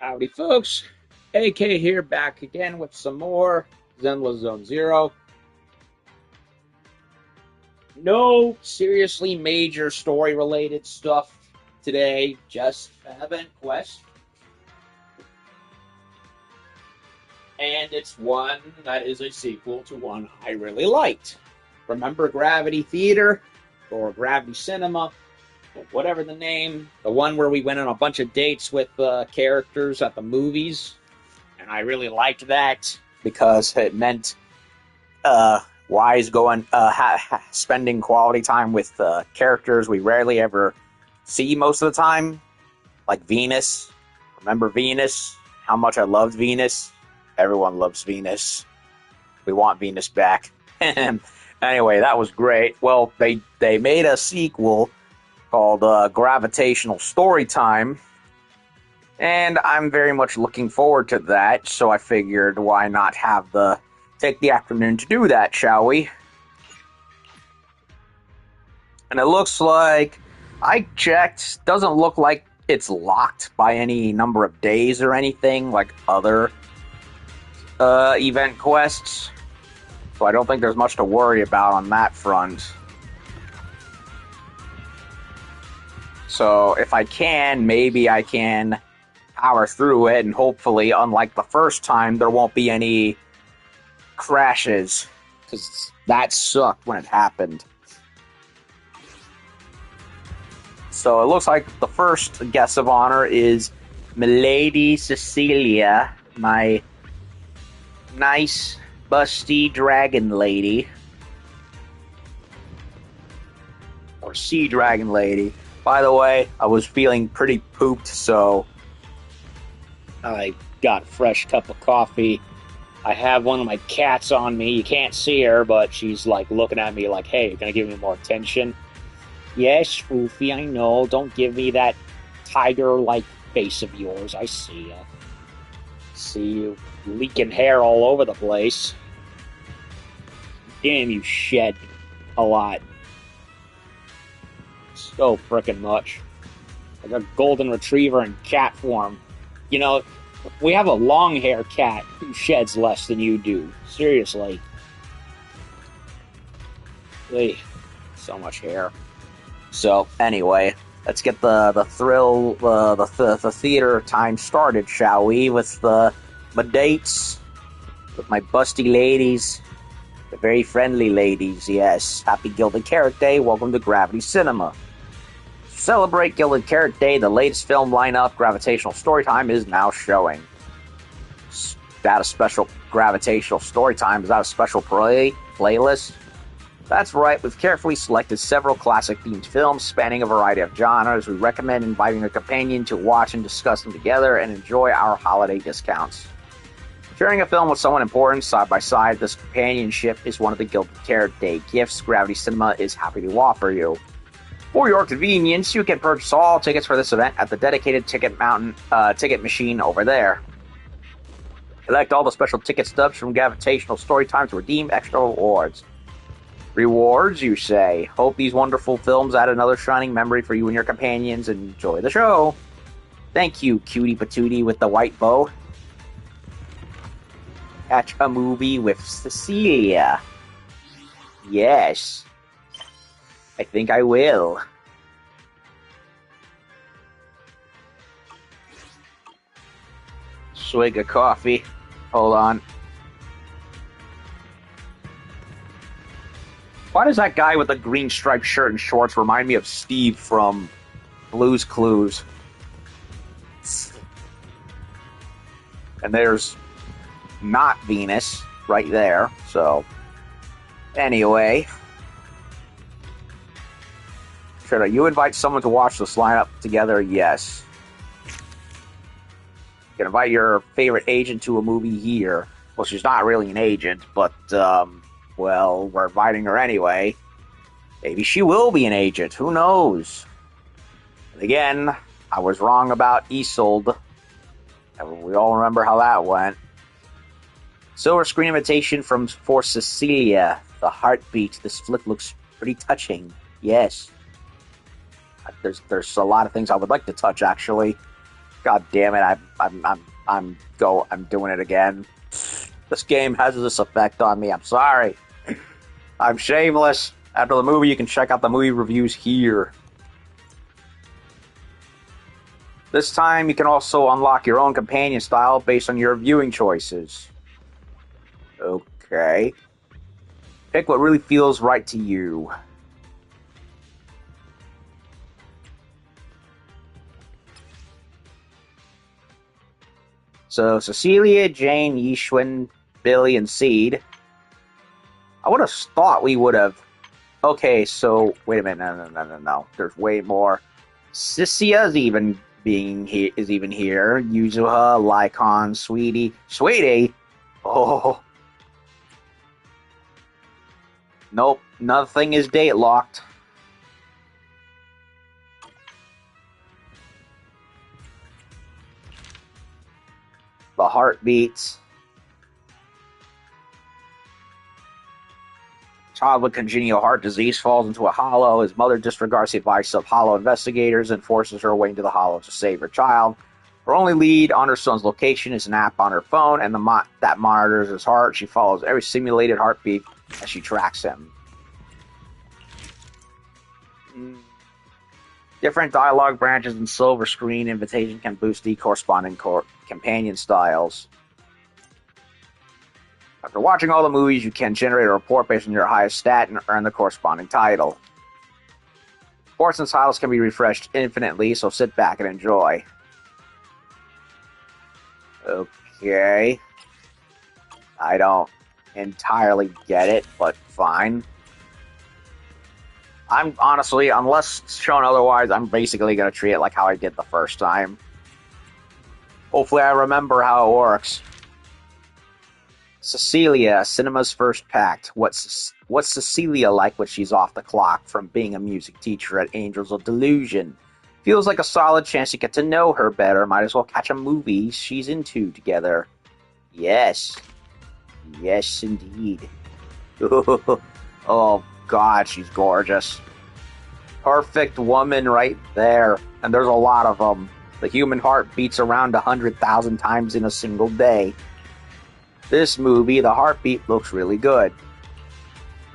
Howdy, folks. AK here, back again with some more Zenless Zone Zero. No seriously major story related stuff today, just an event quest. And it's one that is a sequel to one I really liked. Remember Gravity Theater or Gravity Cinema? Whatever the name, the one where we went on a bunch of dates with characters at the movies, and I really liked that because it meant Wise going spending quality time with characters we rarely ever see most of the time, like Venus. Remember Venus? How much I loved Venus. Everyone loves Venus. We want Venus back. Anyway, that was great. Well, they made a sequel called Gravitational Storytime, and I'm very much looking forward to that, so I figured why not take the afternoon to do that, shall we? And it looks like, I checked, doesn't look like it's locked by any number of days or anything like other event quests, so I don't think there's much to worry about on that front. So if I can, maybe I can power through it, and hopefully, unlike the first time, there won't be any crashes, because that sucked when it happened. So it looks like the first guest of honor is Milady Cecilia, my nice, busty dragon lady. Or sea dragon lady. By the way, I was feeling pretty pooped, so I got a fresh cup of coffee. I have one of my cats on me. You can't see her, but she's like looking at me like, hey, you're going to give me more attention? Yes, Foofy, I know. Don't give me that tiger-like face of yours. I see ya. See you leaking hair all over the place. Damn, you shed a lot. So frickin' much. Like a golden retriever in cat form. You know, we have a long hair cat who sheds less than you do. Seriously. Ugh, so much hair. So, anyway, let's get the theater time started, shall we? With my dates, with my busty ladies, the very friendly ladies, yes. Happy Gilded Carrot Day, welcome to Gravity Cinema. To celebrate Gilded Carrot Day, the latest film lineup, Gravitational Storytime, is now showing. Is that a special Gravitational Storytime? Is that a special playlist? That's right, we've carefully selected several classic-themed films spanning a variety of genres. We recommend inviting a companion to watch and discuss them together and enjoy our holiday discounts. Sharing a film with someone important side by side, this companionship is one of the Gilded Carrot Day gifts Gravity Cinema is happy to offer you. For your convenience, you can purchase all tickets for this event at the dedicated ticket machine over there. Collect all the special ticket stubs from Gravitational Storytime to redeem extra rewards. Rewards, you say? Hope these wonderful films add another shining memory for you and your companions, and enjoy the show. Thank you, cutie patootie with the white bow. Catch a movie with Cecilia. Yes. I think I will. Swig of coffee. Hold on. Why does that guy with the green striped shirt and shorts remind me of Steve from Blue's Clues? And there's not Venus right there, so anyway. Should you invite someone to watch this lineup together? Yes. You can invite your favorite agent to a movie here. Well, she's not really an agent, but, well, we're inviting her anyway. Maybe she will be an agent. Who knows? And again, I was wrong about Isolde. We all remember how that went. Silver screen invitation for Cecilia. The heartbeat. This flick looks pretty touching. Yes. There's a lot of things I would like to touch, actually. God damn it! I'm doing it again. This game has this effect on me. I'm sorry. I'm shameless. After the movie, you can check out the movie reviews here. This time, you can also unlock your own companion style based on your viewing choices. Okay. Pick what really feels right to you. So, Cecilia, Jane, Yishwin, Billy, and Seed. I would have thought we would have. Okay, so wait a minute. No. There's way more. Sissia is even here. Yuzuha, Lycon, Sweetie. Oh, nope. Nothing is date locked. The heartbeats. Child with congenital heart disease falls into a hollow. His mother disregards the advice of hollow investigators and forces her away into the hollow to save her child. Her only lead on her son's location is an app on her phone, and that monitors his heart. She follows every simulated heartbeat as she tracks him. Different dialogue branches and silver screen invitation can boost the corresponding companion styles. After watching all the movies, you can generate a report based on your highest stat and earn the corresponding title. Reports and titles can be refreshed infinitely, so sit back and enjoy. Okay. I don't entirely get it, but fine. I'm honestly, unless shown otherwise, I'm basically going to treat it like how I did the first time. Hopefully I remember how it works. Cecilia, cinema's first pact. What's Cecilia like when she's off the clock from being a music teacher at Angels of Delusion? Feels like a solid chance to get to know her better. Might as well catch a movie she's into together. Yes. Yes, indeed. Oh, God, she's gorgeous. Perfect woman right there. And there's a lot of them. The human heart beats around 100,000 times in a single day. This movie, the heartbeat looks really good.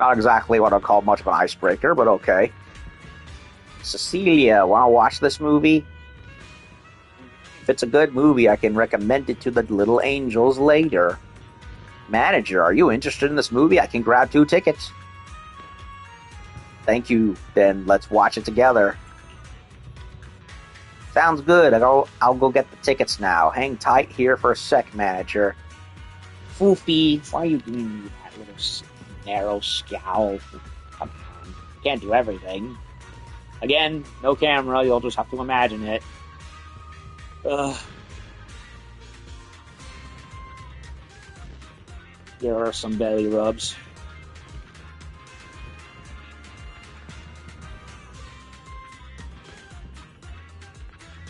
Not exactly what I'd call much of an icebreaker, but okay. Cecilia, want to watch this movie? If it's a good movie, I can recommend it to the little angels later. Manager, are you interested in this movie? I can grab 2 tickets. Thank you, then let's watch it together. Sounds good. I'll go get the tickets now. Hang tight here for a sec, manager. Foofy, why are you giving me that little narrow scowl? Come on. Can't do everything. Again, no camera, you'll just have to imagine it. There are some belly rubs.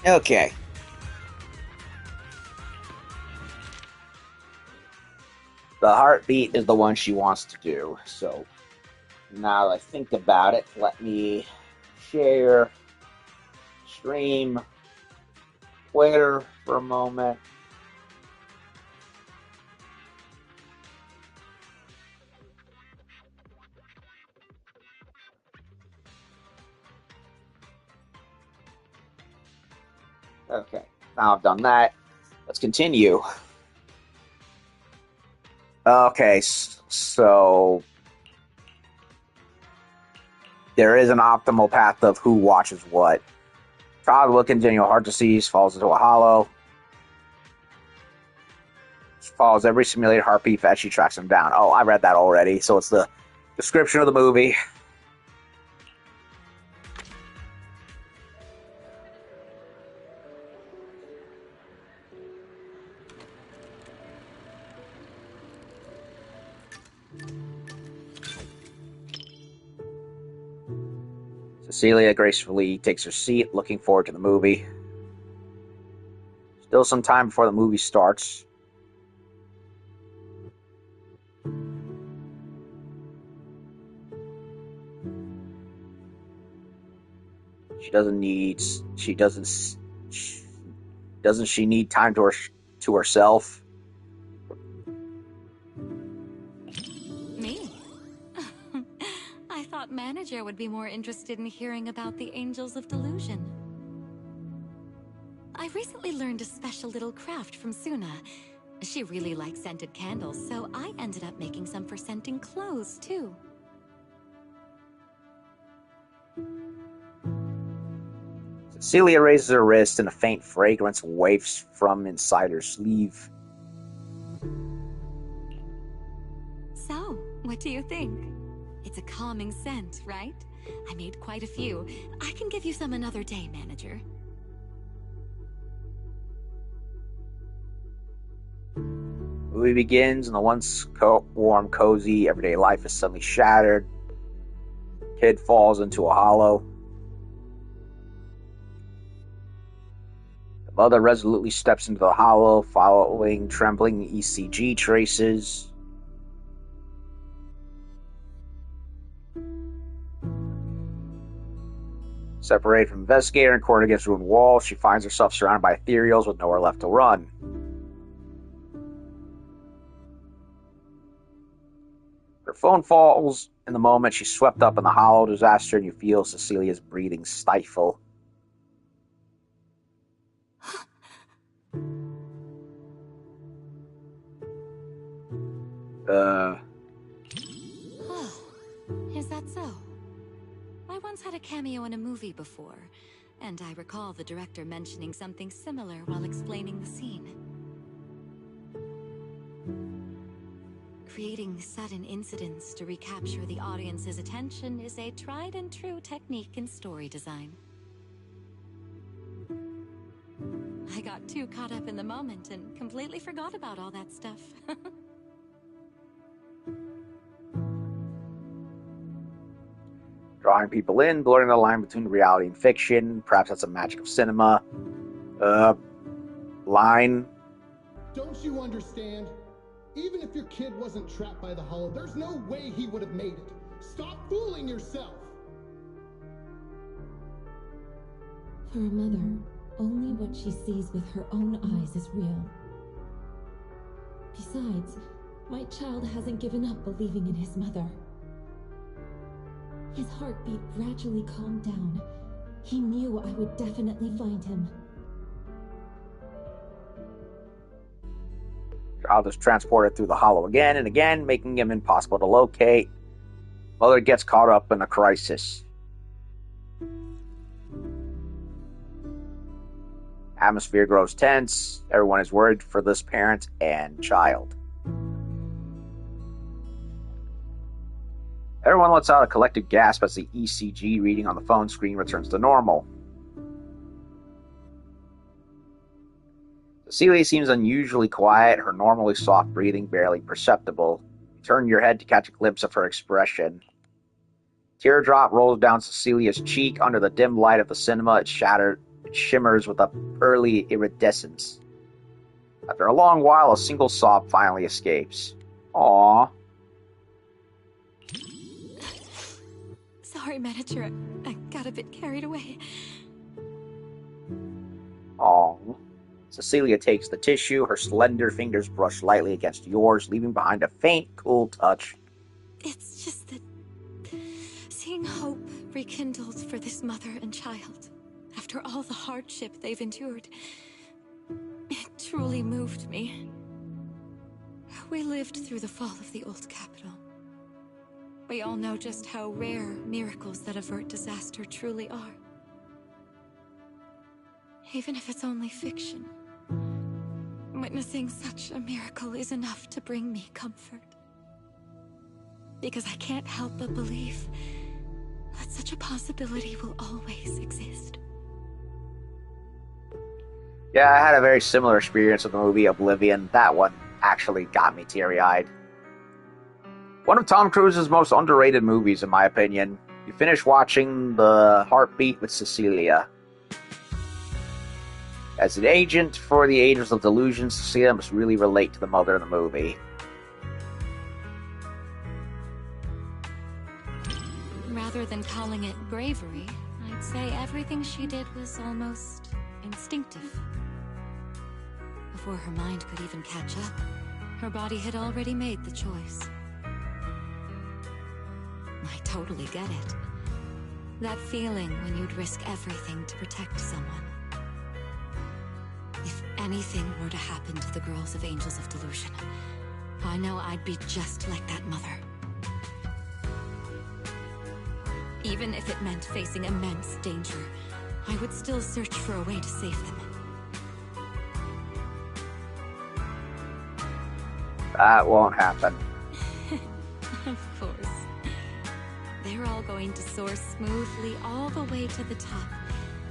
Okay. The heartbeat is the one she wants to do. So now that I think about it, let me share stream Twitter for a moment. Okay, now I've done that. Let's continue. Okay, so there is an optimal path of who watches what. Child with congenital heart disease falls into a hollow. She follows every simulated heartbeat as she tracks him down. Oh, I read that already, so it's the description of the movie. Cecilia gracefully takes her seat, looking forward to the movie. Still some time before the movie starts. She doesn't. Doesn't she need time to herself? Me? I thought Manager would be more interested in hearing about the Angels of Delusion. I recently learned a special little craft from Suna. She really likes scented candles, so I ended up making some for scenting clothes, too. Cecilia raises her wrist and a faint fragrance wafts from inside her sleeve. So, what do you think? It's a calming scent, right? I made quite a few. I can give you some another day, Manager. The movie begins, and the once warm, cozy, everyday life is suddenly shattered. Kid falls into a hollow. The mother resolutely steps into the hollow, following trembling ECG traces. Separated from investigator and cornered against ruined walls, she finds herself surrounded by ethereals with nowhere left to run. Her phone falls in the moment. She's swept up in the hollow disaster, and you feel Cecilia's breathing stifle. Oh, is that so? I once had a cameo in a movie before, and I recall the director mentioning something similar while explaining the scene. Creating sudden incidents to recapture the audience's attention is a tried and true technique in story design. I got too caught up in the moment and completely forgot about all that stuff. Drawing people in, blurring the line between reality and fiction. Perhaps that's the magic of cinema. Line. Don't you understand? Even if your kid wasn't trapped by the hollow, there's no way he would have made it. Stop fooling yourself! For a mother, only what she sees with her own eyes is real. Besides, my child hasn't given up believing in his mother. His heartbeat gradually calmed down. He knew I would definitely find him. Child is transported through the hollow again and again, making him impossible to locate. Mother gets caught up in a crisis. Atmosphere grows tense. Everyone is worried for this parent and child. Everyone lets out a collective gasp as the ECG reading on the phone screen returns to normal. Cecilia seems unusually quiet, her normally soft breathing barely perceptible. You turn your head to catch a glimpse of her expression. Teardrop rolls down Cecilia's cheek under the dim light of the cinema. It shimmers with a pearly iridescence. After a long while, a single sob finally escapes. Aww. Sorry, Manager. I got a bit carried away. Aww. Cecilia takes the tissue. Her slender fingers brush lightly against yours, leaving behind a faint, cool touch. It's just that seeing hope rekindled for this mother and child, after all the hardship they've endured, it truly moved me. We lived through the fall of the old capital. We all know just how rare miracles that avert disaster truly are. Even if it's only fiction, witnessing such a miracle is enough to bring me comfort. Because I can't help but believe that such a possibility will always exist. Yeah, I had a very similar experience with the movie Oblivion. That one actually got me teary-eyed. One of Tom Cruise's most underrated movies, in my opinion. You finish watching The Heartbeat with Cecilia. As an agent for the Angels of Delusion, Cecilia must really relate to the mother in the movie. Rather than calling it bravery, I'd say everything she did was almost instinctive. before her mind could even catch up, her body had already made the choice. I totally get it. That feeling when you'd risk everything to protect someone. If anything were to happen to the girls of Angels of Delusion, I know I'd be just like that mother. Even if it meant facing immense danger, I would still search for a way to save them. That won't happen. Of course. They're all going to soar smoothly all the way to the top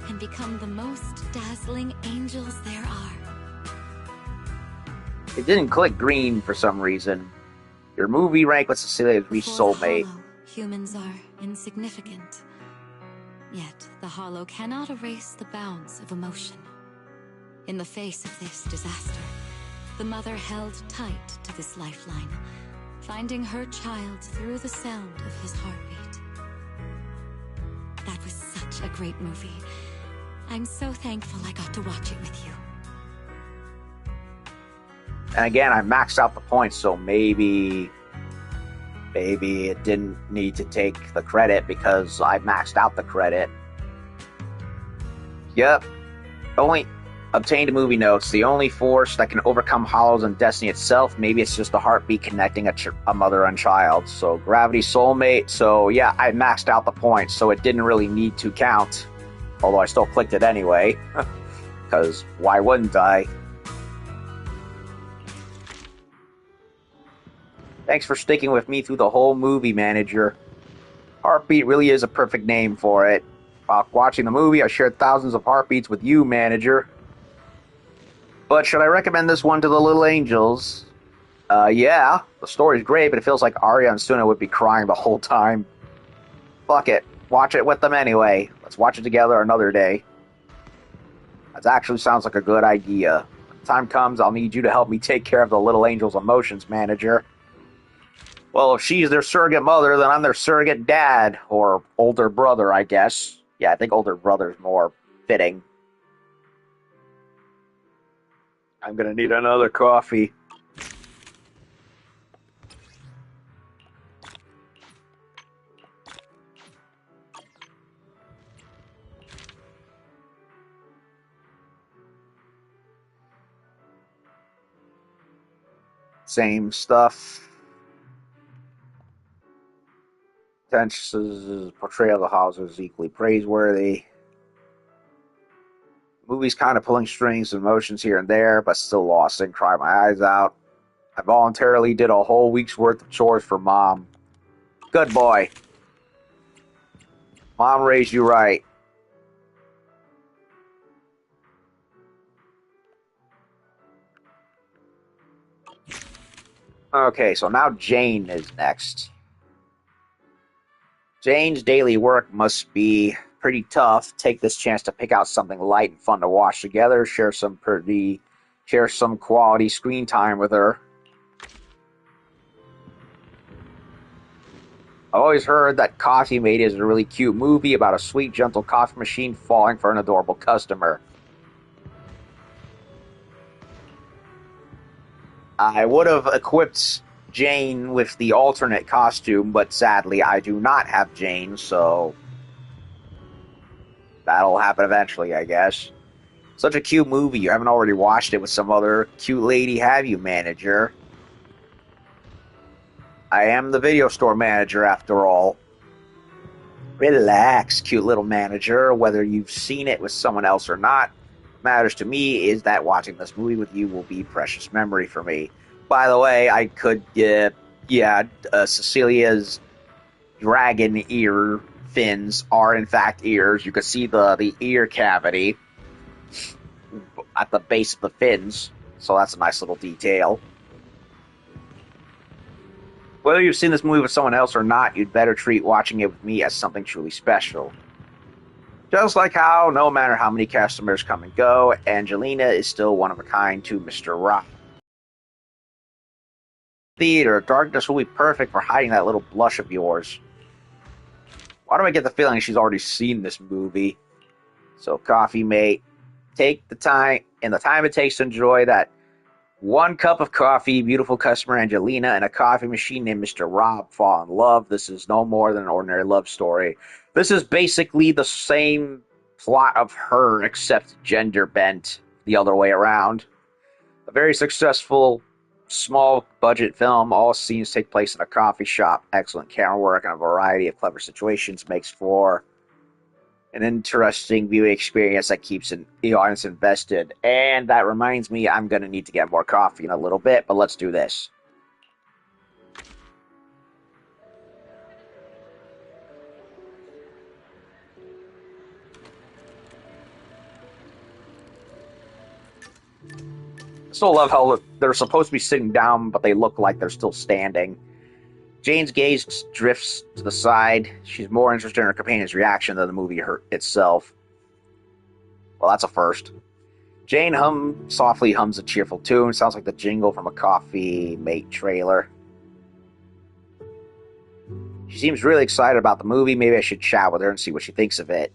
and become the most dazzling angels there are. It didn't click green for some reason. Your movie rank with Cecilia's reached soulmate. Hollow, humans are insignificant. Yet, the Hollow cannot erase the bounds of emotion. In the face of this disaster, the mother held tight to this lifeline, finding her child through the sound of his heartbeat. That was such a great movie. I'm so thankful I got to watch it with you. And again, I maxed out the points, so maybe it didn't need to take the credit because I maxed out the credit. Yep. Only obtained movie notes. The only force that can overcome hollows and destiny itself. Maybe it's just a heartbeat connecting a mother and child. So gravity soulmate. So yeah, I maxed out the points, so it didn't really need to count. Although I still clicked it anyway. Because why wouldn't I? Thanks for sticking with me through the whole movie, Manager. Heartbeat really is a perfect name for it. While watching the movie, I shared thousands of heartbeats with you, Manager. But should I recommend this one to the little angels? Yeah. The story's great, but it feels like Arya and Suna would be crying the whole time. Fuck it. Watch it with them anyway. Let's watch it together another day. That actually sounds like a good idea. When the time comes, I'll need you to help me take care of the little angels' emotions, Manager. Well, if she's their surrogate mother, then I'm their surrogate dad, or older brother, I guess. Yeah, I think older brother's more fitting. I'm gonna need another coffee. Same stuff. Tench's portrayal of the house is equally praiseworthy. The movie's kind of pulling strings and emotions here and there, but still lost and cried my eyes out. I voluntarily did a whole week's worth of chores for Mom. Good boy. Mom raised you right. Okay, so now Jane is next. Jane's daily work must be pretty tough. Take this chance to pick out something light and fun to watch together. Share some quality screen time with her. I always heard that Coffee Mate is a really cute movie about a sweet, gentle coffee machine falling for an adorable customer. I would have equipped Jane with the alternate costume, but sadly I do not have Jane, so that'll happen eventually, I guess. Such a cute movie. You haven't already watched it with some other cute lady, have you, Manager? I am the video store manager, after all. Relax, cute little manager. Whether you've seen it with someone else or not, matters to me is that watching this movie with you will be a precious memory for me. By the way, I could, Cecilia's dragon ear fins are in fact ears. You can see the ear cavity at the base of the fins, so that's a nice little detail. Whether you've seen this movie with someone else or not, you'd better treat watching it with me as something truly special. Just like how, no matter how many customers come and go, Angelina is still one of a kind to Mr. Rock. Theater, darkness will be perfect for hiding that little blush of yours. Why do I get the feeling she's already seen this movie? So, Coffee Mate, take the time, and the time it takes to enjoy that One cup of coffee, beautiful customer Angelina, and a coffee machine named Mr. Rob fall in love. This is no more than an ordinary love story. This is basically the same plot of Her, except gender bent the other way around. A very successful, small budget film. All scenes take place in a coffee shop. Excellent camera work and a variety of clever situations makes for an interesting viewing experience that keeps the audience invested. And that reminds me, I'm going to need to get more coffee in a little bit, but let's do this. I still love how they're supposed to be sitting down, but they look like they're still standing. Jane's gaze drifts to the side. She's more interested in her companion's reaction than the movie itself. Well, that's a first. Jane softly hums a cheerful tune. Sounds like the jingle from a Coffee Mate trailer. She seems really excited about the movie. Maybe I should chat with her and see what she thinks of it.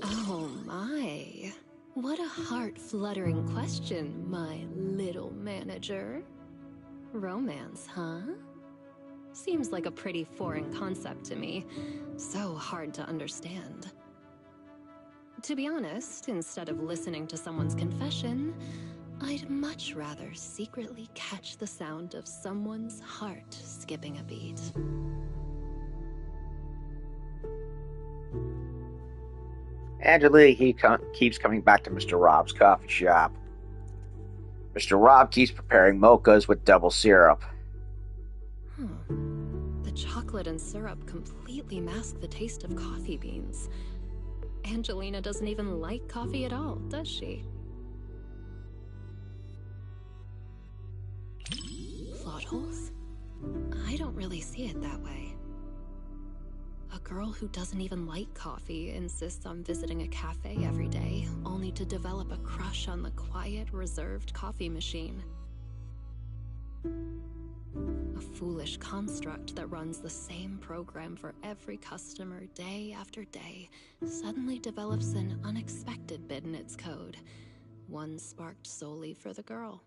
Oh my. What a heart-fluttering question, my little manager. Romance, huh? Seems like a pretty foreign concept to me. So hard to understand. To be honest, instead of listening to someone's confession, I'd much rather secretly catch the sound of someone's heart skipping a beat. Angela, keeps coming back to Mr. Rob's coffee shop. Mr. Rob keeps preparing mochas with double syrup. The chocolate and syrup completely mask the taste of coffee beans. Angelina doesn't even like coffee at all, does she? Plot holes? I don't really see it that way. A girl who doesn't even like coffee insists on visiting a cafe every day, only to develop a crush on the quiet, reserved coffee machine. A foolish construct that runs the same program for every customer day after day suddenly develops an unexpected bit in its code, one sparked solely for the girl.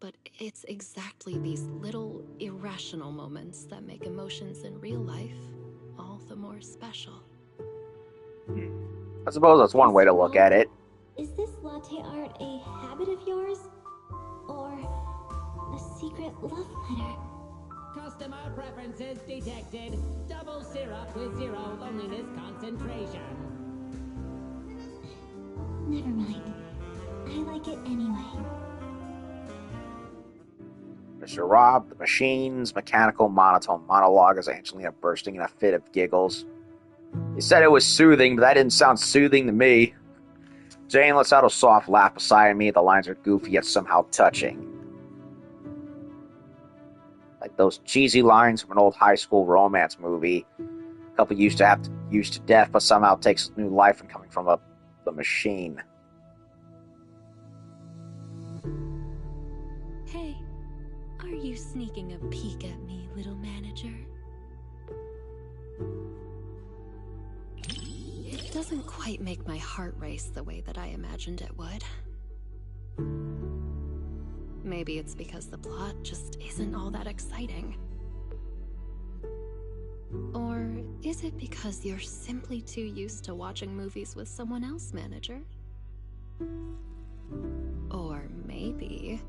But it's exactly these little, irrational moments that make emotions in real life all the more special. I suppose that's one way to look at it. Is this latte art a habit of yours? Or a secret love letter? Customer preferences detected. Double syrup with 0 loneliness concentration. Never mind. I like it anyway. Mr. Rob, the machine's mechanical monotone monologue as Angelina bursting in a fit of giggles. He said it was soothing, but that didn't sound soothing to me. Jane lets out a soft laugh beside me. The lines are goofy yet somehow touching. Like those cheesy lines from an old high school romance movie. A couple used to death, but somehow takes new life and coming from the machine. Hey, are you sneaking a peek at me, little manager? It doesn't quite make my heart race the way that I imagined it would. Maybe it's because the plot just isn't all that exciting. Or is it because you're simply too used to watching movies with someone else, manager? Or maybe,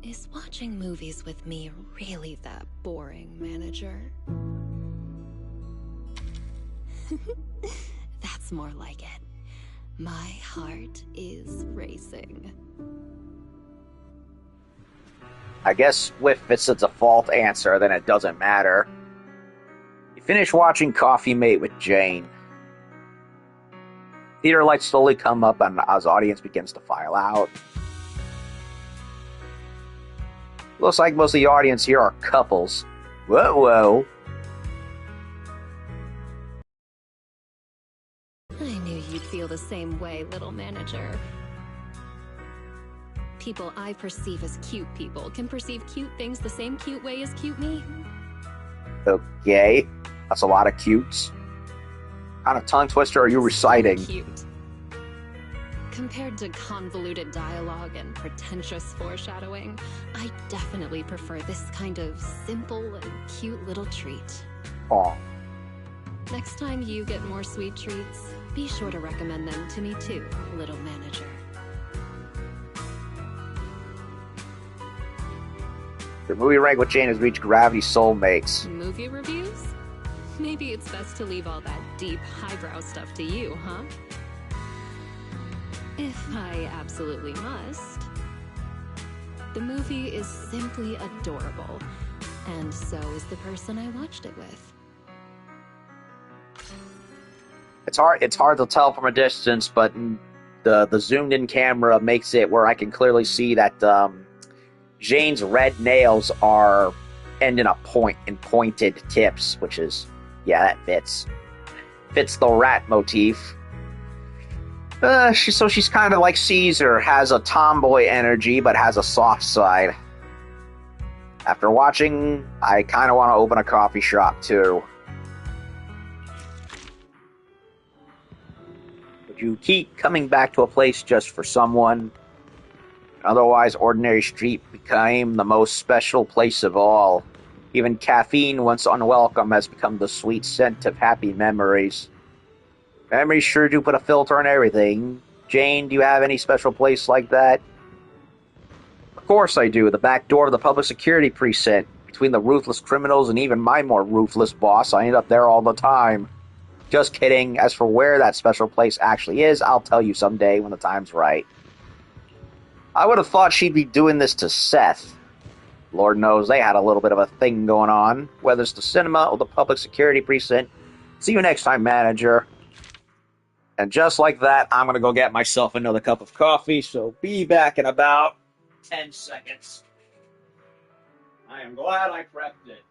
is watching movies with me really that boring, manager? That's more like it. My heart is racing. I guess if it's a default answer, then it doesn't matter. You finish watching Coffee Mate with Jane. Theater lights slowly come up and as the audience begins to file out. Looks like most of the audience here are couples. Whoa, whoa. I knew you'd feel the same way, little manager. People I perceive as cute people can perceive cute things the same cute way as cute me. Okay. That's a lot of cutes. kind of tongue twister are you reciting? So cute. Compared to convoluted dialogue and pretentious foreshadowing, I definitely prefer this kind of simple and cute little treat. Aw. Next time you get more sweet treats, be sure to recommend them to me too, little manager. The movie rank with Jane has reached Gravity Soulmates. Movie reviews? Maybe it's best to leave all that deep, highbrow stuff to you, huh? If I absolutely must. The movie is simply adorable, and so is the person I watched it with. It's hard to tell from a distance, but the zoomed in camera makes it where I can clearly see that Jane's red nails are end in a point in pointed tips, which is, yeah, that fits the rat motif. So she's kind of like Caesar, has a tomboy energy but has a soft side. After watching, I kind of want to open a coffee shop too. Would you keep coming back to a place just for someone? Otherwise, ordinary street became the most special place of all. Even caffeine, once unwelcome, has become the sweet scent of happy memories. Memories sure do put a filter on everything. Jane, do you have any special place like that? Of course I do. The back door of the public security precinct. Between the ruthless criminals and even my more ruthless boss, I end up there all the time. Just kidding. As for where that special place actually is, I'll tell you someday when the time's right. I would have thought she'd be doing this to Seth. Lord knows they had a little bit of a thing going on. Whether it's the cinema or the public security precinct. See you next time, manager. And just like that, I'm going to go get myself another cup of coffee, so be back in about 10 seconds. I am glad I prepped it.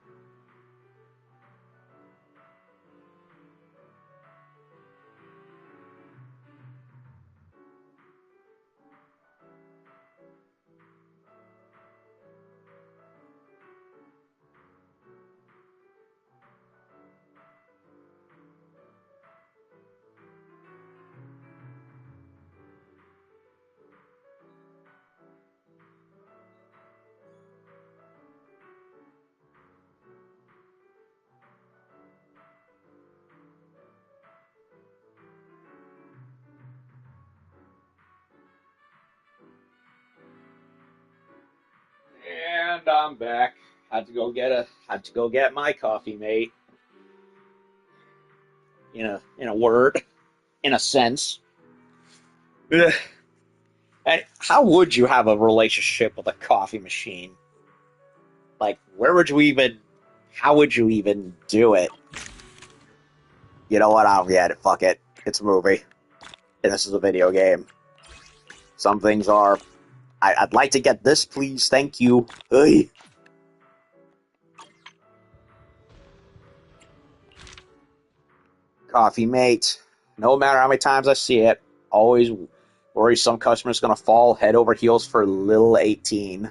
And I'm back. Had to go get my coffee, mate. In a word, in a sense. Ugh. And how would you have a relationship with a coffee machine? Like, how would you even do it? You know what? I don't get it. Fuck it. It's a movie. And this is a video game. Some things are... I'd like to get this, please. Thank you. Hey. Coffee mate. No matter how many times I see it, always worry some customer's gonna fall head over heels for Lil 18.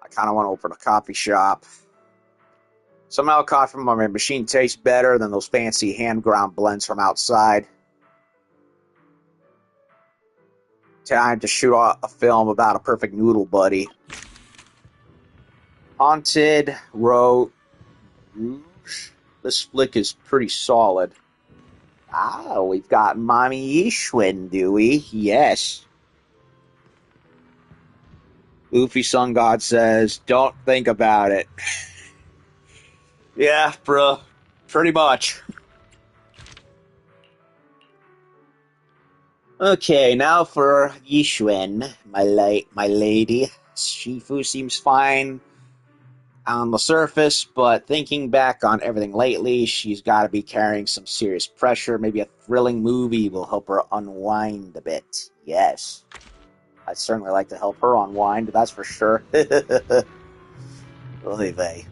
I kind of want to open a coffee shop. Somehow coffee from my machine tastes better than those fancy hand-ground blends from outside. Time to shoot a film about a perfect noodle buddy. Haunted Row Rouge. This flick is pretty solid. Ah, we've got Mommy Ishwin, do we? Yes. Luffy Sun God says, don't think about it. Yeah, bruh. Pretty much. Okay, now for Yishun, my lady. Shifu seems fine on the surface, but thinking back on everything lately, she's got to be carrying some serious pressure. Maybe a thrilling movie will help her unwind a bit. Yes. I'd certainly like to help her unwind, that's for sure. Oy vey.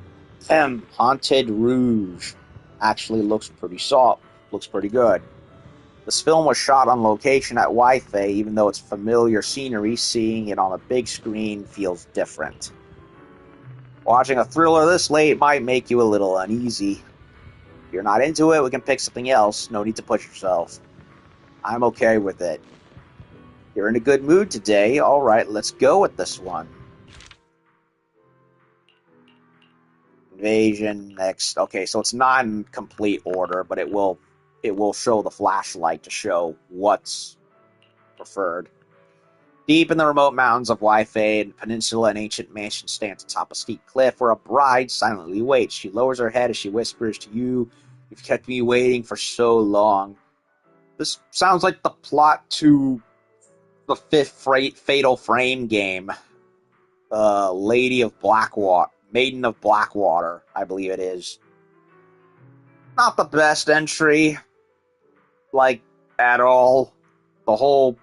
Haunted Rouge actually looks pretty good. This film was shot on location at Wi-Fi, even though it's familiar scenery, seeing it on a big screen feels different. Watching a thriller this late might make you a little uneasy. If you're not into it, we can pick something else. No need to push yourself. I'm okay with it. You're in a good mood today. All right, let's go with this one. Invasion next. Okay, so it's not in complete order, but it will show the flashlight to show what's preferred. Deep in the remote mountains of Wyfade, peninsula, an ancient mansion stands atop a steep cliff where a bride silently waits. She lowers her head as she whispers to you, "You've kept me waiting for so long." This sounds like the plot to the fifth Fatal Frame game. Maiden of Blackwater, I believe it is. Not the best entry, like, at all. The whole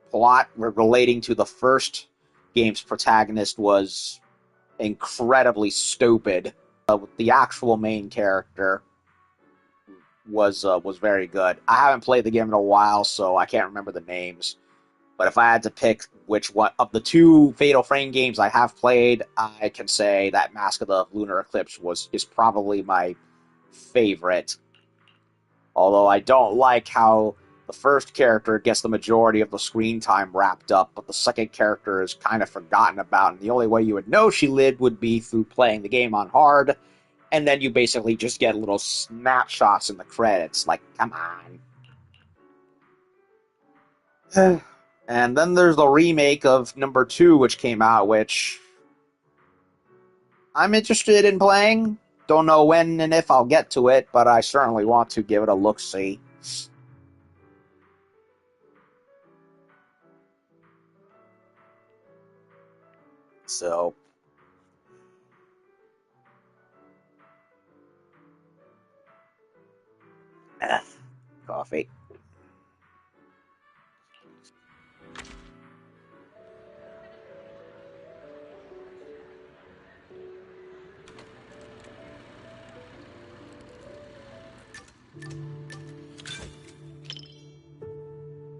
plot relating to the first game's protagonist was incredibly stupid. The actual main character was very good. I haven't played the game in a while, so I can't remember the names. But if I had to pick which one of the two Fatal Frame games I have played, I can say that Mask of the Lunar Eclipse is probably my favorite. Although I don't like how the first character gets the majority of the screen time wrapped up, but the second character is kind of forgotten about, and the only way you would know she lived would be through playing the game on hard, and then you basically just get little snapshots in the credits. Like, come on. And then there's the remake of number 2, which came out, which I'm interested in playing. Don't know when and if I'll get to it, but I certainly want to give it a look-see. So, coffee.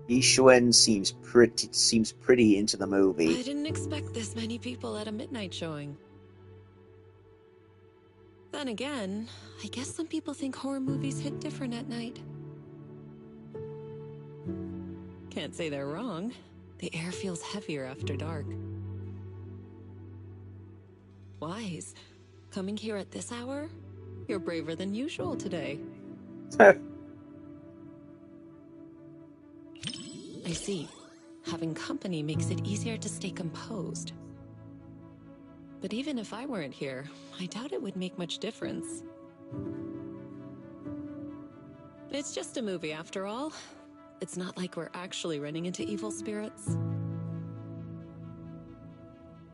Yishuan seems pretty into the movie. I didn't expect this many people at a midnight showing. Then again, I guess some people think horror movies hit different at night. Can't say they're wrong. The air feels heavier after dark. Wise, coming here at this hour? You're braver than usual today. I see. Having company makes it easier to stay composed. But even if I weren't here, I doubt it would make much difference. It's just a movie after all. It's not like we're actually running into evil spirits.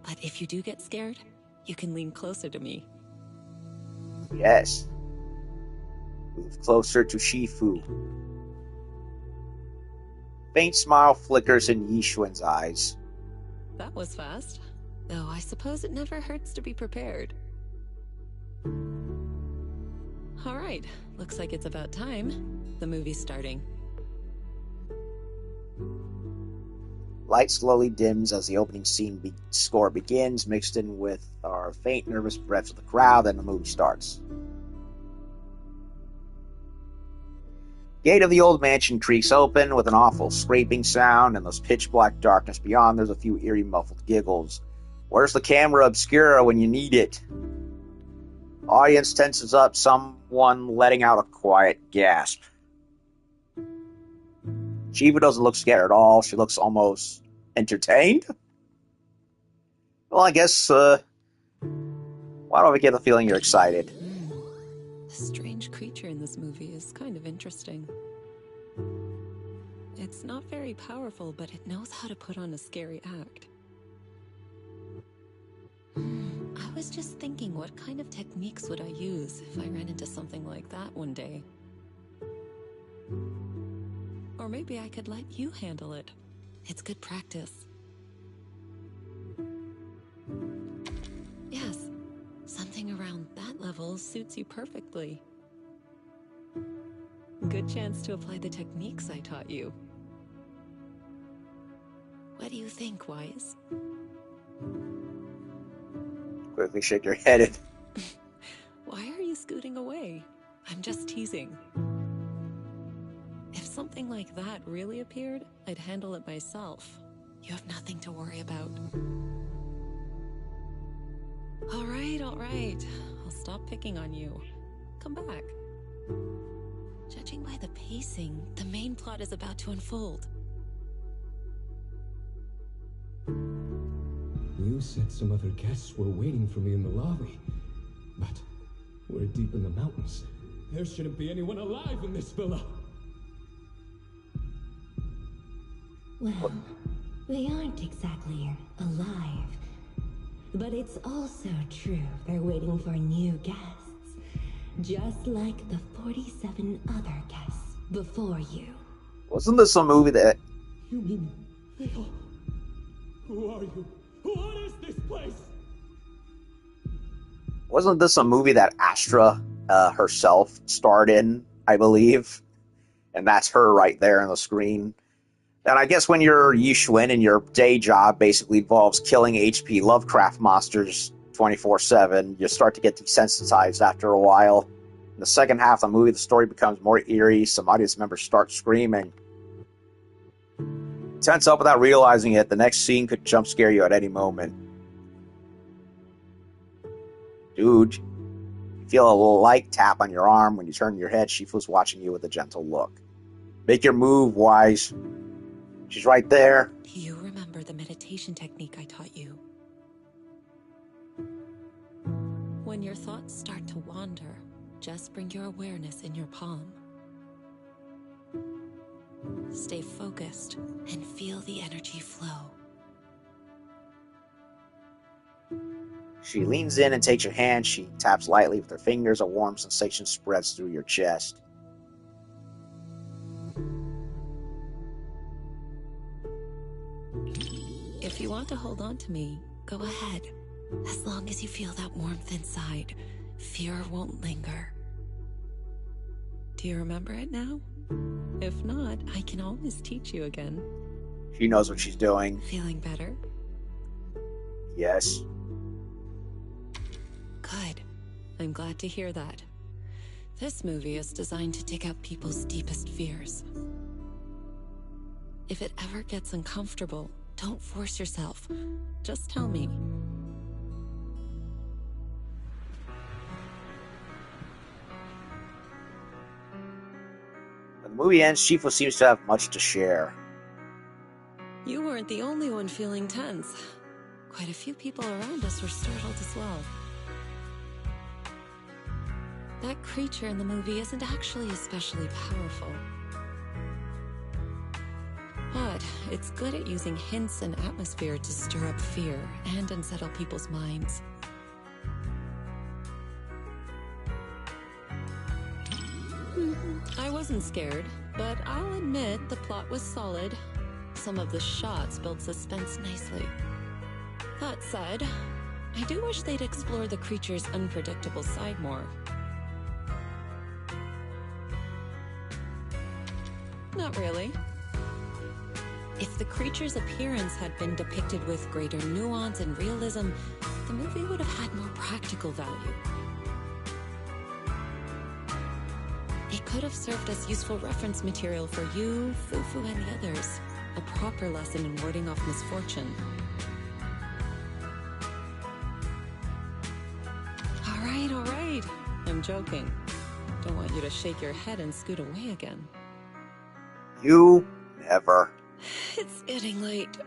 But if you do get scared, you can lean closer to me. Yes. Move closer to Shifu. Faint smile flickers in Yishuan's eyes. That was fast. Though I suppose it never hurts to be prepared. All right, looks like it's about time. The movie's starting. Light slowly dims as the opening score begins, mixed in with our faint, nervous breaths of the crowd, and the movie starts. Gate of the old mansion creaks open with an awful scraping sound, and there's pitch-black darkness beyond. There's a few eerie, muffled giggles. Where's the camera obscura when you need it? Audience tenses up, someone letting out a quiet gasp. Shiva doesn't look scared at all. She looks almost entertained. Well, I guess, why don't I get the feeling you're excited? The strange creature in this movie is kind of interesting. It's not very powerful, but it knows how to put on a scary act. I was just thinking, what kind of techniques would I use if I ran into something like that one day? Or maybe I could let you handle it. It's good practice. Yes, something around that level suits you perfectly. Good chance to apply the techniques I taught you. What do you think, Wise? Quickly shake your head. Why are you scooting away? I'm just teasing. If something like that really appeared, I'd handle it myself. You have nothing to worry about. All right. I'll stop picking on you. Come back. Judging by the pacing, the main plot is about to unfold. You said some other guests were waiting for me in the lobby, but we're deep in the mountains. There shouldn't be anyone alive in this villa. Well, they aren't exactly alive. But it's also true they're waiting for new guests. Just like the 47 other guests before you. Wasn't this a movie that... You mean they all... Who are you? What is this place? Wasn't this a movie that Astra herself starred in, I believe? And that's her right there on the screen. And I guess when you're Yishwin and your day job basically involves killing H.P. Lovecraft monsters 24/7, you start to get desensitized after a while. In the second half of the movie, the story becomes more eerie. Some audience members start screaming. Tense up without realizing it. The next scene could jump scare you at any moment. Dude, you feel a little light tap on your arm. When you turn your head, Shifu's watching you with a gentle look. Make your move, Wise. She's right there. Do you remember the meditation technique I taught you? When your thoughts start to wander, just bring your awareness in your palm. Stay focused and feel the energy flow. She leans in and takes your hand. She taps lightly with her fingers. A warm sensation spreads through your chest. If you want to hold on to me, go ahead. As long as you feel that warmth inside, fear won't linger. Do you remember it now? If not, I can always teach you again. She knows what she's doing. Feeling better? Yes. Good. I'm glad to hear that. This movie is designed to take out people's deepest fears. If it ever gets uncomfortable, don't force yourself. Just tell me. When the movie ends, Shifu seems to have much to share. You weren't the only one feeling tense. Quite a few people around us were startled as well. That creature in the movie isn't actually especially powerful. But it's good at using hints and atmosphere to stir up fear and unsettle people's minds. I wasn't scared, but I'll admit the plot was solid. Some of the shots built suspense nicely. That said, I do wish they'd explore the creature's unpredictable side more. Not really. If the creature's appearance had been depicted with greater nuance and realism, the movie would have had more practical value. It could have served as useful reference material for you, Fufu, and the others. A proper lesson in warding off misfortune. All right. I'm joking. Don't want you to shake your head and scoot away again. You never. It's getting late.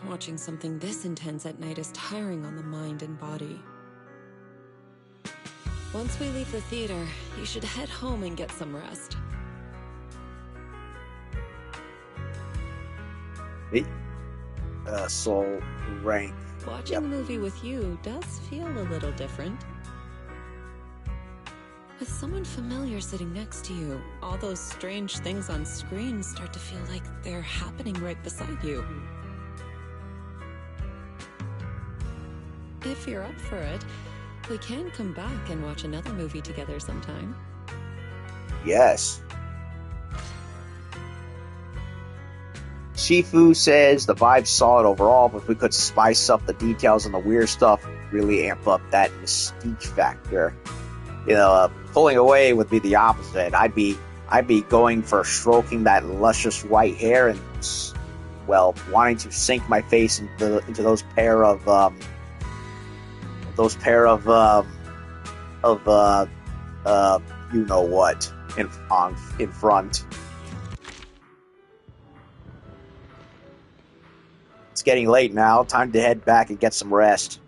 Watching something this intense at night is tiring on the mind and body. Once we leave the theater, you should head home and get some rest. Soul rank. Watching the movie with you does feel a little different. With someone familiar sitting next to you, all those strange things on screen start to feel like they're happening right beside you. If you're up for it, we can come back and watch another movie together sometime. Yes. Shifu says the vibe's solid overall, but if we could spice up the details and the weird stuff, really amp up that mystique factor. Pulling away would be the opposite. I'd be going for stroking that luscious white hair and, well, wanting to sink my face into those pair of you know what in front. It's getting late now. Time to head back and get some rest.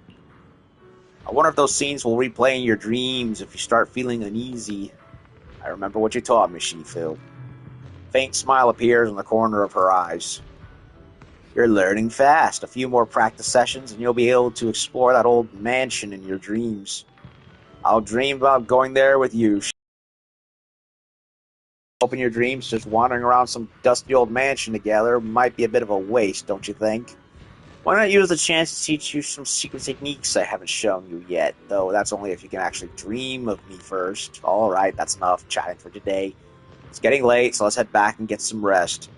I wonder if those scenes will replay in your dreams if you start feeling uneasy. I remember what you taught me, Shifu. Faint smile appears in the corner of her eyes. You're learning fast. A few more practice sessions and you'll be able to explore that old mansion in your dreams. I'll dream about going there with you. Open your dreams, just wandering around some dusty old mansion together might be a bit of a waste, don't you think? Why not use the chance to teach you some secret techniques I haven't shown you yet? Though that's only if you can actually dream of me first. Alright, that's enough chatting for today. It's getting late, so let's head back and get some rest.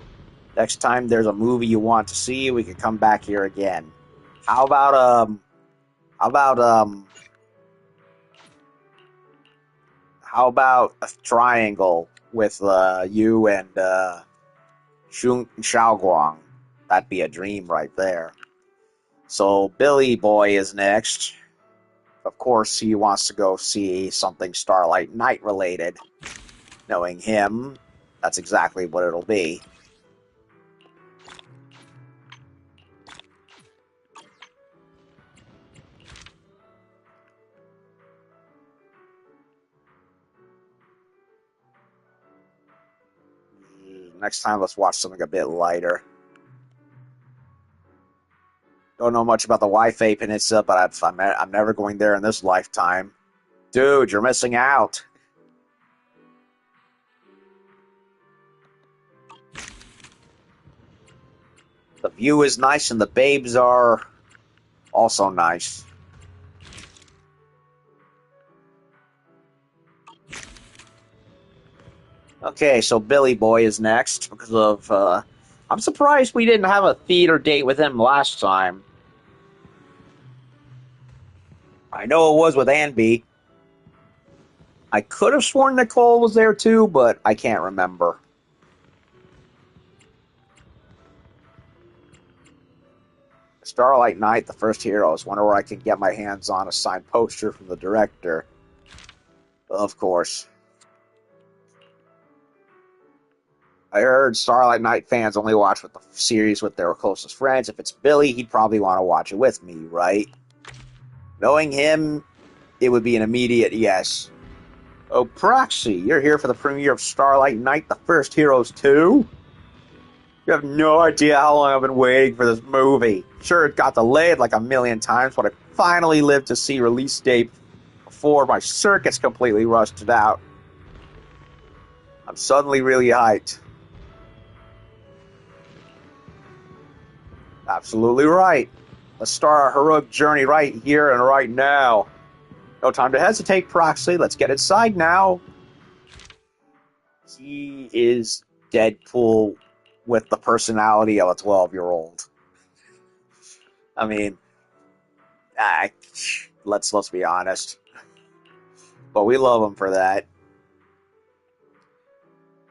Next time there's a movie you want to see, we could come back here again. How about a triangle with you and Xiaoguang? That'd be a dream right there. So Billy Boy is next. Of course, he wants to go see something Starlight Knight related. Knowing him, that's exactly what it'll be. Next time, let's watch something a bit lighter. Don't know much about the Waifei Peninsula, but I'm never going there in this lifetime. Dude, you're missing out. The view is nice and the babes are also nice. Okay, so Billy Boy is next because of, I'm surprised we didn't have a theater date with him last time. I know it was with Anby. I could have sworn Nicole was there too, but I can't remember. Starlight Knight, the first heroes. Wonder where I can get my hands on a signed poster from the director. Of course. I heard Starlight Knight fans only watch the series with their closest friends. If it's Billy, he'd probably want to watch it with me, right? Knowing him, it would be an immediate yes. Oh, Proxy, you're here for the premiere of Starlight Knight, the First Heroes 2? You have no idea how long I've been waiting for this movie. Sure, it got delayed like a million times, but I finally lived to see release date before my circuit's completely rusted out. I'm suddenly really hyped. Absolutely right. Let's start our heroic journey right here and right now. No time to hesitate, Proxy. Let's get inside now. He is Deadpool with the personality of a 12-year-old. I mean, let's be honest. But we love him for that.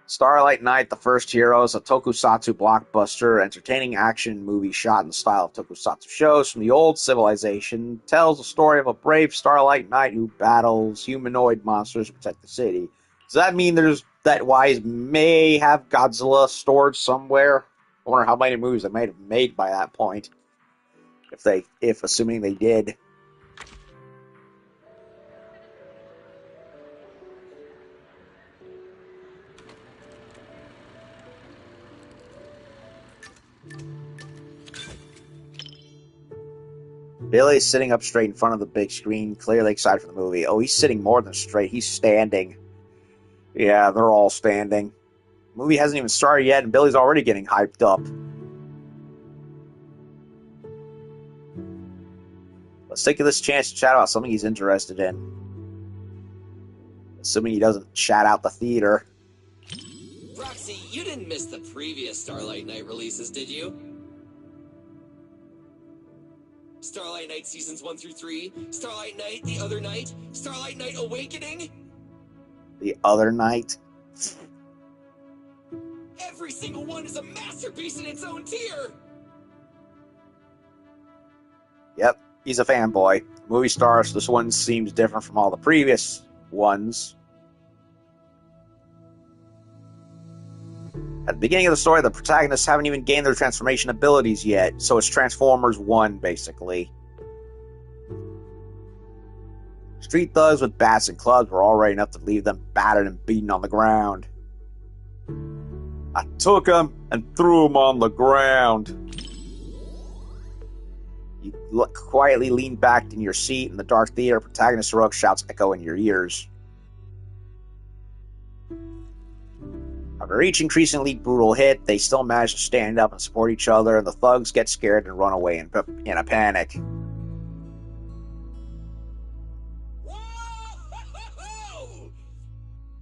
Starlight Knight, the First Heroes, a tokusatsu blockbuster, entertaining action movie shot in the style of tokusatsu shows from the old civilization, tells the story of a brave Starlight Knight who battles humanoid monsters to protect the city. Does that mean that Wise may have Godzilla stored somewhere? I wonder how many movies they might have made by that point, if assuming they did. Billy's sitting up straight in front of the big screen, clearly excited for the movie. Oh, he's sitting more than straight. He's standing. Yeah, they're all standing. The movie hasn't even started yet, and Billy's already getting hyped up. Let's take this chance to chat about something he's interested in. Assuming he doesn't chat out the theater. Roxy, you didn't miss the previous Starlight Knight releases, did you? Starlight Knight Seasons 1 through 3, Starlight Knight The Other Night, Starlight Knight Awakening. The Other Night? Every single one is a masterpiece in its own tier! Yep, he's a fanboy. Movie stars, this one seems different from all the previous ones. At the beginning of the story, the protagonists haven't even gained their transformation abilities yet, so it's Transformers 1, basically. Street thugs with bats and clubs were already enough to leave them battered and beaten on the ground. I took him and threw him on the ground. You quietly lean back in your seat in the dark theater. Protagonist heroic shouts echo in your ears. After each increasingly brutal hit, they still manage to stand up and support each other, and the thugs get scared and run away in a panic.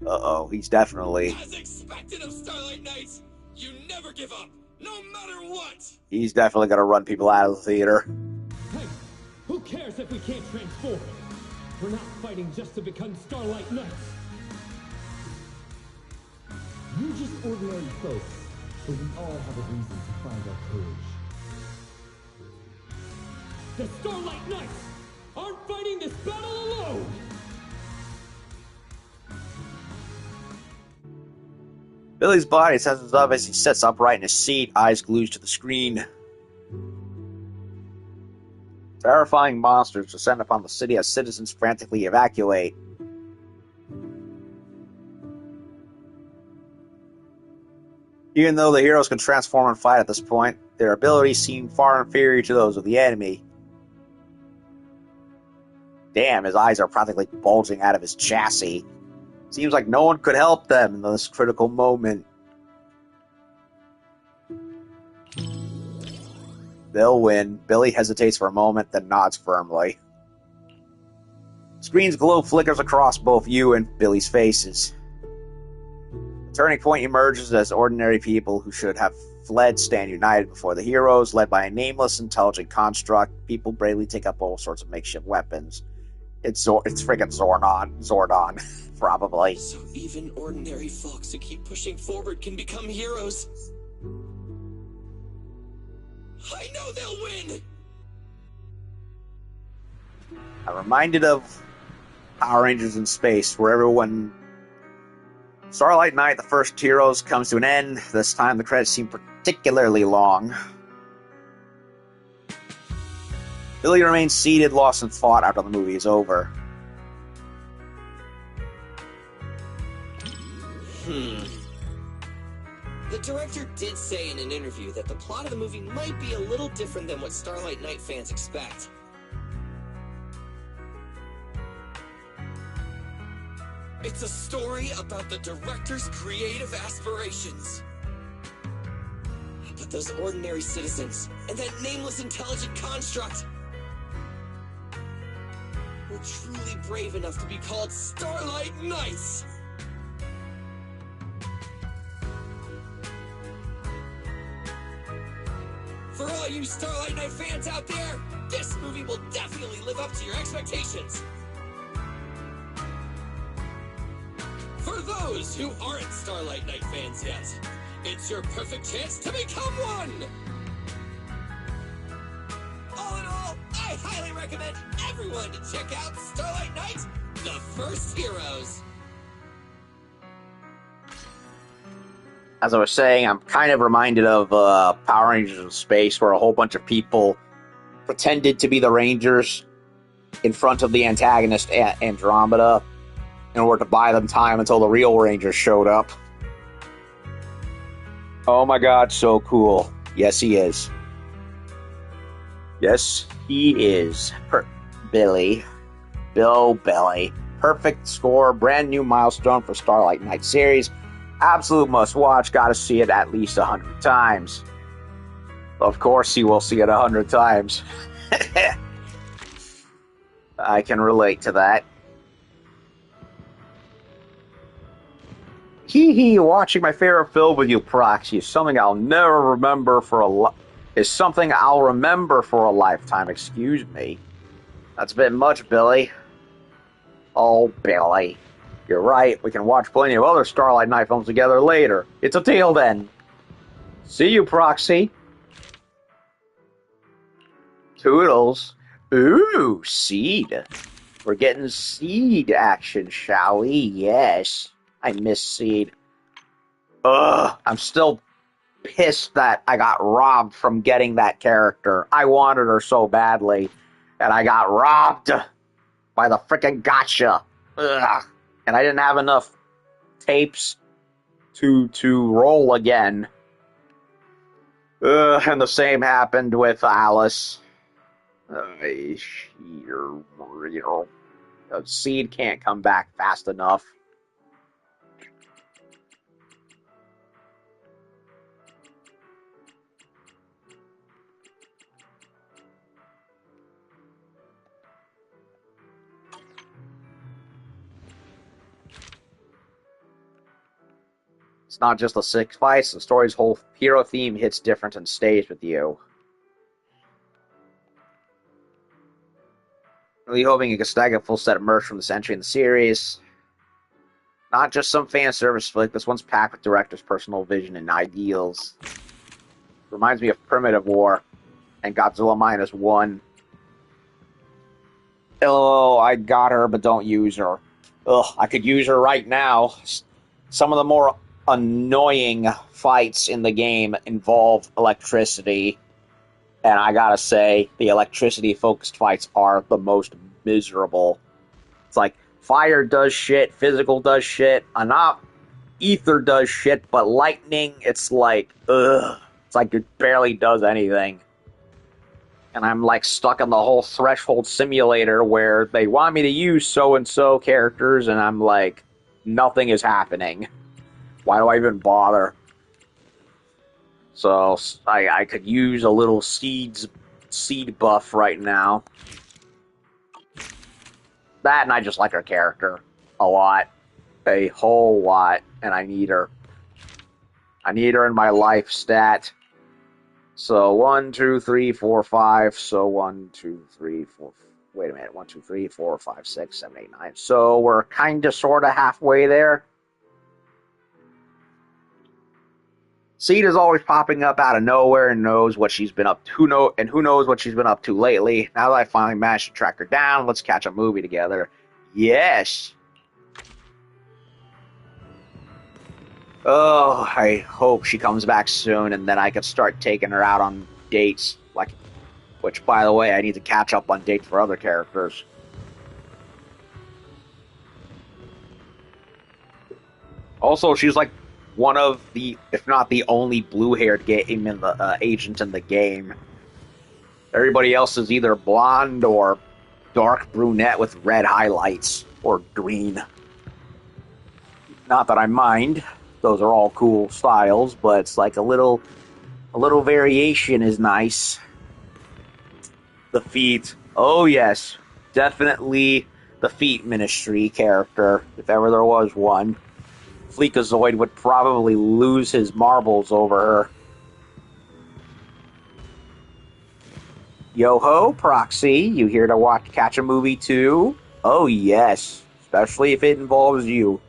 Uh-oh, he's definitely... As expected of Starlight Knights, you never give up, no matter what! He's definitely gonna run people out of the theater. Hey, who cares if we can't transform? We're not fighting just to become Starlight Knights. You're just ordinary folks, but we all have a reason to find our courage. The Starlight Knights aren't fighting this battle alone! Billy's body tenses up as he sits upright in his seat, eyes glued to the screen. Terrifying monsters descend upon the city as citizens frantically evacuate. Even though the heroes can transform and fight at this point, their abilities seem far inferior to those of the enemy. Damn, his eyes are practically bulging out of his chassis. Seems like no one could help them in this critical moment. They'll win. Billy hesitates for a moment, then nods firmly. Screen's glow flickers across both you and Billy's faces. The turning point emerges as ordinary people who should have fled stand united before the heroes, led by a nameless, intelligent construct. People bravely take up all sorts of makeshift weapons. It's freaking Zordon, probably. So even ordinary folks who keep pushing forward can become heroes. I know they'll win! I'm reminded of Power Rangers in Space, where everyone... Starlight Knight, the first heroes, comes to an end. This time the credits seem particularly long. Billy remains seated, lost in thought after the movie is over. The director did say in an interview that the plot of the movie might be a little different than what Starlight Knight fans expect. It's a story about the director's creative aspirations. But those ordinary citizens and that nameless intelligent construct were truly brave enough to be called Starlight Knights. For all you Starlight Knight fans out there, this movie will definitely live up to your expectations. For those who aren't Starlight Knight fans yet, it's your perfect chance to become one! All in all, I highly recommend everyone to check out Starlight Knight, The First Heroes. As I was saying, I'm kind of reminded of Power Rangers in Space, where a whole bunch of people pretended to be the Rangers in front of the antagonist, Andromeda, in order to buy them time until the real Rangers showed up. Oh my god, so cool. Yes, he is. Yes, he is. Billy. Perfect score, brand new milestone for Starlight Knight series. Absolute must watch, gotta see it at least 100 times. Of course, you will see it 100 times. I can relate to that. Hee hee, watching my favorite film with you, Proxy, is something I'll never remember for a is something I'll remember for a lifetime. Excuse me. That's a bit much, Billy. Oh, Billy. You're right. We can watch plenty of other Starlight Night films together later. It's a deal then. See you, Proxy. Toodles. Ooh, Seed. We're getting Seed action, shall we? Yes. I miss Seed. Ugh. I'm still pissed that I got robbed from getting that character. I wanted her so badly, and I got robbed by the frickin' gotcha. Ugh. And I didn't have enough tapes to roll again. And the same happened with Alice. Seed can't come back fast enough. It's not just the 6 fights, the story's whole hero theme hits different and stays with you. Really hoping you can snag a full set of merch from this entry in the series. Not just some fan service flick, this one's packed with director's personal vision and ideals. Reminds me of Primitive War and Godzilla -1. Oh, I got her, but don't use her. Ugh, I could use her right now. Some of the more annoying fights in the game involve electricity. And I gotta say, the electricity-focused fights are the most miserable. It's like, fire does shit, physical does shit, ether does shit, but lightning, it's like, ugh. It's like it barely does anything. And I'm like stuck in the whole threshold simulator where they want me to use so-and-so characters, and I'm like, nothing is happening. Why do I even bother? So I could use a little seed buff right now. That, and I just like her character a lot. A whole lot. And I need her. I need her in my life stat. So 1, 2, 3, 4, 5. So 1, 2, 3, 4. Wait a minute. 1, 2, 3, 4, 5, 6, 7, 8, 9. So we're kind of sort of halfway there. Seed is always popping up out of nowhere and knows what she's been up to. Who knows what she's been up to lately. Now that I finally managed to track her down, let's catch a movie together. Yes. Oh, I hope she comes back soon, and then I can start taking her out on dates. Which, by the way, I need to catch up on dates for other characters. Also, she's like one of the, if not the only blue-haired agent in the game. Everybody else is either blonde or dark brunette with red highlights, or green. Not that I mind. Those are all cool styles, but it's like a little variation is nice. The feet. Oh yes, definitely the feet ministry character, if ever there was one. Fleekazoid would probably lose his marbles over her. Yo-ho, Proxy, you here to catch a movie too? Oh yes, especially if it involves you.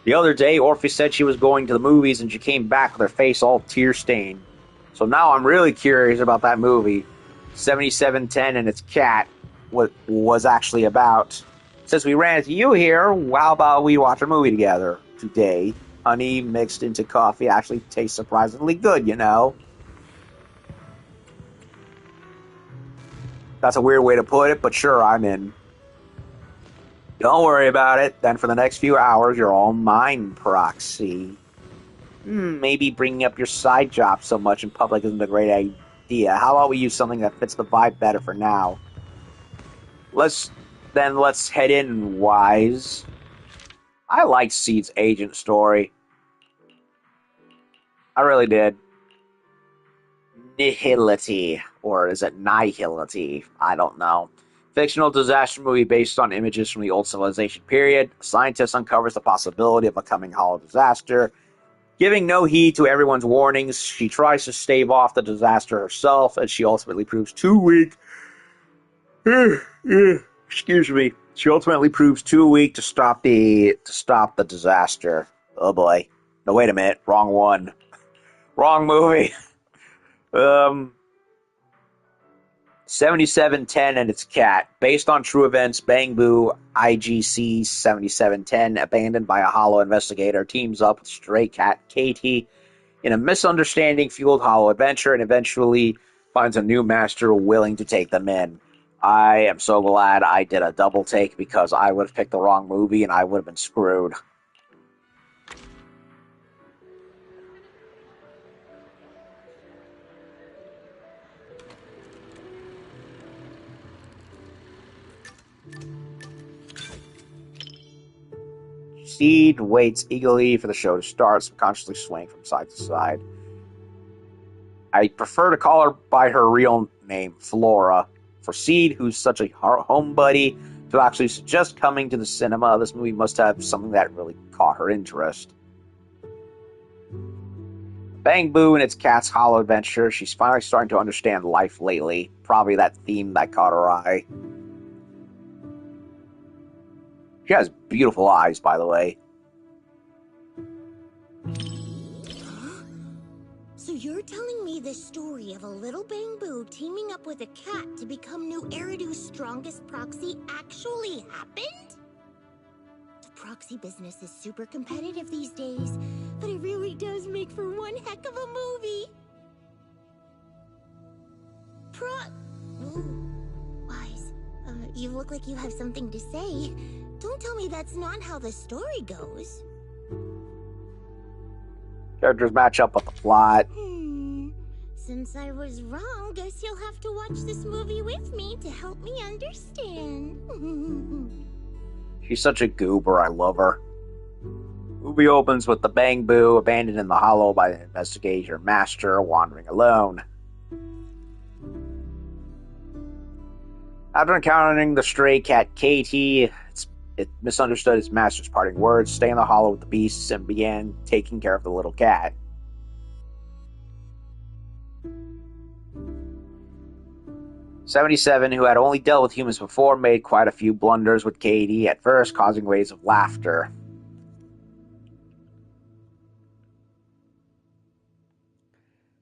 The other day, Orpheus said she was going to the movies and she came back with her face all tear-stained. So now I'm really curious about that movie. 7710 and its cat, what was actually about. Since we ran into you here, how about we watch a movie together today? Honey mixed into coffee actually tastes surprisingly good, you know. That's a weird way to put it, but sure, I'm in. Don't worry about it. Then for the next few hours, you're all mine, Proxy. Maybe bringing up your side job so much in public isn't a great idea. How about we use something that fits the vibe better for now? Let's head in, Wise. I liked Seed's agent story. I really did. Nihility. Or is it Nihility? I don't know. Fictional disaster movie based on images from the old civilization period. A scientist uncovers the possibility of a coming hollow disaster. Giving no heed to everyone's warnings, she tries to stave off the disaster herself, and she ultimately proves too weak. Excuse me. She ultimately proves too weak to stop the disaster. Oh boy. No, wait a minute. Wrong one. Wrong movie. 7710 and its cat. Based on true events, Bang Boo IGC 7710, abandoned by a hollow investigator, teams up with stray cat Katie in a misunderstanding-fueled hollow adventure and eventually finds a new master willing to take them in. I am so glad I did a double take because I would have picked the wrong movie and I would have been screwed. Seed waits eagerly for the show to start, subconsciously swaying from side to side. I prefer to call her by her real name, Flora. For Seed, who's such a home buddy, to actually suggest coming to the cinema, this movie must have something that really caught her interest. Bang Boo and its cat's hollow adventure, she's finally starting to understand life lately. Probably that theme that caught her eye. She has beautiful eyes, by the way. So you're telling me the story of a little Bang Boo teaming up with a cat to become New Eridu's strongest proxy actually happened? The proxy business is super competitive these days, but it really does make for one heck of a movie. Ooh, Wise, you look like you have something to say. Don't tell me that's not how the story goes. Characters match up with the plot. Since I was wrong, guess you'll have to watch this movie with me to help me understand. She's such a goober, I love her. Movie opens with the Bang Boo abandoned in the hollow by the investigator master, wandering alone. After encountering the stray cat Katie, it misunderstood its master's parting words, stay in the hollow with the beasts, and began taking care of the little cat. '77, who had only dealt with humans before, made quite a few blunders with Katie, at first causing waves of laughter.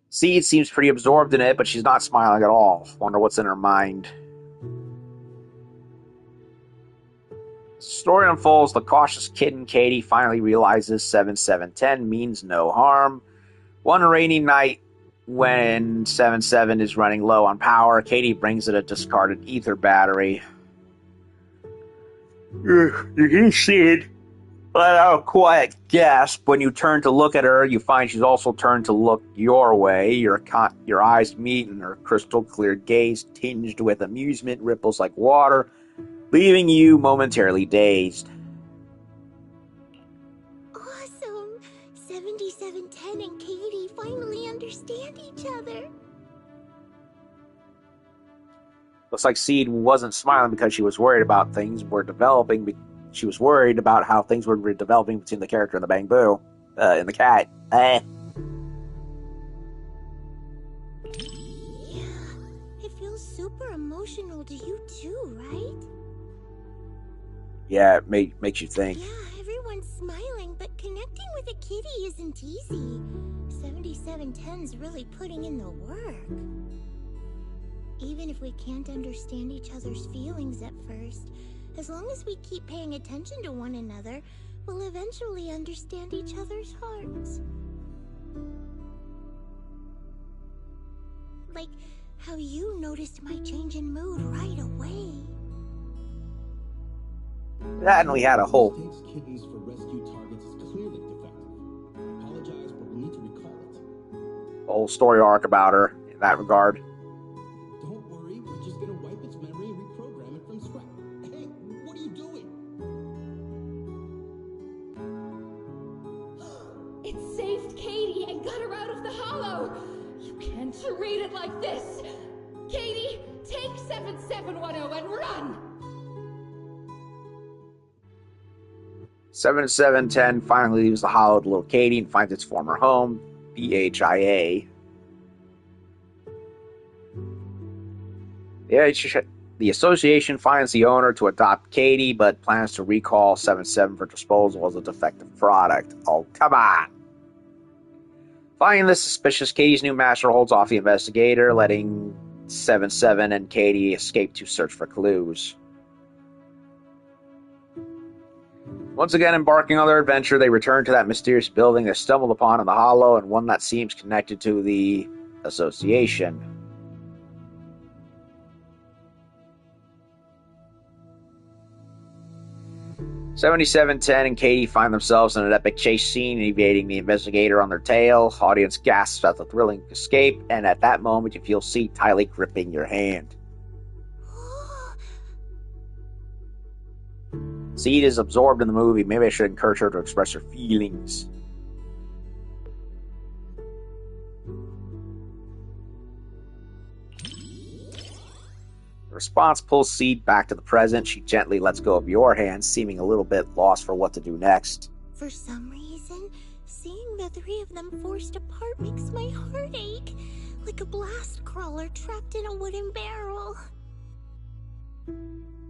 Seed seems pretty absorbed in it, but she's not smiling at all. Wonder what's in her mind. As the story unfolds, the cautious kitten Katie finally realizes 7710 means no harm. One rainy night, when 77 is running low on power, Katie brings it a discarded ether battery. You Seed let out a quiet gasp. When you turn to look at her, you find she's also turned to look your way. Your eyes meet, and her crystal-clear gaze, tinged with amusement, ripples like water, leaving you momentarily dazed. Awesome! 7710 and Katie finally understand each other. Looks like Seed wasn't smiling because she was worried about things were developing. She was worried about how things were developing between the character and the Bang Boo, and the cat. Yeah, it feels super emotional to you too, right? Yeah, it makes you think. Yeah, everyone's smiling, but connecting with a kitty isn't easy. 7710's really putting in the work. Even if we can't understand each other's feelings at first, as long as we keep paying attention to one another, we'll eventually understand each other's hearts. Like how you noticed my change in mood right away. That, and we had a whole Kittens for rescue targets is clearly defective. I apologize, but we'll need to recall it. whole story arc about her in that regard. Don't worry, we're just gonna wipe its memory and reprogram it from scratch. Hey, what are you doing? It saved Katie and got her out of the hollow! You can't treat it like this! Katie, take 7710 and run! 7710 finally leaves the hollow to little Katie and finds its former home, BHIA. The association finds the owner to adopt Katie, but plans to recall 77 for disposal as a defective product. Oh, come on! Finding this suspicious, Katie's new master holds off the investigator, letting 77 and Katie escape to search for clues. Once again embarking on their adventure, they return to that mysterious building they stumbled upon in the hollow, and one that seems connected to the association. $7710 and Katie find themselves in an epic chase scene, evading the investigator on their tail. Audience gasps at the thrilling escape, and at that moment you feel Seed tightly gripping your hand. Seed is absorbed in the movie. Maybe I should encourage her to express her feelings. The response pulls Seed back to the present. She gently lets go of your hand, seeming a little bit lost for what to do next. For some reason, seeing the three of them forced apart makes my heart ache, like a blast crawler trapped in a wooden barrel.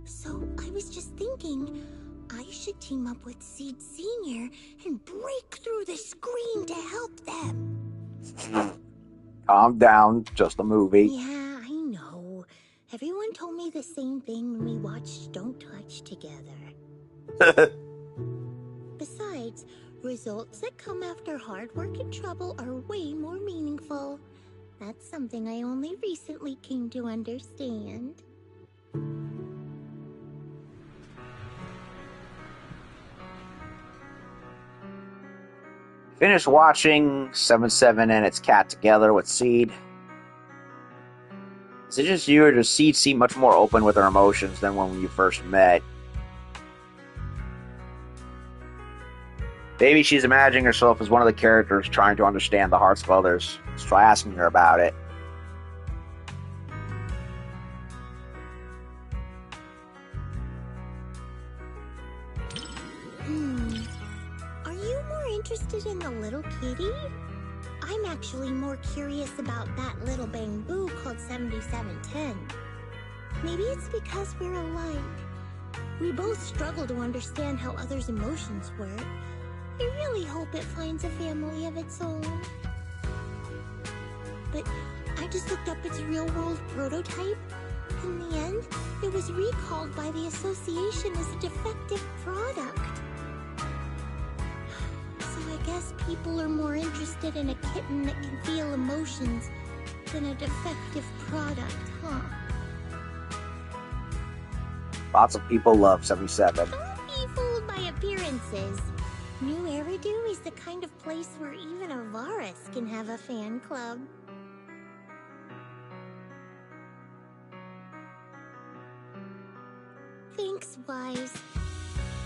So I was just thinking, I should team up with Seed Sr. and break through the screen to help them. Calm down, just a movie. Yeah, I know. Everyone told me the same thing when we watched Don't Touch together. Besides, results that come after hard work and trouble are way more meaningful. That's something I only recently came to understand. Finished watching 77 and its cat together with Seed. Is it just you, or does Seed seem much more open with her emotions than when you first met? Maybe she's imagining herself as one of the characters trying to understand the hearts of others. Let's try asking her about it. Are you more interested in the little kitty? I'm actually more curious about that little bamboo called 7710. Maybe it's because we're alike. We both struggle to understand how others' emotions work. I really hope it finds a family of its own. But I just looked up its real-world prototype. In the end, it was recalled by the association as a defective product. So I guess people are more interested in a kitten that can feel emotions than a defective product, huh? Lots of people love 77. Don't be fooled by appearances. New Eridu is the kind of place where even a Varus can have a fan club. Thanks, Wise.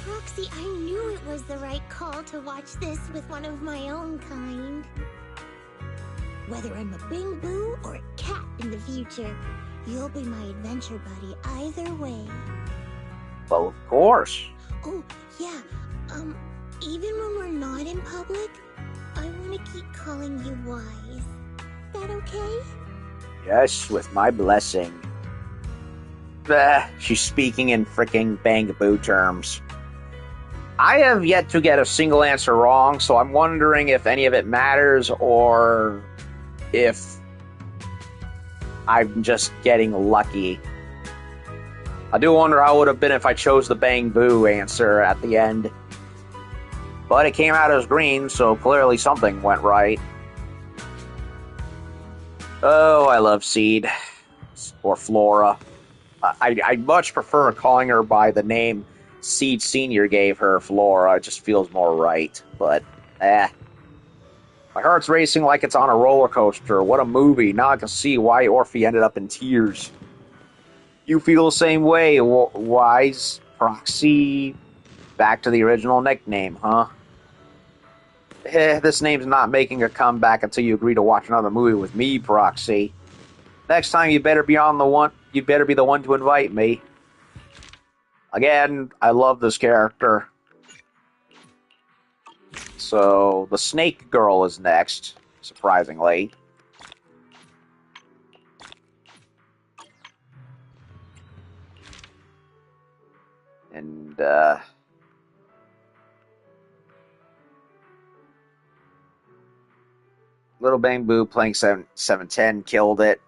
Proxy, I knew it was the right call to watch this with one of my own kind. Whether I'm a bamboo or a cat in the future, you'll be my adventure buddy either way. Well, of course. Oh, yeah, even when we're not in public, I want to keep calling you Wise. That okay? Yes, with my blessing. She's speaking in fricking bangaboo terms. I have yet to get a single answer wrong, so I'm wondering if any of it matters or if I'm just getting lucky. I do wonder how it would have been if I chose the bamboo answer at the end. But it came out as green, so clearly something went right. Oh, I love Seed. Or Flora. I much prefer calling her by the name Seed Sr. gave her, Flora. It just feels more right. But, My heart's racing like it's on a roller coaster. What a movie. Now I can see why Orphe ended up in tears. You feel the same way, Wise? Proxy? Back to the original nickname, huh? This name's not making a comeback until you agree to watch another movie with me, Proxy. Next time you better be the one to invite me. Again, I love this character. So the snake girl is next, surprisingly. And Little Bang Boo playing 710 killed it.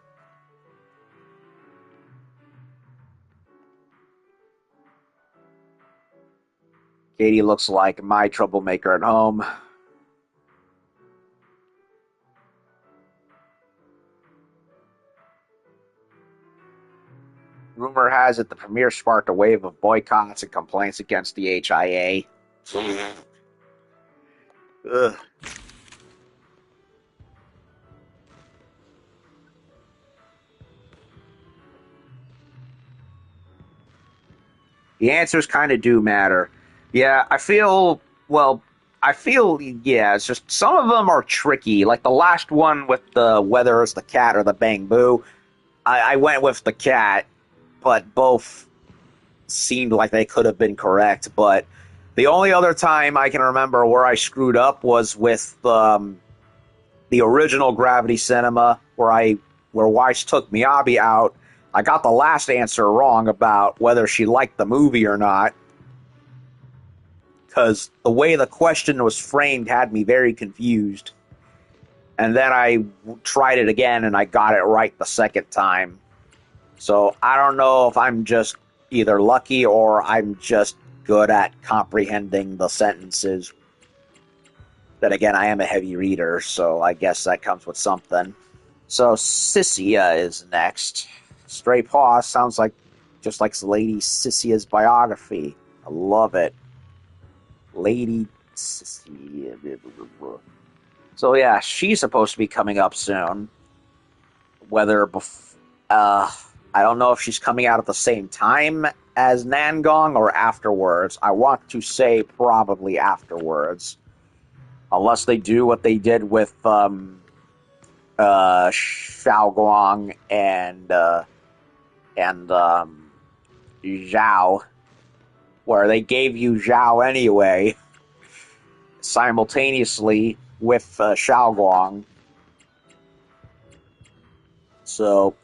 Katie looks like my troublemaker at home. Rumor has it the premiere sparked a wave of boycotts and complaints against the HIA. Ugh. The answers kind of do matter. Yeah, I feel, yeah, it's just some of them are tricky. Like the last one with the whether it's the cat or the Bang Boo, I went with the cat, but both seemed like they could have been correct. But the only other time I can remember where I screwed up was with the original Gravity Cinema, where Weiss took Miyabi out. I got the last answer wrong about whether she liked the movie or not, because the way the question was framed had me very confused. And then I tried it again, and I got it right the second time. So I don't know if I'm just either lucky or I'm just good at comprehending the sentences. Then again, I am a heavy reader, so I guess that comes with something. So Sissia is next. Stray Paw sounds like just like Lady Sissia's biography. I love it. Lady Sissia. So yeah, she's supposed to be coming up soon. Whether I don't know if she's coming out at the same time as Nangong or afterwards. I want to say probably afterwards, unless they do what they did with Xiaoguang and Zhao, where they gave you Zhao anyway, simultaneously with Xiaoguang. So,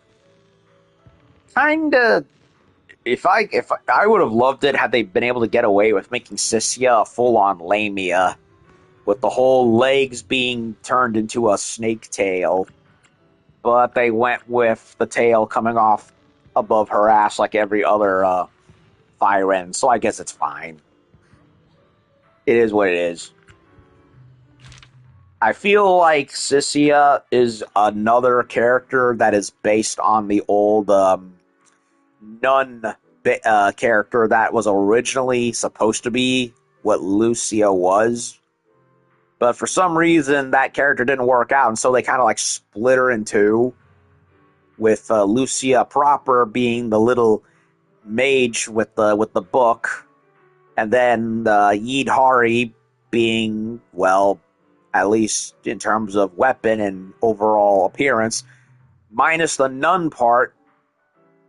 kinda, if I would have loved it had they been able to get away with making Sissia a full-on Lamia, with the whole legs being turned into a snake tail. But they went with the tail coming off above her ass like every other fire end, so I guess it's fine. It is what it is. I feel like Sissia is another character that is based on the old nun character that was originally supposed to be what Lucia was. But for some reason, that character didn't work out, and so they kind of like split her in two, with Lucia proper being the little mage with the book, and then Yid Hari being, well, at least in terms of weapon and overall appearance, minus the nun part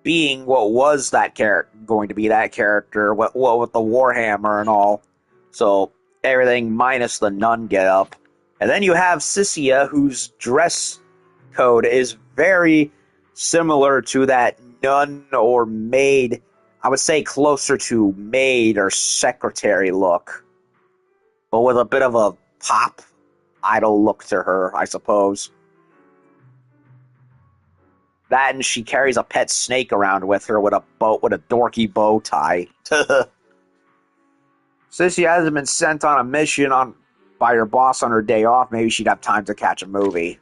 being what was that character going to be that character, what with the Warhammer and all. So everything minus the nun get up. And then you have Sissia, whose dress code is very similar to that nun or maid. I would say closer to maid or secretary look, but with a bit of a pop idol look to her, I suppose. That, and she carries a pet snake around with her with a dorky bow tie. Since she hasn't been sent on a mission by her boss on her day off, maybe she'd have time to catch a movie.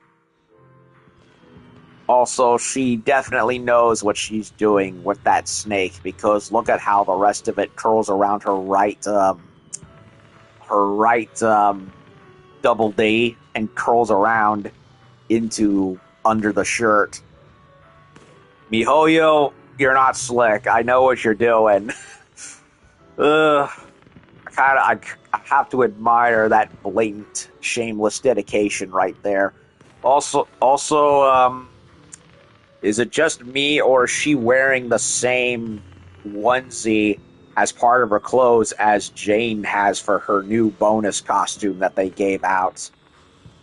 Also, she definitely knows what she's doing with that snake, because look at how the rest of it curls around her right double D and curls around into under the shirt. MiHoYo, you're not slick. I know what you're doing. I have to admire that blatant, shameless dedication right there. Also, is it just me, or is she wearing the same onesie as part of her clothes as Jane has for her new bonus costume that they gave out.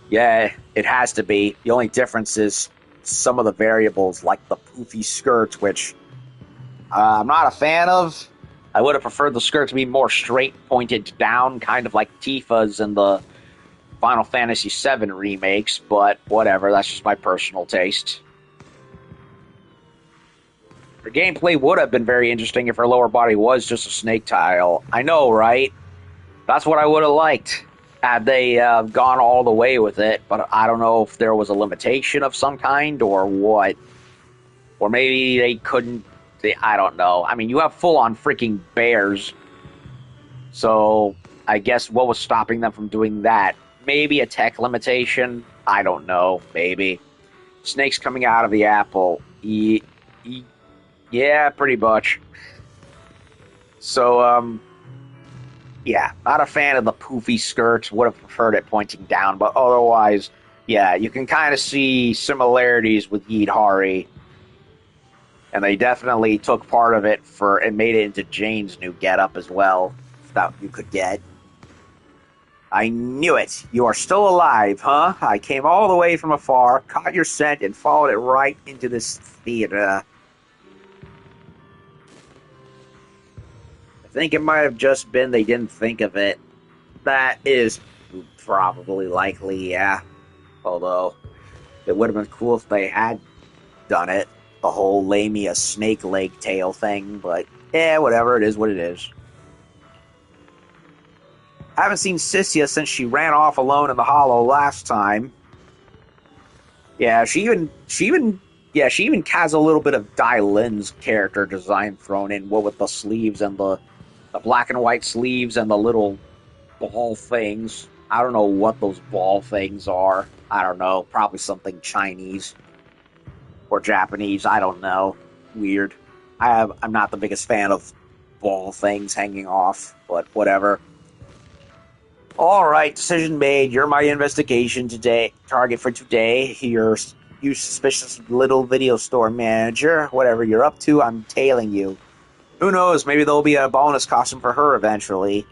Yeah, it has to be. The only difference is some of the variables, like the poofy skirt, which I'm not a fan of. I would have preferred the skirt to be more straight, pointed down, kind of like Tifa's in the Final Fantasy VII remakes, but whatever, that's just my personal taste. Her gameplay would have been very interesting if her lower body was just a snake tile. I know, right? That's what I would have liked had they gone all the way with it, but I don't know if there was a limitation of some kind or what. Or maybe they couldn't. I don't know. I mean, you have full-on freaking bears. So I guess what was stopping them from doing that? Maybe a tech limitation? I don't know. Maybe. Snakes coming out of the apple. Yeah, pretty much. So, yeah, not a fan of the poofy skirts. Would have preferred it pointing down, but otherwise, yeah, you can kind of see similarities with Yeet Hari. And they definitely took part of it and made it into Jane's new getup as well. That you could get. I knew it. You are still alive, huh? I came all the way from afar, caught your scent, and followed it right into this theater. I think it might have just been they didn't think of it. That is probably likely, yeah. Although, it would have been cool if they had done it. The whole Lamia snake leg tail thing, but yeah, whatever, it is what it is. I haven't seen Sissia since she ran off alone in the hollow last time. Yeah, she even has a little bit of Dai Lin's character design thrown in, what with the sleeves and the black and white sleeves and the little ball things. I don't know what those ball things are. I don't know, probably something Chinese or Japanese. I don't know. Weird. I'm not the biggest fan of ball things hanging off, but whatever. All right, decision made. You're my investigation today. Target for today. You suspicious little video store manager. Whatever you're up to, I'm tailing you. Who knows? Maybe there'll be a bonus costume for her eventually.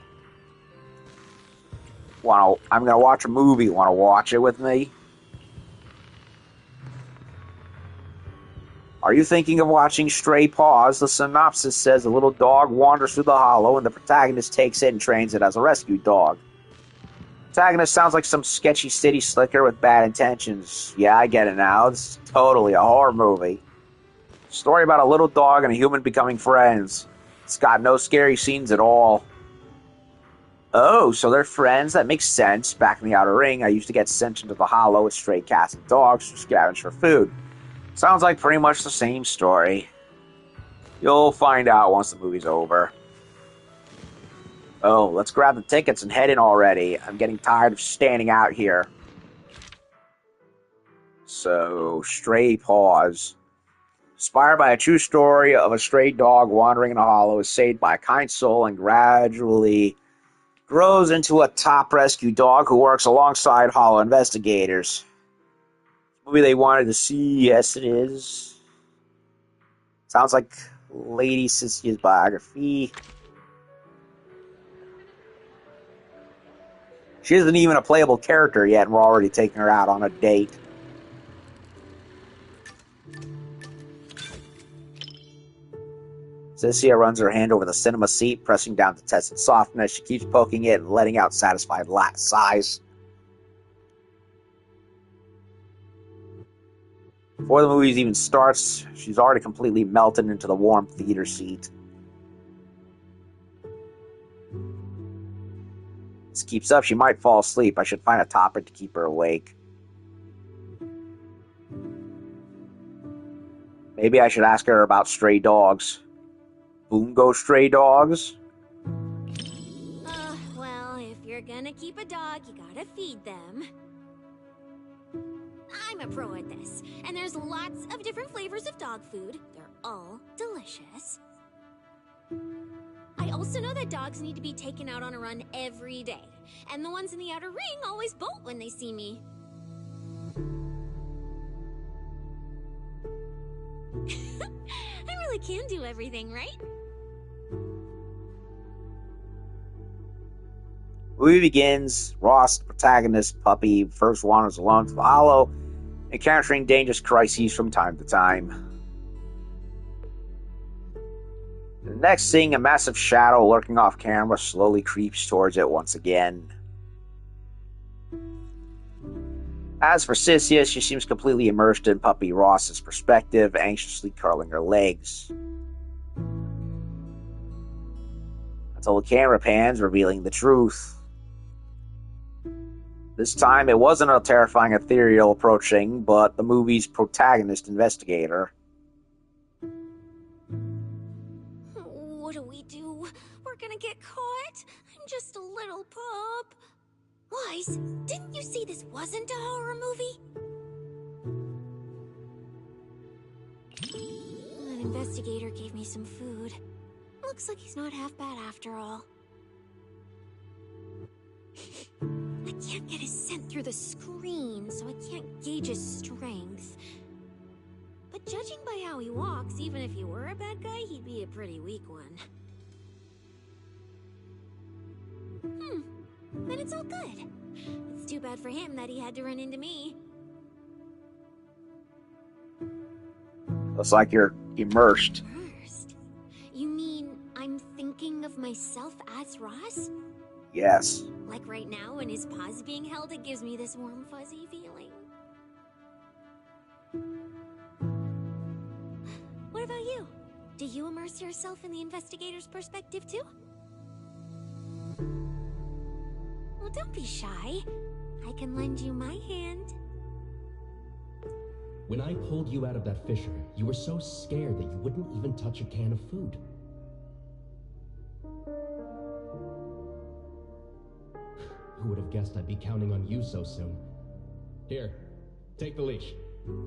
I'm gonna watch a movie. Want to watch it with me? Are you thinking of watching Stray Paws? The synopsis says a little dog wanders through the hollow, and the protagonist takes it and trains it as a rescue dog. Protagonist sounds like some sketchy city slicker with bad intentions. Yeah, I get it now. This is totally a horror movie. Story about a little dog and a human becoming friends. It's got no scary scenes at all. Oh, so they're friends? That makes sense. Back in the Outer Ring, I used to get sent into the hollow with stray cats and dogs to scavenge for food. Sounds like pretty much the same story. You'll find out once the movie's over. Oh, let's grab the tickets and head in already. I'm getting tired of standing out here. So, Stray Paws. Inspired by a true story of a stray dog wandering in a hollow, is saved by a kind soul and gradually grows into a top rescue dog who works alongside hollow investigators. Movie they wanted to see, yes it is. Sounds like Lady Sissia's biography. She isn't even a playable character yet, and we're already taking her out on a date. Sissia runs her hand over the cinema seat, pressing down to test its softness. She keeps poking it and letting out satisfied sighs. Before the movie even starts, she's already completely melted into the warm theater seat. This keeps up, she might fall asleep. I should find a topic to keep her awake. Maybe I should ask her about stray dogs. Boongo stray dogs? Well, if you're gonna keep a dog, you gotta feed them. I'm a pro at this, and there's lots of different flavors of dog food. They're all delicious. I also know that dogs need to be taken out on a run every day, and the ones in the outer ring always bolt when they see me. I really can do everything, right? Movie begins. Ross, the protagonist puppy, first wanders alone to the Hollow, encountering dangerous crises from time to time. The next scene, a massive shadow lurking off camera slowly creeps towards it once again. As for Cynthia, she seems completely immersed in puppy Ross's perspective, anxiously curling her legs. Until the camera pans, revealing the truth. This time, it wasn't a terrifying ethereal approaching, but the movie's protagonist investigator. What do we do? We're gonna get caught? I'm just a little pup. Wise, didn't you see this wasn't a horror movie? An investigator gave me some food. Looks like he's not half bad after all. I can't get his scent through the screen, so I can't gauge his strength. But judging by how he walks, even if he were a bad guy, he'd be a pretty weak one. Then it's all good. It's too bad for him that he had to run into me. Looks like you're immersed. Immersed? You mean I'm thinking of myself as Ross? Yes. Like right now when his paw's being held, it gives me this warm, fuzzy feeling. What about you? Do you immerse yourself in the investigator's perspective too? Well, don't be shy. I can lend you my hand. When I pulled you out of that fissure, you were so scared that you wouldn't even touch a can of food. Who would have guessed I'd be counting on you so soon? Here, take the leash.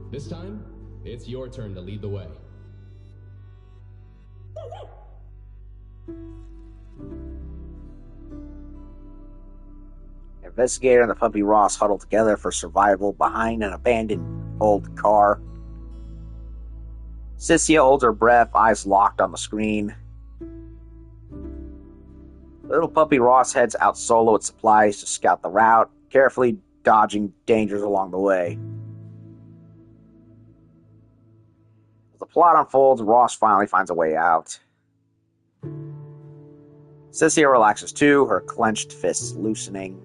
This time, it's your turn to lead the way. Investigator and the puppy Ross huddle together for survival behind an abandoned old car. Cynthia holds her breath, eyes locked on the screen. Little puppy Ross heads out solo with supplies to scout the route, carefully dodging dangers along the way. As the plot unfolds, Ross finally finds a way out. Cynthia relaxes too, her clenched fists loosening.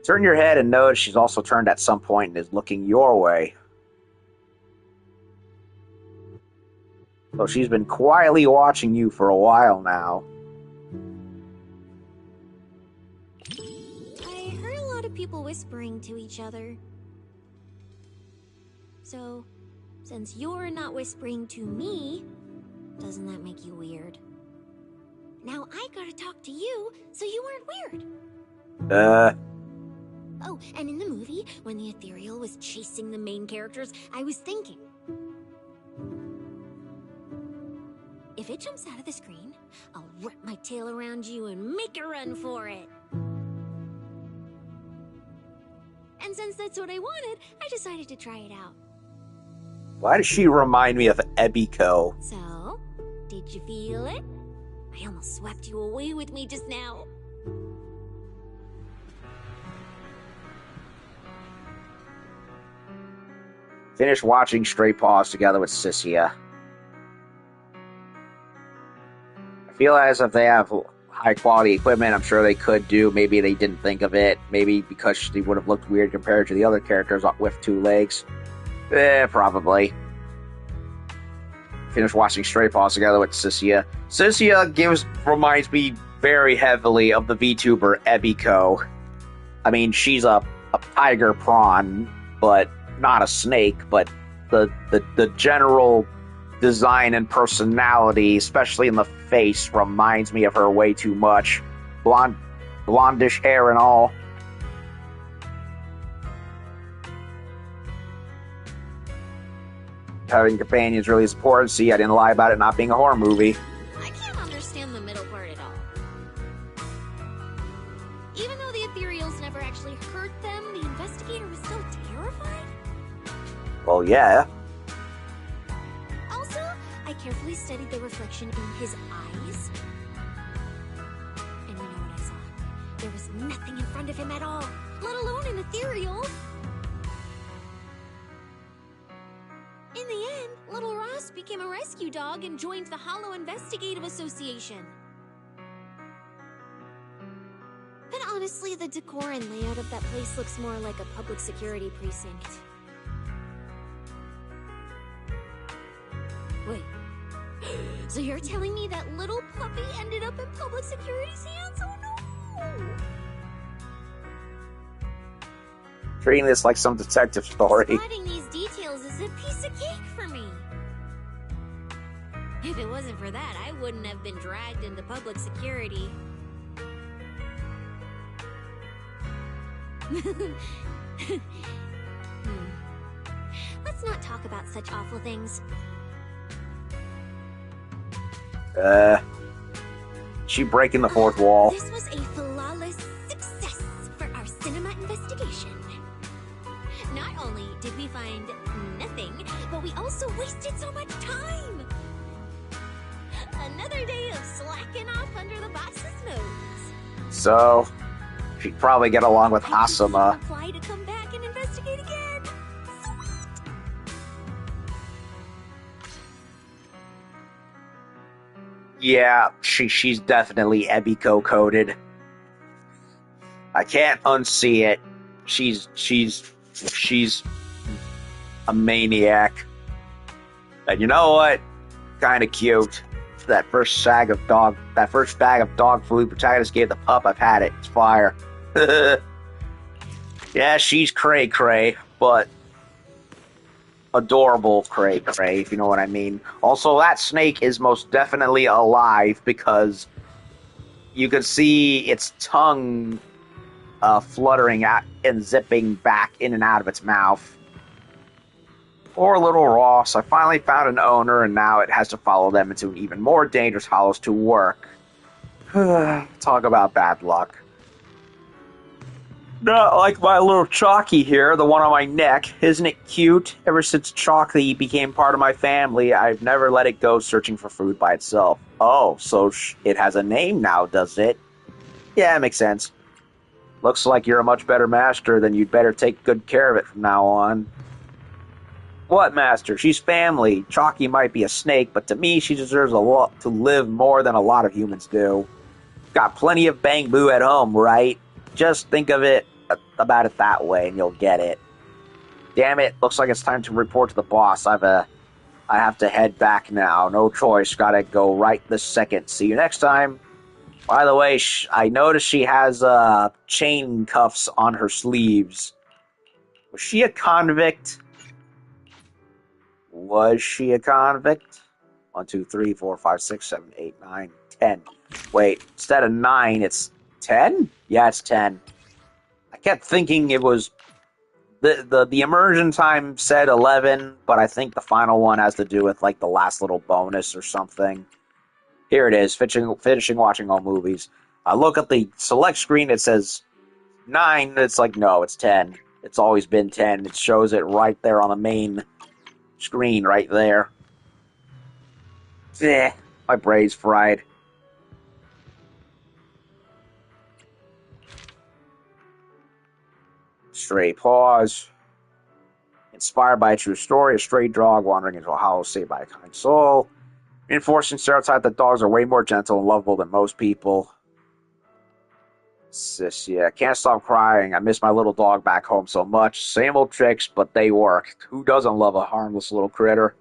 Turn your head and notice she's also turned at some point and is looking your way. So she's been quietly watching you for a while now. I heard a lot of people whispering to each other. So, since you're not whispering to me, doesn't that make you weird? Now I gotta talk to you, so you aren't weird. Oh, and in the movie, when the ethereal was chasing the main characters, I was thinking, if it jumps out of the screen, I'll wrap my tail around you and make a run for it. And since that's what I wanted, I decided to try it out. Why does she remind me of Ebiko? So, did you feel it? I almost swept you away with me just now. Finish watching Stray Paws together with Cynthia. I feel as if they have high quality equipment, I'm sure they could do. Maybe they didn't think of it. Maybe because she would have looked weird compared to the other characters with 2 legs. Probably. Finish watching Stray Paws together with Cynthia. Cynthia reminds me very heavily of the VTuber Ebiko. I mean, she's a tiger prawn, but not a snake, but the general design and personality, especially in the face, reminds me of her way too much. Blondish hair and all. Having companions really is important. See, I didn't lie about it not being a horror movie. I can't understand the middle part at all. Even though the ethereals never actually hurt them, the investigator was still terrified? Well, yeah. Also, I carefully studied the reflection in his eyes. And there was nothing in front of him at all, let alone an ethereal. In the end, little Ross became a rescue dog and joined the Hollow Investigative Association. But honestly, the decor and layout of that place looks more like a public security precinct. Wait. So you're telling me that little puppy ended up in public security's hands? Oh no! Treating this like some detective story. Spotting these details is a piece of cake for me. If it wasn't for that, I wouldn't have been dragged into public security. Let's not talk about such awful things. She breaking the fourth wall. This was a flawless success for our cinema investigation. Not only did we find nothing, but we also wasted so much time. Another day of slacking off under the boss's nose. So, she'd probably get along with Asuma. Apply to come back and investigate again. Sweet. Yeah, she's definitely Ebiko coded. I can't unsee it. She's a maniac. And you know what? Kind of cute. That first bag of dog food protagonist gave the pup. I've had it. It's fire. Yeah, she's cray cray, but adorable cray cray, if you know what I mean. Also, that snake is most definitely alive because you can see its tongue fluttering out and zipping back in and out of its mouth. Poor little Ross. I finally found an owner, and now it has to follow them into even more dangerous hollows to work. Talk about bad luck. Not like my little Chalky here, the one on my neck. Isn't it cute? Ever since Chalky became part of my family, I've never let it go searching for food by itself. Oh, so it has a name now, does it? Yeah, it makes sense. Looks like you're a much better master, then you'd better take good care of it from now on. What master? She's family. Chalky might be a snake, but to me, she deserves a lot to live more than a lot of humans do. Got plenty of bamboo at home, right? Just think of it about it that way, and you'll get it. Damn it! Looks like it's time to report to the boss. I have to head back now. No choice. Gotta go right this second. See you next time. By the way, I noticed she has chain cuffs on her sleeves. Was she a convict? Was she a convict? 1, 2, 3, 4, 5, 6, 7, 8, 9, 10. Wait, instead of 9, it's 10? Yeah, it's 10. I kept thinking it was... The immersion time said 11, but I think the final one has to do with, like, the last little bonus or something. Here it is, finishing watching all movies. I look at the select screen, it says 9, it's like, no, it's 10. It's always been 10. It shows it right there on the main screen, right there. My brain's fried. Stray pause. Inspired by a true story, a stray dog wandering into a hollow saved by a kind soul. Reinforcing stereotype that dogs are way more gentle and lovable than most people. Sis, yeah, can't stop crying. I miss my little dog back home so much. Same old tricks, but they work. Who doesn't love a harmless little critter?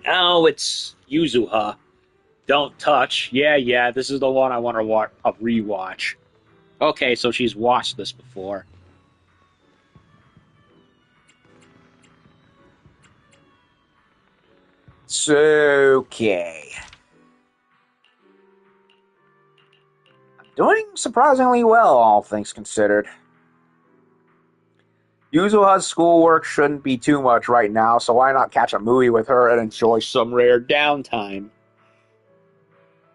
Now it's Yuzuha. Don't touch. Yeah, this is the one I want to rewatch. Okay, so she's watched this before. It's okay. I'm doing surprisingly well, all things considered. Yuzuha's schoolwork shouldn't be too much right now, so why not catch a movie with her and enjoy some rare downtime?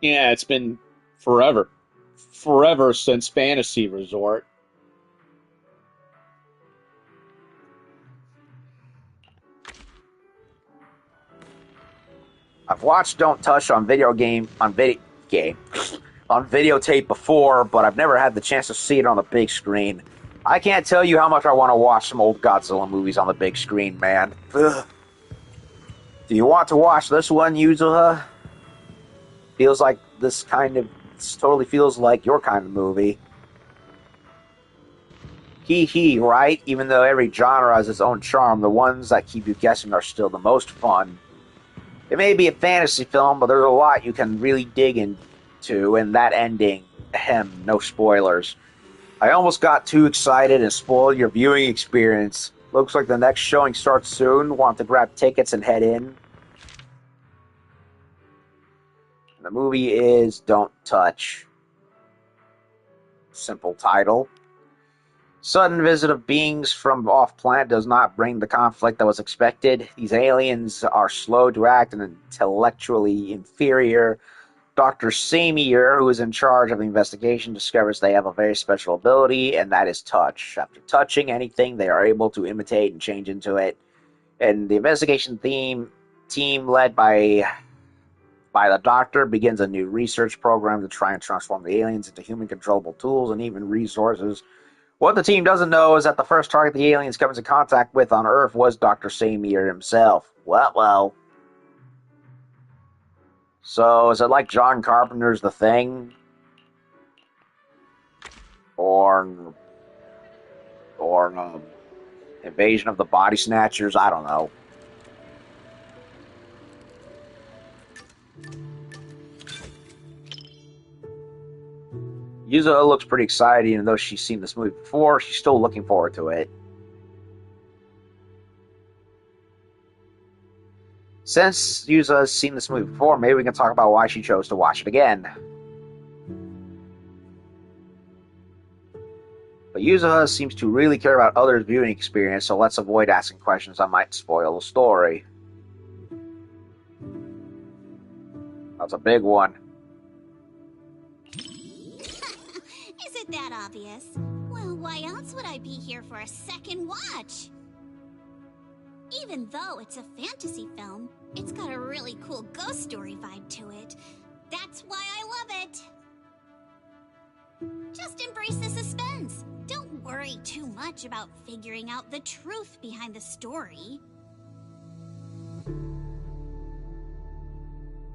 Yeah, it's been forever. Forever since Fantasy Resort. I've watched Don't Touch on videotape before, but I've never had the chance to see it on the big screen. I can't tell you how much I want to watch some old Godzilla movies on the big screen, man. Ugh. Do you want to watch this one, Yuzuha? This totally feels like your kind of movie. Hee, right? Even though every genre has its own charm, the ones that keep you guessing are still the most fun. It may be a fantasy film, but there's a lot you can really dig into, and that ending, no spoilers. I almost got too excited and spoiled your viewing experience. Looks like the next showing starts soon. Want to grab tickets and head in? The movie is Don't Touch. Simple title. Sudden visit of beings from off-planet does not bring the conflict that was expected. These aliens are slow to act and intellectually inferior. Dr. Samir, who is in charge of the investigation, discovers they have a very special ability, and that is touch. After touching anything, they are able to imitate and change into it. And the investigation team led by the Doctor begins a new research program to try and transform the aliens into human-controllable tools and even resources. What the team doesn't know is that the first target the aliens come into contact with on Earth was Dr. Samir himself. Well. So, is it like John Carpenter's The Thing? Or Invasion of the Body Snatchers? I don't know. Yuzuha looks pretty excited, even though she's seen this movie before. She's still looking forward to it. Since Yuzuha has seen this movie before, maybe we can talk about why she chose to watch it again. But Yuzuha seems to really care about others' viewing experience, so let's avoid asking questions that might spoil the story. That's a big one. Is it that obvious? Well, why else would I be here for a second watch? Even though it's a fantasy film, it's got a really cool ghost story vibe to it. That's why I love it. Just embrace the suspense. Don't worry too much about figuring out the truth behind the story.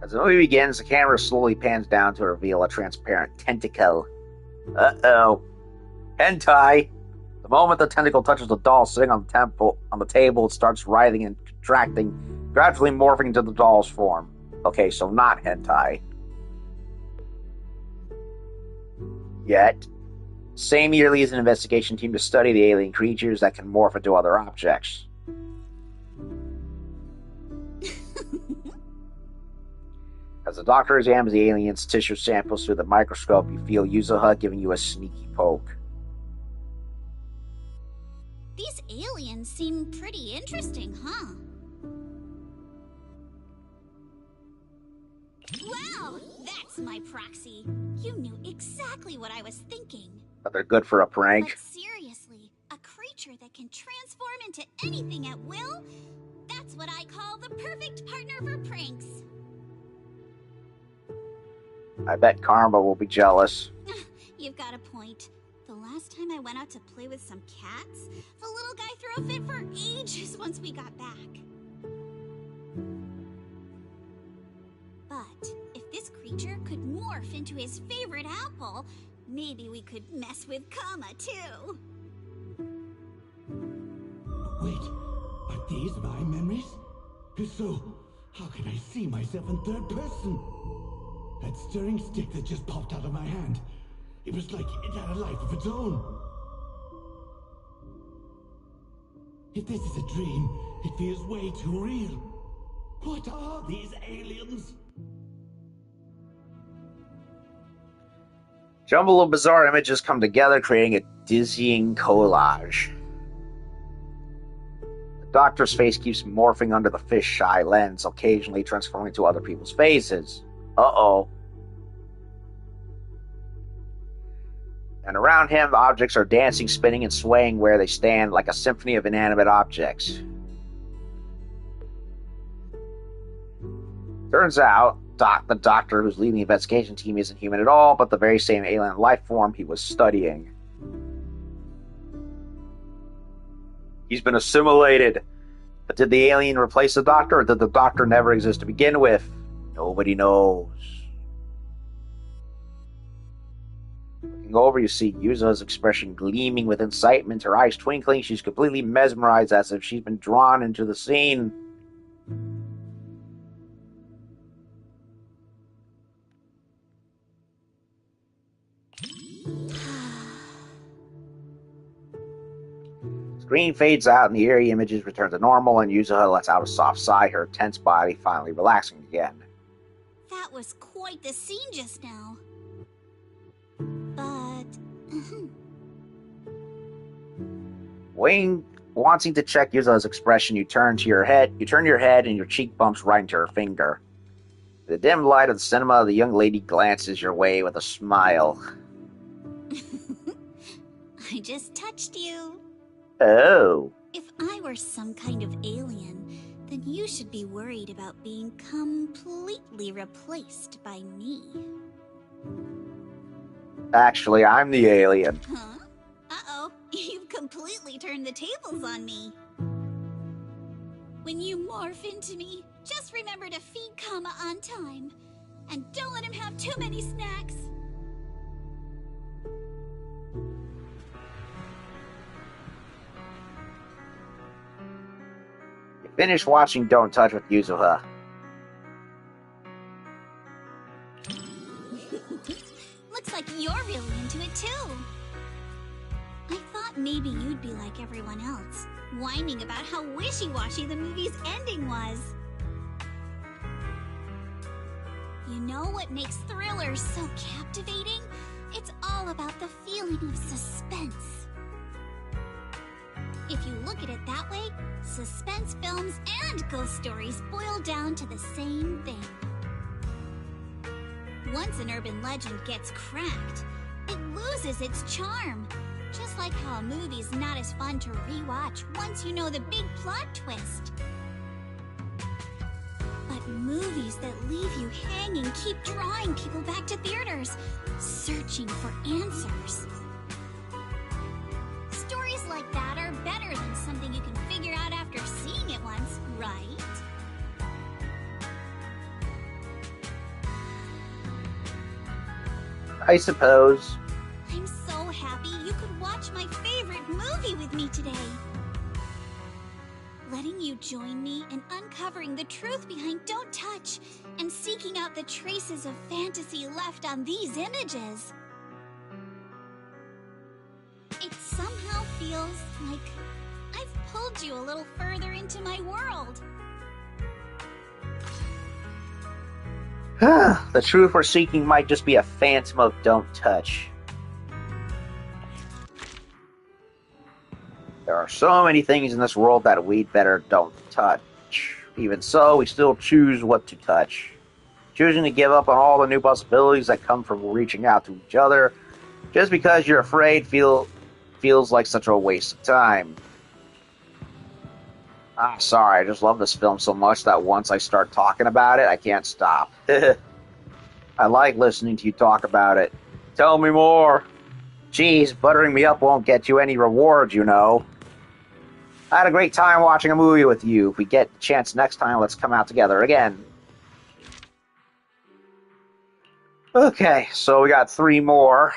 As the movie begins, the camera slowly pans down to reveal a transparent tentacle. Uh-oh. Hentai! The moment the tentacle touches the doll sitting on the table, it starts writhing and contracting, gradually morphing into the doll's form. Okay, so not hentai. Yet. Samir leads an investigation team to study the alien creatures that can morph into other objects. As the Doctor examines the aliens' tissue samples through the microscope, you feel Yuzuha giving you a sneaky poke. These aliens seem pretty interesting, huh? Wow, that's my proxy. You knew exactly what I was thinking. But they're good for a prank. But seriously, a creature that can transform into anything at will? That's what I call the perfect partner for pranks. I bet Karma will be jealous. You've got a point. The last time I went out to play with some cats, the little guy threw a fit for ages once we got back. But if this creature could morph into his favorite apple, maybe we could mess with Kama too. Wait, are these my memories? If so, how can I see myself in third person? That stirring stick that just popped out of my hand. It was like it had a life of its own. If this is a dream, it feels way too real. What are these aliens? Jumble of bizarre images come together, creating a dizzying collage. The Doctor's face keeps morphing under the fisheye lens, occasionally transforming to other people's faces. Uh-oh. And around him, objects are dancing, spinning, and swaying where they stand like a symphony of inanimate objects. Turns out, the doctor who's leading the investigation team isn't human at all, but the very same alien life form he was studying. He's been assimilated. But did the alien replace the doctor, or did the doctor never exist to begin with? Nobody knows. Looking over, you see Yuzo's expression gleaming with excitement, her eyes twinkling. She's completely mesmerized, as if she's been drawn into the scene. Screen fades out and the eerie images return to normal, and Yuzo lets out a soft sigh, her tense body finally relaxing again. That was quite the scene just now. But... wanting to check Yuzo's expression, you turn your head and your cheek bumps right into her finger. In the dim light of the cinema, the young lady glances your way with a smile. I just touched you. Oh. If I were some kind of alien, then you should be worried about being completely replaced by me. Actually, I'm the alien. Huh? Uh-oh, you've completely turned the tables on me. When you morph into me, just remember to feed Kama on time. And don't let him have too many snacks. You finish watching Don't Touch with Yuzuha. Looks like you're really into it too. I thought maybe you'd be like everyone else, whining about how wishy-washy the movie's ending was. You know what makes thrillers so captivating? It's all about the feeling of suspense. If you look at it that way, suspense films and ghost stories boil down to the same thing. Once an urban legend gets cracked, it loses its charm. Just like how a movie's not as fun to rewatch once you know the big plot twist. But movies that leave you hanging keep drawing people back to theaters, searching for answers. Stories like that are better than something you can figure out after seeing it once, right? I suppose. I'm so happy you could watch my favorite movie with me today. Letting you join me in uncovering the truth behind Don't Touch and seeking out the traces of fantasy left on these images. It somehow feels like I've pulled you a little further into my world. The truth we're seeking might just be a phantom of Don't Touch. There are so many things in this world that we'd better don't touch. Even so, we still choose what to touch. Choosing to give up on all the new possibilities that come from reaching out to each other just because you're afraid feels like such a waste of time. Sorry, I just love this film so much that once I start talking about it, I can't stop. I like listening to you talk about it. Tell me more. Geez, buttering me up won't get you any rewards, you know. I had a great time watching a movie with you. If we get the chance next time, let's come out together again. Okay, so we got 3 more.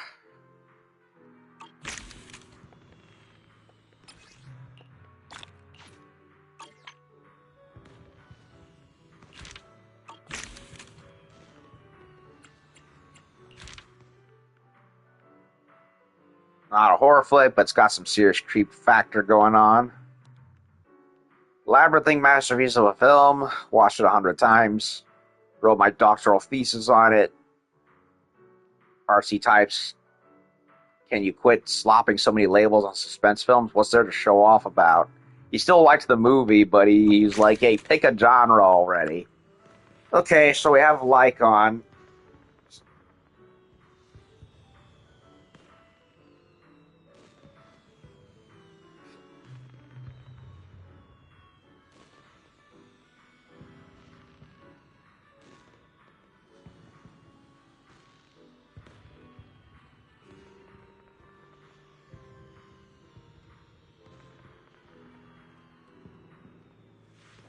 Not a horror flick, but it's got some serious creep factor going on. Labyrinthine masterpiece of a film. Watched it 100 times. Wrote my doctoral thesis on it. RC types. Can you quit slopping so many labels on suspense films? What's there to show off about? He still liked the movie, but he's like, hey, pick a genre already. Okay, so we have Lycon.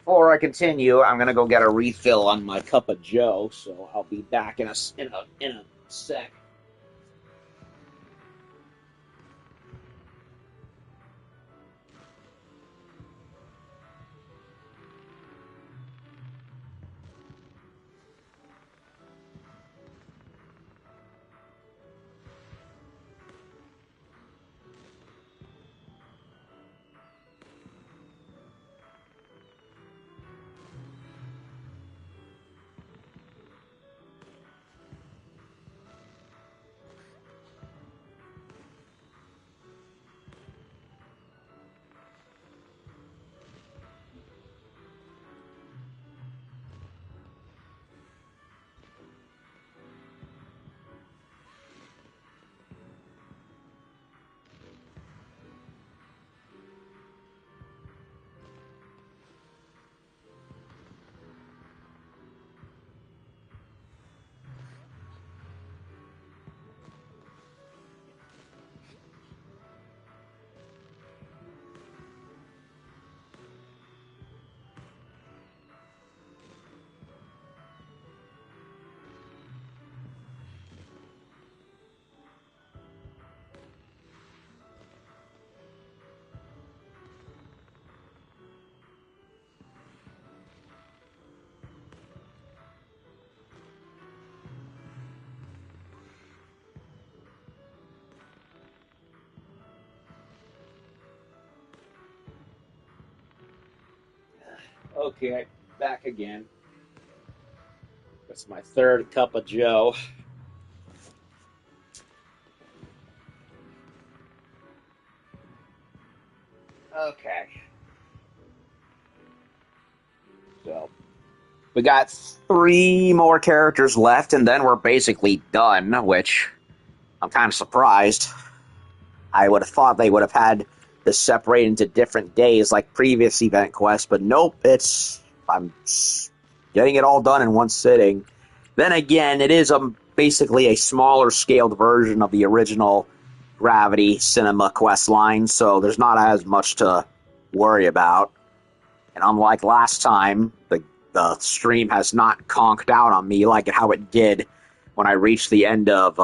Before I continue, I'm gonna go get a refill on my cup of Joe, so I'll be back in a sec. Okay, back again. That's my third cup of Joe. Okay. So, we got 3 more characters left, and then we're basically done, which I'm kind of surprised. I would have thought they would have had this separate into different days like previous event quests, but nope, I'm getting it all done in one sitting. Then again, it is basically a smaller scaled version of the original Gravity Cinema quest line, so there's not as much to worry about. And unlike last time, the stream has not conked out on me like how it did when I reached the end of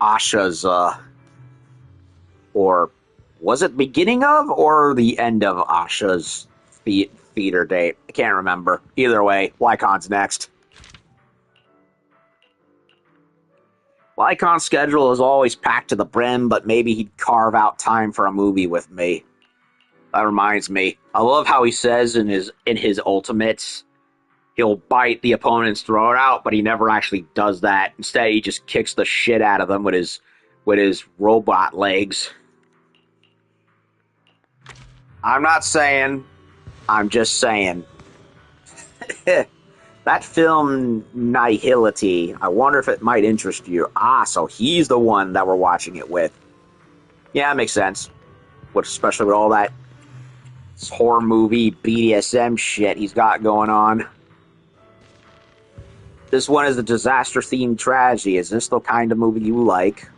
Asha's, or was it beginning of or the end of Asha's theater date? I can't remember. Either way, Lycon's next. Lycon's schedule is always packed to the brim, but maybe he'd carve out time for a movie with me. That reminds me. I love how he says in his ultimates, he'll bite the opponent's throat out, but he never actually does that. Instead, he just kicks the shit out of them with his robot legs. I'm not saying. I'm just saying. That film, Nihility, I wonder if it might interest you. Ah, so he's the one that we're watching it with. Yeah, makes sense. Especially with all that horror movie BDSM shit he's got going on. This one is a disaster-themed tragedy. Is this the kind of movie you like?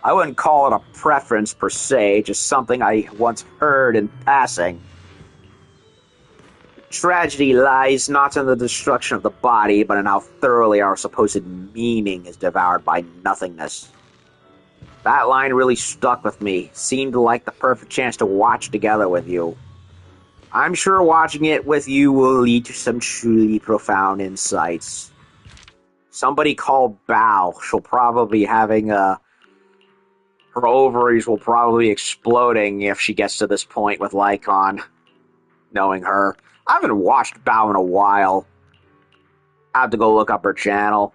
I wouldn't call it a preference per se, just something I once heard in passing. Tragedy lies not in the destruction of the body, but in how thoroughly our supposed meaning is devoured by nothingness. That line really stuck with me. Seemed like the perfect chance to watch together with you. I'm sure watching it with you will lead to some truly profound insights. Somebody call Bao. She'll probably be having her ovaries will probably be exploding if she gets to this point with Lycon. Knowing her. I haven't watched Bao in a while. I have to go look up her channel.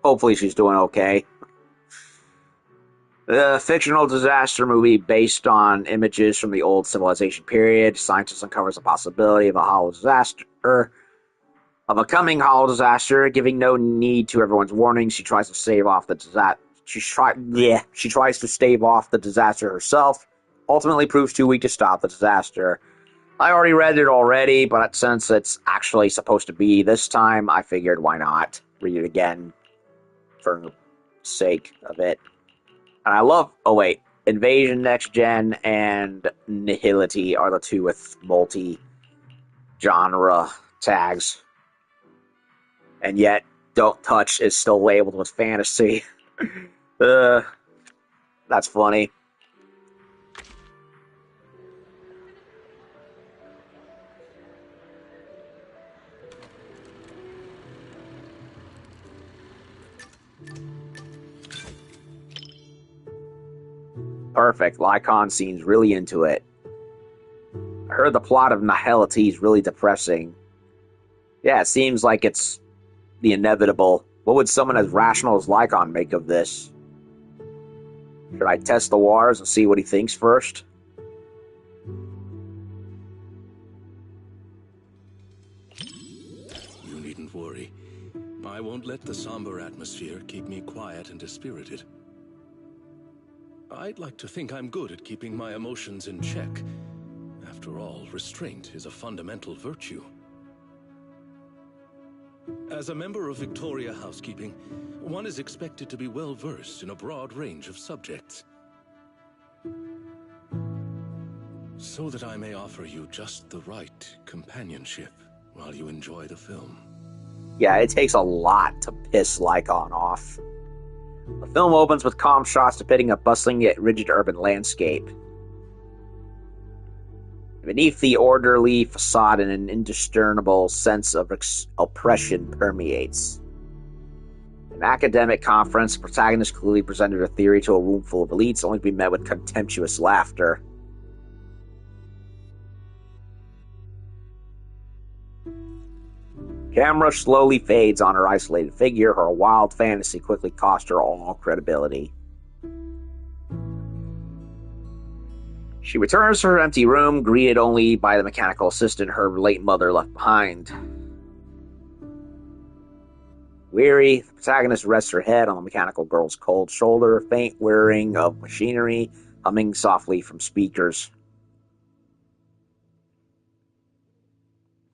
Hopefully she's doing okay. The fictional disaster movie based on images from the old civilization period. Scientist uncovers the possibility of a coming hollow disaster, giving no need to everyone's warnings. She tries to stave off the disaster. She tries to stave off the disaster herself. Ultimately proves too weak to stop the disaster. I already read it already, but since it's actually supposed to be this time, I figured why not read it again for the sake of it. And I love... Oh, wait. Invasion Next Gen and Nihility are the two with multi-genre tags. And yet, Don't Touch is still labeled with fantasy. That's funny. Perfect. Lycon seems really into it. I heard the plot of Nihility is really depressing. Yeah, it seems like it's the inevitable. What would someone as rational as Lycon make of this? Should I test the waters and see what he thinks first? You needn't worry. I won't let the somber atmosphere keep me quiet and dispirited. I'd like to think I'm good at keeping my emotions in check. After all, restraint is a fundamental virtue. As a member of Victoria Housekeeping, one is expected to be well-versed in a broad range of subjects. So that I may offer you just the right companionship while you enjoy the film. Yeah, it takes a lot to piss Lycon off. The film opens with calm shots depicting a bustling yet rigid urban landscape. Beneath the orderly facade, an indiscernible sense of oppression permeates. An academic conference, the protagonist clearly presented a theory to a room full of elites, only to be met with contemptuous laughter. Camera slowly fades on her isolated figure. Her wild fantasy quickly cost her all credibility. She returns to her empty room, greeted only by the mechanical assistant her late mother left behind. Weary, the protagonist rests her head on the mechanical girl's cold shoulder, faint whirring of machinery humming softly from speakers.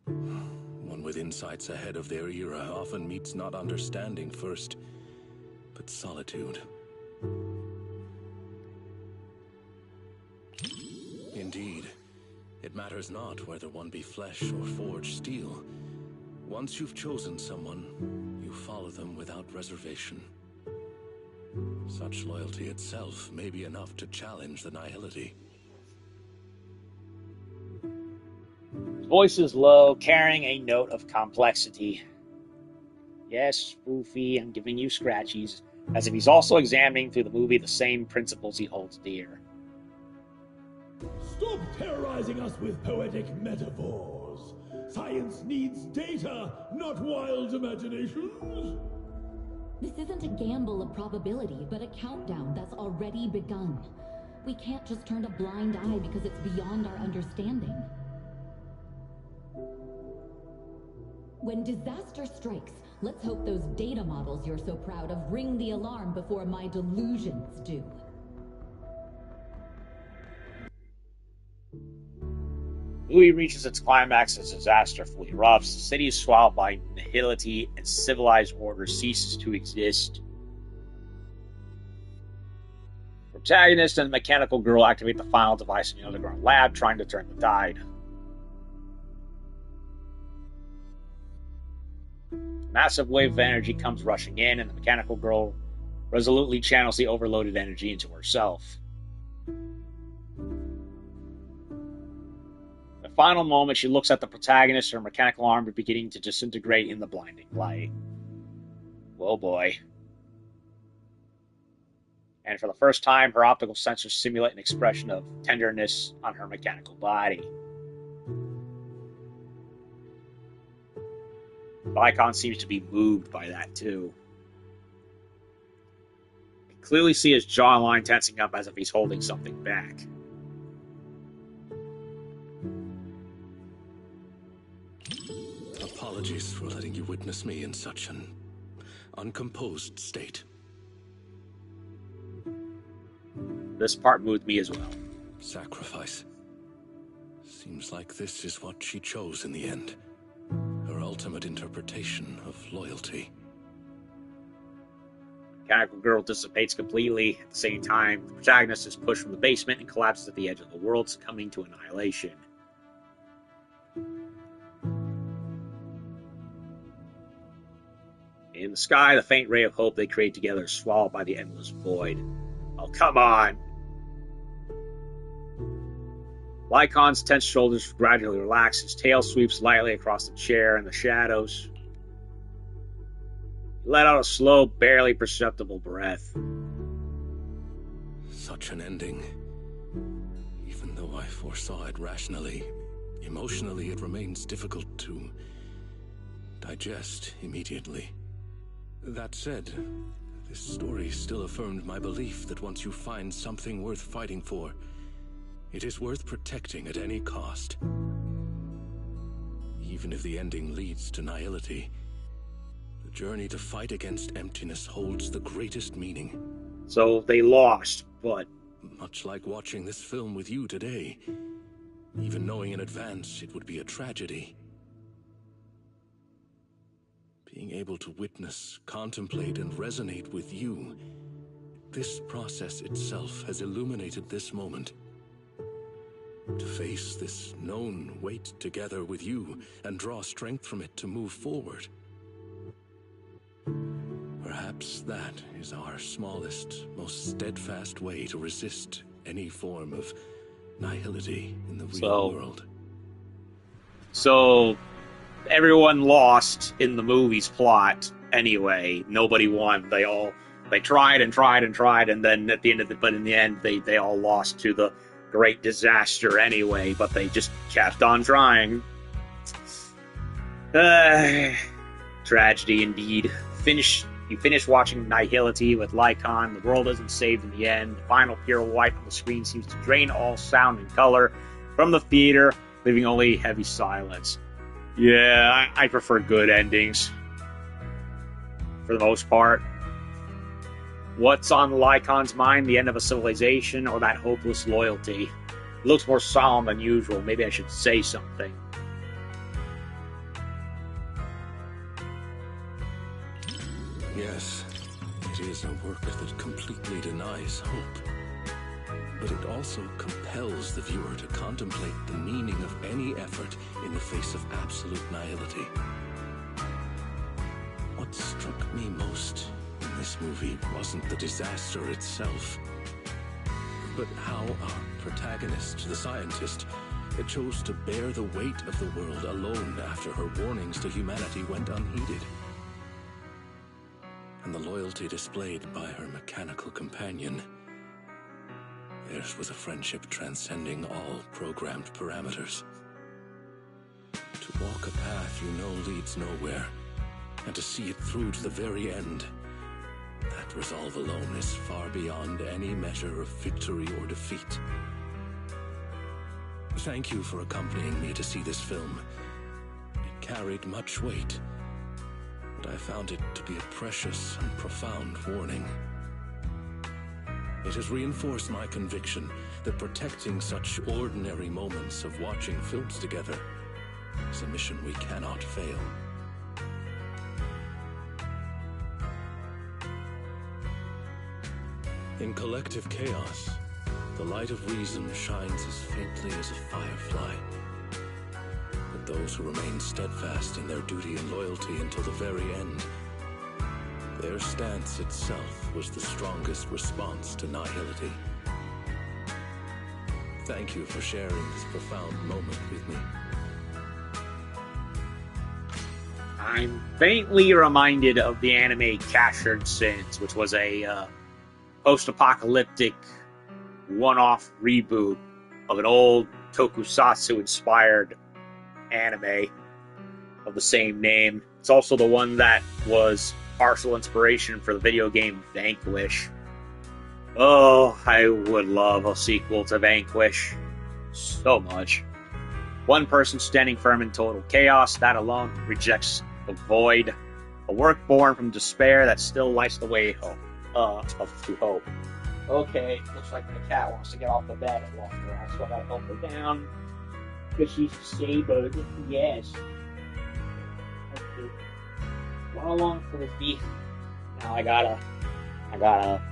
One with insights ahead of their era often meets not understanding first, but solitude. Indeed, it matters not whether one be flesh or forged steel. Once you've chosen someone, you follow them without reservation. Such loyalty itself may be enough to challenge the nihility. His voice is low, carrying a note of complexity. Yes, Spoofy, I'm giving you scratchies, as if he's also examining through the movie the same principles he holds dear. Stop terrorizing us with poetic metaphors. Science needs data, not wild imaginations. This isn't a gamble of probability, but a countdown that's already begun. We can't just turn a blind eye because it's beyond our understanding. When disaster strikes, let's hope those data models you're so proud of ring the alarm before my delusions do. Louis reaches its climax as disaster fully erupts. The city is swallowed by nihility and civilized order ceases to exist. The protagonist and the mechanical girl activate the final device in the underground lab, trying to turn the tide. A massive wave of energy comes rushing in, and the mechanical girl resolutely channels the overloaded energy into herself. Final moment, she looks at the protagonist, her mechanical arm beginning to disintegrate in the blinding light. Whoa, boy. And for the first time, her optical sensors simulate an expression of tenderness on her mechanical body. Lycon seems to be moved by that, too. You can clearly see his jawline tensing up as if he's holding something back. Apologies for letting you witness me in such an uncomposed state. This part moved me as well. Sacrifice. Seems like this is what she chose in the end. Her ultimate interpretation of loyalty. mechanical girl dissipates completely. At the same time, the protagonist is pushed from the basement and collapses at the edge of the world, succumbing to annihilation. In the sky, the faint ray of hope they create together is swallowed by the endless void. Oh, come on! Lycon's tense shoulders gradually relax. His tail sweeps lightly across the chair in the shadows. He let out a slow, barely perceptible breath. Such an ending. Even though I foresaw it rationally, emotionally it remains difficult to digest immediately. That said, this story still affirmed my belief that once you find something worth fighting for, it is worth protecting at any cost. Even if the ending leads to nihility, the journey to fight against emptiness holds the greatest meaning. So they lost, but... Much like watching this film with you today, even knowing in advance it would be a tragedy. Being able to witness, contemplate, and resonate with you, this process itself has illuminated this moment. To face this known weight together with you and draw strength from it to move forward. Perhaps that is our smallest, most steadfast way to resist any form of nihility in the real world. So, everyone lost in the movie's plot anyway. Nobody won. They tried and tried and tried, and then at the end of it, but in the end, they all lost to the great disaster anyway, but they just kept on trying. Tragedy indeed. You finish watching Nihility with Lycon. The world isn't saved in the end. The final pure white on the screen seems to drain all sound and color from the theater, leaving only heavy silence. Yeah, I prefer good endings. For the most part. What's on Lycon's mind? The end of a civilization or that hopeless loyalty? It looks more solemn than usual. Maybe I should say something. Yes, it is a work that completely denies hope. But it also compels the viewer to contemplate the meaning of any effort in the face of absolute nihility. What struck me most in this movie wasn't the disaster itself, but how our protagonist, the scientist, chose to bear the weight of the world alone after her warnings to humanity went unheeded. And the loyalty displayed by her mechanical companion. Theirs was a friendship transcending all programmed parameters. To walk a path you know leads nowhere, and to see it through to the very end, that resolve alone is far beyond any measure of victory or defeat. Thank you for accompanying me to see this film. It carried much weight, but I found it to be a precious and profound warning. It has reinforced my conviction that protecting such ordinary moments of watching films together is a mission we cannot fail. In collective chaos, the light of reason shines as faintly as a firefly. But those who remain steadfast in their duty and loyalty until the very end, their stance itself was the strongest response to nihility. Thank you for sharing this profound moment with me. I'm faintly reminded of the anime Captured Sins, which was a post-apocalyptic one-off reboot of an old tokusatsu-inspired anime of the same name. It's also the one that was partial inspiration for the video game Vanquish. Oh, I would love a sequel to Vanquish so much. One person standing firm in total chaos, that alone rejects the void. A work born from despair that still lights the way to hope. Okay, looks like the cat wants to get off the bed at longer, so I gotta help her down. Because she's disabled. Yes. Okay. Run along, Fluffy. Now I gotta I gotta.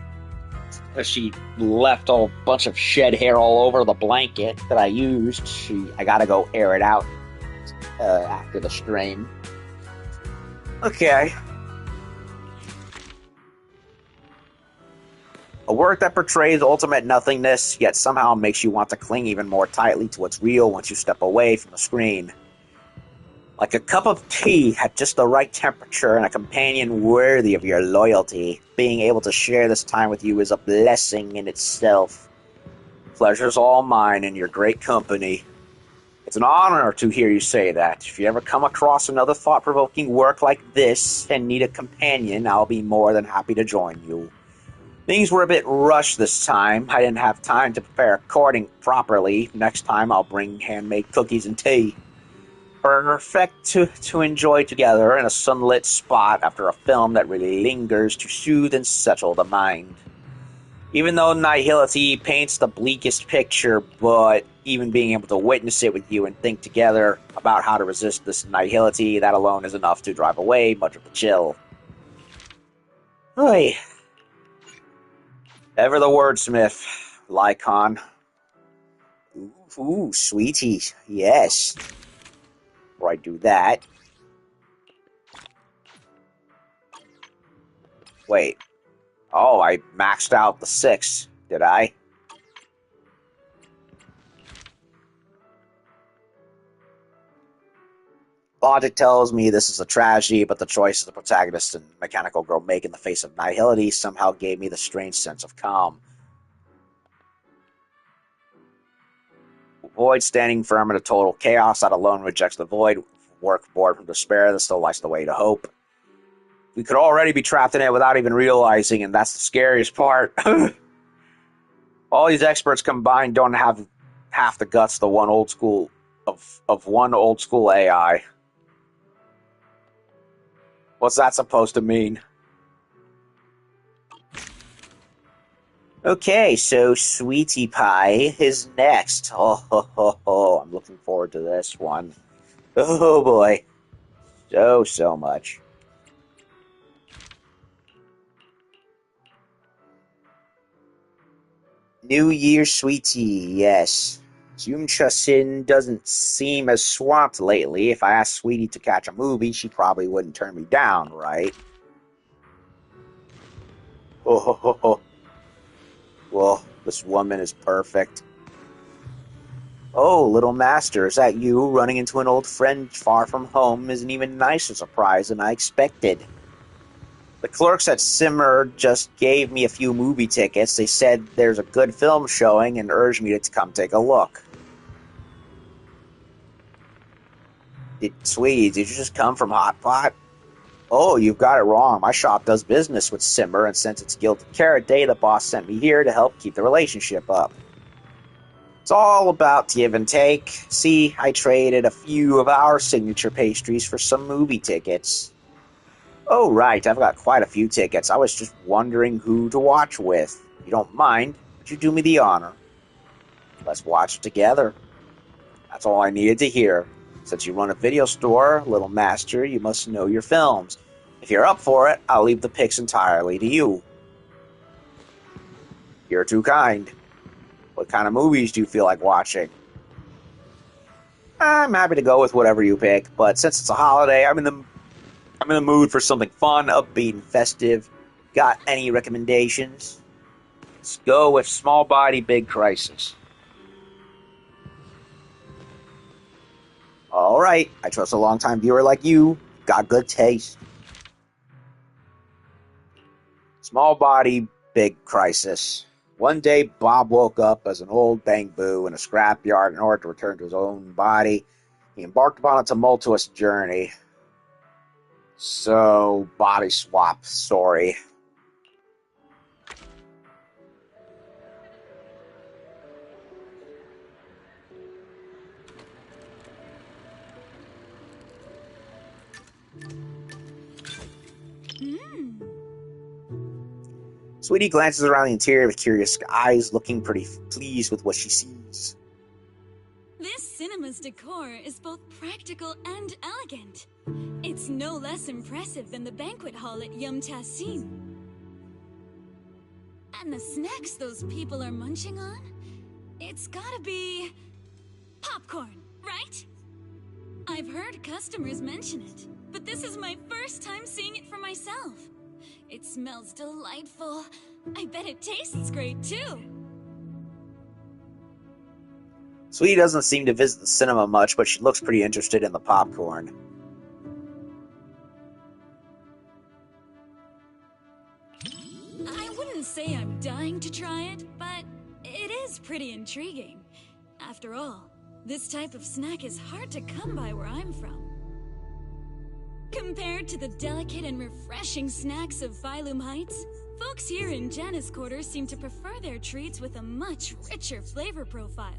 She left a bunch of shed hair all over the blanket that I used. I gotta go air it out after the stream. Okay. A work that portrays ultimate nothingness, yet somehow makes you want to cling even more tightly to what's real once you step away from the screen. Like a cup of tea at just the right temperature and a companion worthy of your loyalty. Being able to share this time with you is a blessing in itself. Pleasure's all mine in your great company. It's an honor to hear you say that. If you ever come across another thought-provoking work like this and need a companion, I'll be more than happy to join you. Things were a bit rushed this time. I didn't have time to prepare a recording properly. Next time I'll bring handmade cookies and tea. Perfect to enjoy together in a sunlit spot after a film that really lingers to soothe and settle the mind. Even though nihility paints the bleakest picture, but even being able to witness it with you and think together about how to resist this nihility, that alone is enough to drive away much of the chill. Oy. Ever the wordsmith, Lycon. Ooh, sweetie, yes. Before I do that. Wait. Oh, I maxed out the 6, did I? Logic tells me this is a tragedy, but the choices the protagonist and mechanical girl make in the face of nihility somehow gave me the strange sense of calm. Void standing firm in a total chaos that alone rejects the void. Work bored from despair that still lies the way to hope. We could already be trapped in it without even realizing, and that's the scariest part. All these experts combined don't have half the guts of one old school AI. What's that supposed to mean? Okay, so Sweetie Pie is next. I'm looking forward to this one. Oh boy. So much. New Year Sweetie, yes. Jung-Cha Sin doesn't seem as swamped lately. If I asked Sweetie to catch a movie, she probably wouldn't turn me down, right? Oh. Well, this woman is perfect. Oh, little master, is that you? Running into an old friend far from home is an even nicer surprise than I expected. The clerks at Simmer just gave me a few movie tickets. They said there's a good film showing and urged me to come take a look. Sweetie, did you just come from Hot Pot? Oh, you've got it wrong. My shop does business with Simmer, and since it's Gilded Carrot Day, the boss sent me here to help keep the relationship up. It's all about give and take. See, I traded a few of our signature pastries for some movie tickets. Oh, right, I've got quite a few tickets. I was just wondering who to watch with. If you don't mind, would you do me the honor? Let's watch it together. That's all I needed to hear. Since you run a video store, little master, you must know your films. If you're up for it, I'll leave the picks entirely to you. You're too kind. What kind of movies do you feel like watching? I'm happy to go with whatever you pick, but since it's a holiday, I'm in the mood for something fun, upbeat, and festive. Got any recommendations? Let's go with Small Body, Big Crisis. All right, I trust a longtime viewer like you. Got good taste. Small Body, Big Crisis. One day, Bob woke up as an old bamboo in a scrapyard in order to return to his own body. He embarked upon a tumultuous journey. So, body swap story. Sweetie glances around the interior with curious eyes, looking pretty pleased with what she sees. This cinema's decor is both practical and elegant. It's no less impressive than the banquet hall at Yum Ta Sin. And the snacks those people are munching on? It's gotta be... popcorn, right? I've heard customers mention it, but this is my first time seeing it for myself. It smells delightful. I bet it tastes great, too. Sweetie doesn't seem to visit the cinema much, but she looks pretty interested in the popcorn. I wouldn't say I'm dying to try it, but it is pretty intriguing. After all, this type of snack is hard to come by where I'm from. Compared to the delicate and refreshing snacks of Phylum Heights, folks here in Janus Quarters seem to prefer their treats with a much richer flavor profile.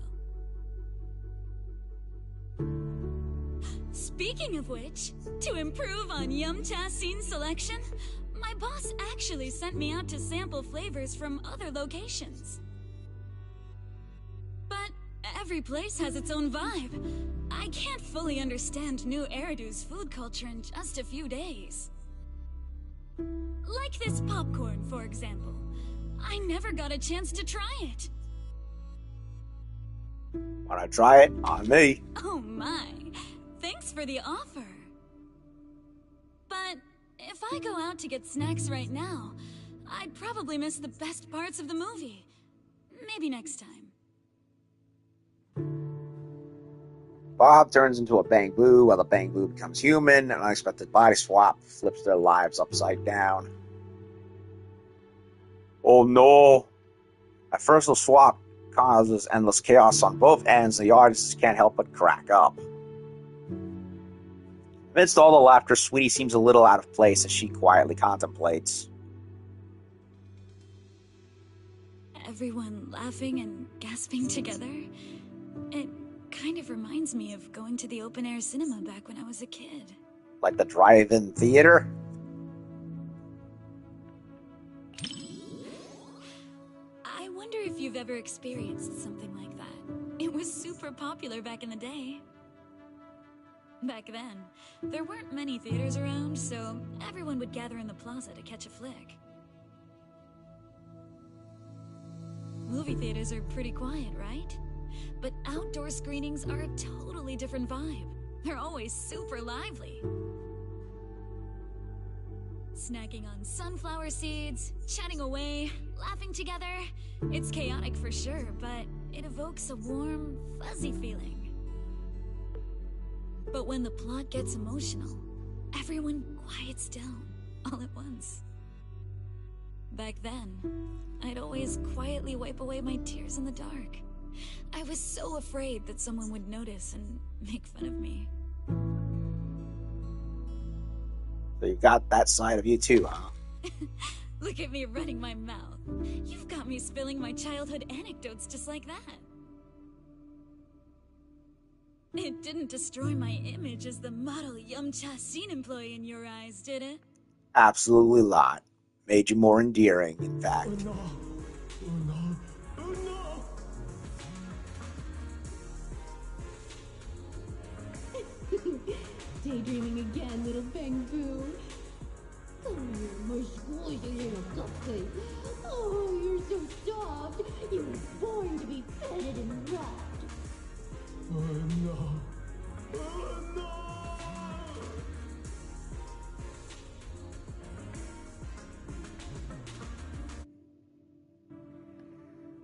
Speaking of which, to improve on Yum Cha Scene selection, my boss actually sent me out to sample flavors from other locations. But every place has its own vibe. I can't fully understand New Eridu's food culture in just a few days. Like this popcorn, for example. I never got a chance to try it. Wanna try it? On me. Oh my. Thanks for the offer. But if I go out to get snacks right now, I'd probably miss the best parts of the movie. Maybe next time. Bob turns into a Bang Boo while the Bang Boo becomes human. An unexpected body swap flips their lives upside down. Oh no! At first the swap causes endless chaos on both ends, and the artists can't help but crack up. Amidst all the laughter, Sweetie seems a little out of place as she quietly contemplates. Everyone laughing and gasping together? It kind of reminds me of going to the open-air cinema back when I was a kid. Like the drive-in theater? I wonder if you've ever experienced something like that. It was super popular back in the day. Back then, there weren't many theaters around, so everyone would gather in the plaza to catch a flick. Movie theaters are pretty quiet, right? But outdoor screenings are a totally different vibe. They're always super lively. Snacking on sunflower seeds, chatting away, laughing together. It's chaotic for sure, but it evokes a warm, fuzzy feeling. But when the plot gets emotional, everyone quiets down all at once. Back then, I'd always quietly wipe away my tears in the dark. I was so afraid that someone would notice and make fun of me. So you got that side of you too, huh? Look at me running my mouth. You've got me spilling my childhood anecdotes just like that. It didn't destroy my image as the model Yum Cha Scene employee in your eyes, did it? Absolutely not. Made you more endearing, in fact. Oh no! Oh no! Oh no! Daydreaming again, little Bang Boo. Come here, my squishy little cupcake. Oh, you're so soft. You were born to be petted and rocked. no! Oh no!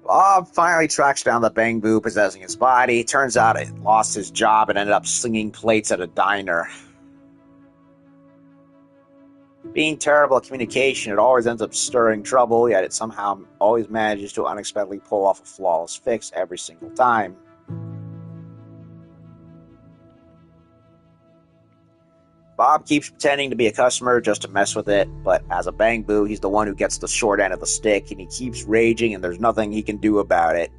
Bob finally tracks down the Bang Boo possessing his body. Turns out it lost his job and ended up slinging plates at a diner. Being terrible at communication, it always ends up stirring trouble, yet it somehow always manages to unexpectedly pull off a flawless fix every single time. Bob keeps pretending to be a customer just to mess with it, but as a Bang Boo, he's the one who gets the short end of the stick, and he keeps raging and there's nothing he can do about it.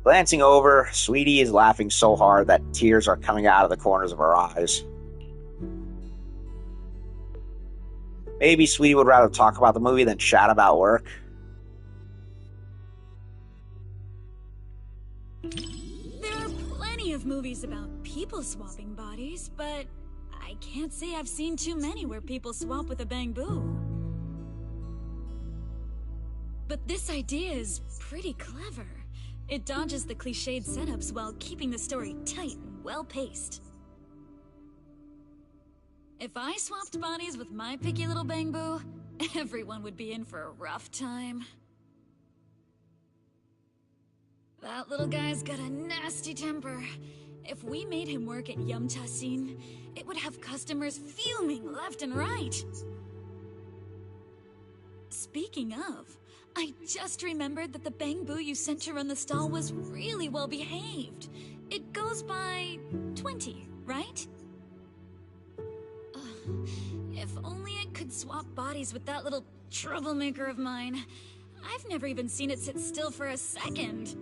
Glancing over, Sweetie is laughing so hard that tears are coming out of the corners of her eyes. Maybe Sweetie would rather talk about the movie than chat about work. There are plenty of movies about people swapping bodies, but I can't say I've seen too many where people swap with a bamboo. But this idea is pretty clever. It dodges the cliched setups while keeping the story tight and well-paced. If I swapped bodies with my picky little bamboo, everyone would be in for a rough time. That little guy's got a nasty temper. If we made him work at Yum Tassin, it would have customers fuming left and right. Speaking of, I just remembered that the bamboo you sent to run the stall was really well behaved. It goes by 20, right? If only it could swap bodies with that little troublemaker of mine. I've never even seen it sit still for a second.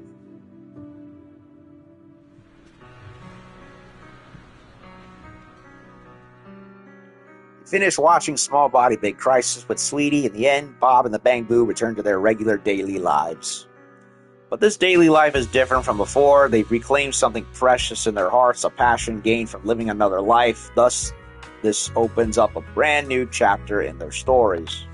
Finished watching Small Body Big Crisis with Sweetie. In the end, Bob and the Bamboo return to their regular daily lives. But this daily life is different from before. They've reclaimed something precious in their hearts, a passion gained from living another life. Thus, this opens up a brand new chapter in their stories.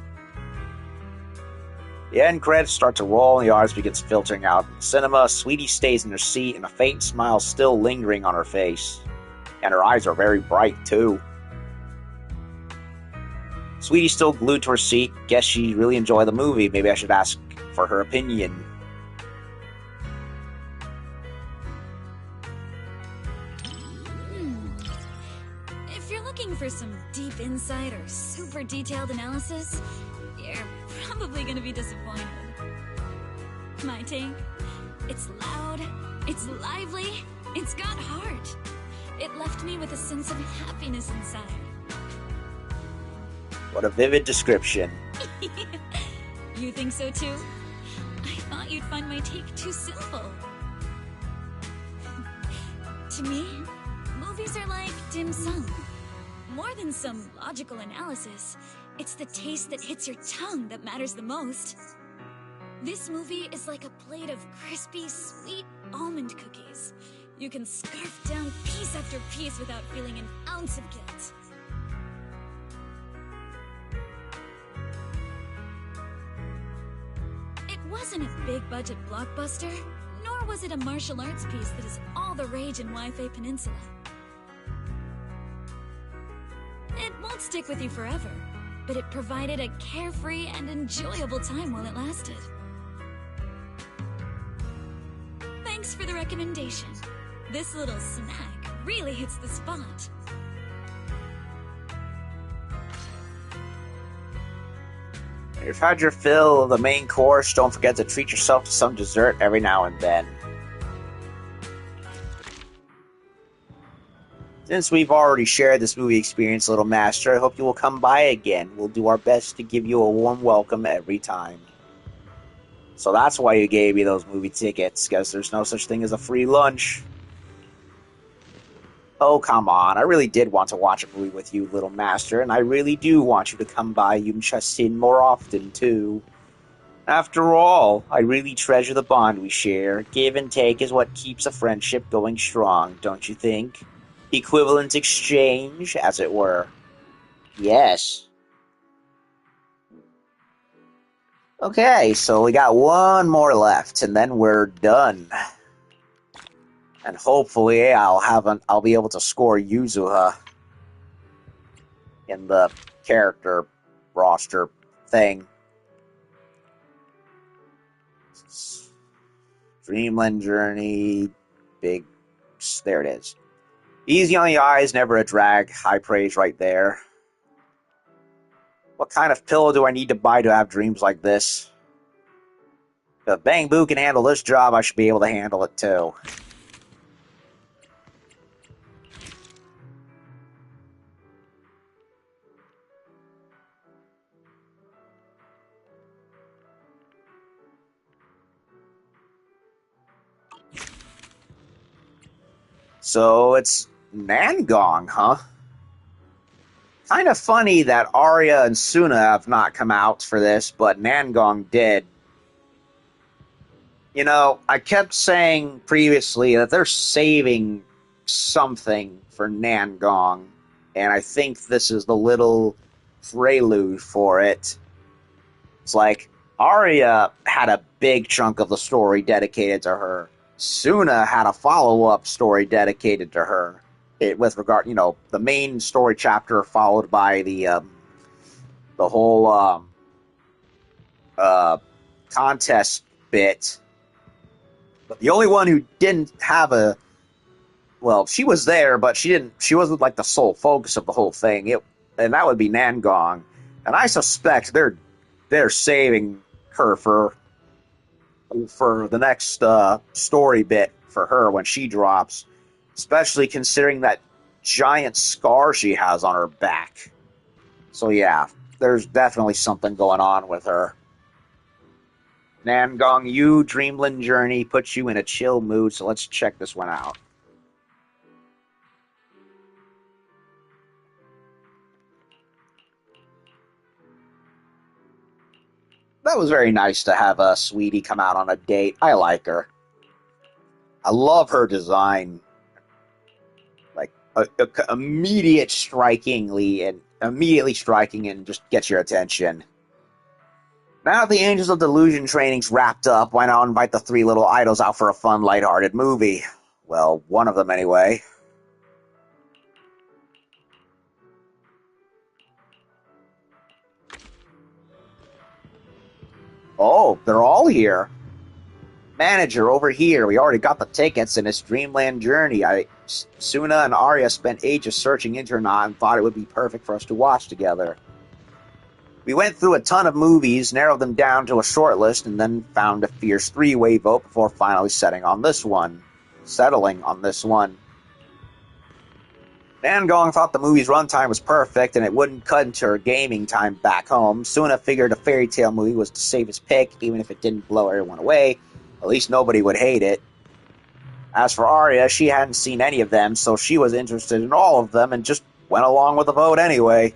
The end credits start to roll and the audience begins filtering out in the cinema. Sweetie stays in her seat and a faint smile still lingering on her face. And her eyes are very bright, too. Sweetie's still glued to her seat. Guess she really enjoyed the movie. Maybe I should ask for her opinion. If you're looking for some deep insight or super detailed analysis, you're probably gonna be disappointed. My take? It's loud, it's lively, it's got heart. It left me with a sense of happiness inside. What a vivid description. You think so too? I thought you'd find my take too simple. To me, movies are like dim sum. More than some logical analysis, it's the taste that hits your tongue that matters the most. This movie is like a plate of crispy, sweet almond cookies. You can scarf down piece after piece without feeling an ounce of guilt. It wasn't a big-budget blockbuster, nor was it a martial arts piece that is all the rage in Wi-Fi Peninsula. It won't stick with you forever, but it provided a carefree and enjoyable time while it lasted. Thanks for the recommendation. This little snack really hits the spot. If you've had your fill of the main course, don't forget to treat yourself to some dessert every now and then. Since we've already shared this movie experience, Little Master, I hope you will come by again. We'll do our best to give you a warm welcome every time. So that's why you gave me those movie tickets, because there's no such thing as a free lunch. Oh, come on. I really did want to watch a movie with you, Little Master, and I really do want you to come by Yum Tassin more often, too. After all, I really treasure the bond we share. Give and take is what keeps a friendship going strong, don't you think? Equivalent exchange, as it were. Yes. Okay, so we got one more left, and then we're done. And hopefully I'll be able to score Yuzuha in the character roster thing. Dreamland Journey, big, there it is. Easy on the eyes, never a drag. High praise right there. What kind of pillow do I need to buy to have dreams like this? If Bang Boo can handle this job, I should be able to handle it too. So it's Nangong, huh? Kind of funny that Arya and Suna have not come out for this, but Nangong did. You know, I kept saying previously that they're saving something for Nangong. and I think this is the little prelude for it. It's like Arya had a big chunk of the story dedicated to her. Suna had a follow-up story dedicated to her. With regard, the main story chapter followed by the whole contest bit. But the only one who didn't have she was there, but she wasn't like the sole focus of the whole thing. And that would be Nangong. And I suspect they're saving her for the next story bit for her when she drops, especially considering that giant scar she has on her back. So yeah, there's definitely something going on with her. Nangong Yu Dreamland Journey puts you in a chill mood, so let's check this one out. That was very nice to have Sweetie come out on a date. I like her. I love her design. Like, immediately striking and just gets your attention. Now that the Angels of Delusion training's wrapped up, why not invite the three little idols out for a fun, lighthearted movie? Well, one of them anyway. Oh, they're all here. Manager, over here. We already got the tickets in this Dreamland Journey. Suna and Arya spent ages searching internet and thought it would be perfect for us to watch together. We went through a ton of movies, narrowed them down to a short list, and then found a fierce three-way vote before finally settling on this one. Nangong thought the movie's runtime was perfect and it wouldn't cut into her gaming time back home. Suna figured a fairy tale movie was the safest pick, even if it didn't blow everyone away. At least nobody would hate it. As for Arya, she hadn't seen any of them, so she was interested in all of them and just went along with the vote anyway.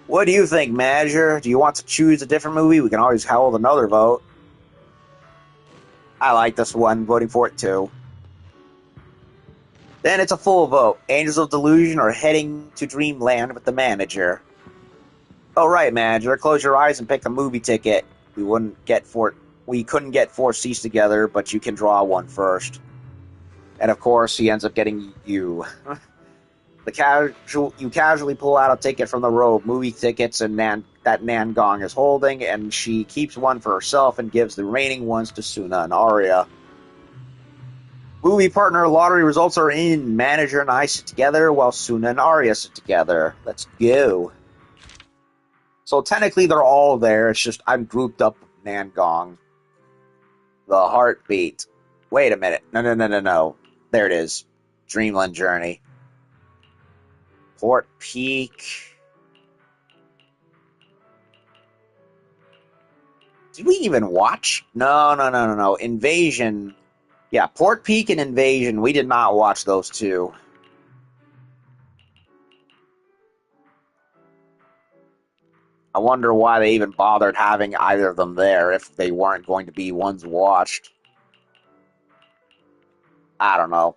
What do you think, manager? Do you want to choose a different movie? We can always hold another vote. I like this one, voting for it too. Then it's a full vote. Angels of Delusion are heading to Dreamland with the manager. Oh right, manager, close your eyes and pick a movie ticket. We couldn't get 4 seats together, but you can draw one first. And of course, he ends up getting you. You casually pull out a ticket from the row of movie tickets that Nangong is holding, and she keeps one for herself and gives the remaining ones to Suna and Arya. Movie partner lottery results are in. Manager and I sit together while Suna and Arya sit together. Let's go. So technically they're all there, it's just I'm grouped up with Nangong. The heartbeat. Wait a minute. No. There it is. Dreamland Journey. Port Peak. Did we even watch? No. Invasion. Yeah, Port Peak and Invasion. We did not watch those two. I wonder why they even bothered having either of them there if they weren't going to be ones watched. I don't know.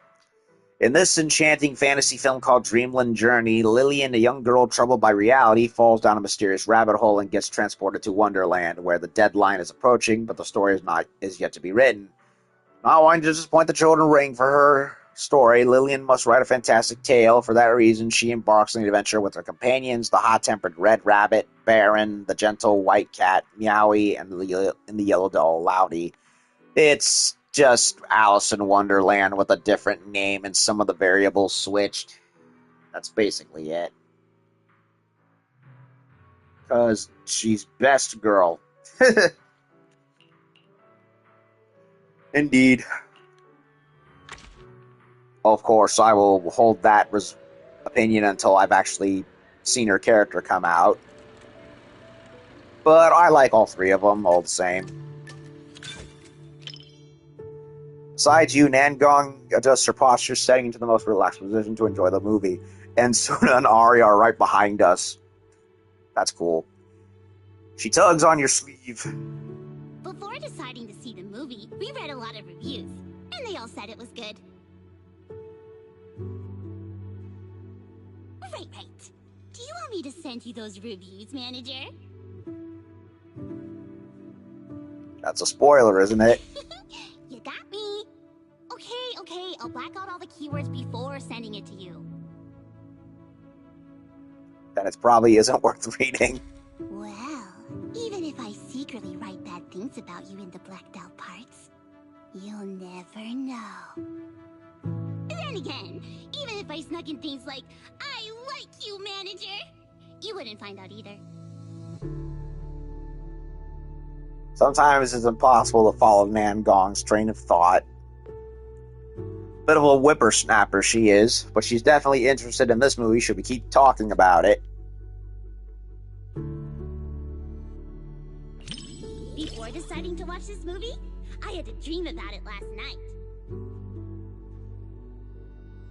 In this enchanting fantasy film called Dreamland Journey, Lillian, a young girl troubled by reality, falls down a mysterious rabbit hole and gets transported to Wonderland, where the deadline is approaching, but the story is yet to be written. Not wanting to disappoint the children waiting for her story, Lillian must write a fantastic tale. For that reason, she embarks on an adventure with her companions, the hot-tempered Red Rabbit, Baron, the gentle White Cat, Meowie, and the Yellow Doll, Loudy. It's just Alice in Wonderland with a different name and some of the variables switched. That's basically it. Because she's best girl. Indeed. Of course, I will hold that opinion until I've actually seen her character come out. But I like all three of them, all the same. Besides you, Nangong adjusts her posture, setting into the most relaxed position to enjoy the movie. And Suna and Arya are right behind us. That's cool. She tugs on your sleeve. Before deciding to see the movie, we read a lot of reviews, and they all said it was good. Right. Do you want me to send you those reviews, manager? That's a spoiler, isn't it? You got me. Okay, I'll black out all the keywords before sending it to you. Then it probably isn't worth reading. Well, even if I secretly write bad things about you in the blacked out parts, you'll never know. Then again, even if I snuck in things like, I like you, manager, you wouldn't find out either. Sometimes it's impossible to follow Nan Gong's train of thought. Bit of a whippersnapper she is, but she's definitely interested in this movie should we keep talking about it. Before deciding to watch this movie, I had a dream about it last night.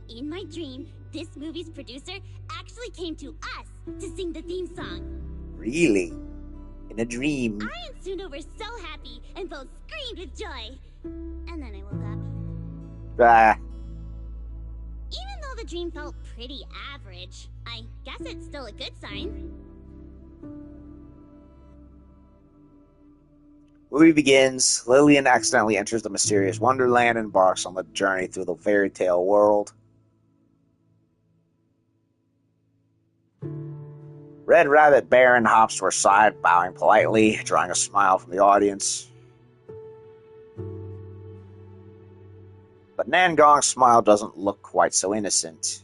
In my dream, this movie's producer actually came to us to sing the theme song. Really? In a dream? I and Suna were so happy and both screamed with joy. And then I woke up. Even though the dream felt pretty average, I guess it's still a good sign. Movie begins. Lillian accidentally enters the mysterious Wonderland and embarks on the journey through the fairy tale world. Red Rabbit Baron hops to her side, bowing politely, drawing a smile from the audience. But Nan Gong's smile doesn't look quite so innocent.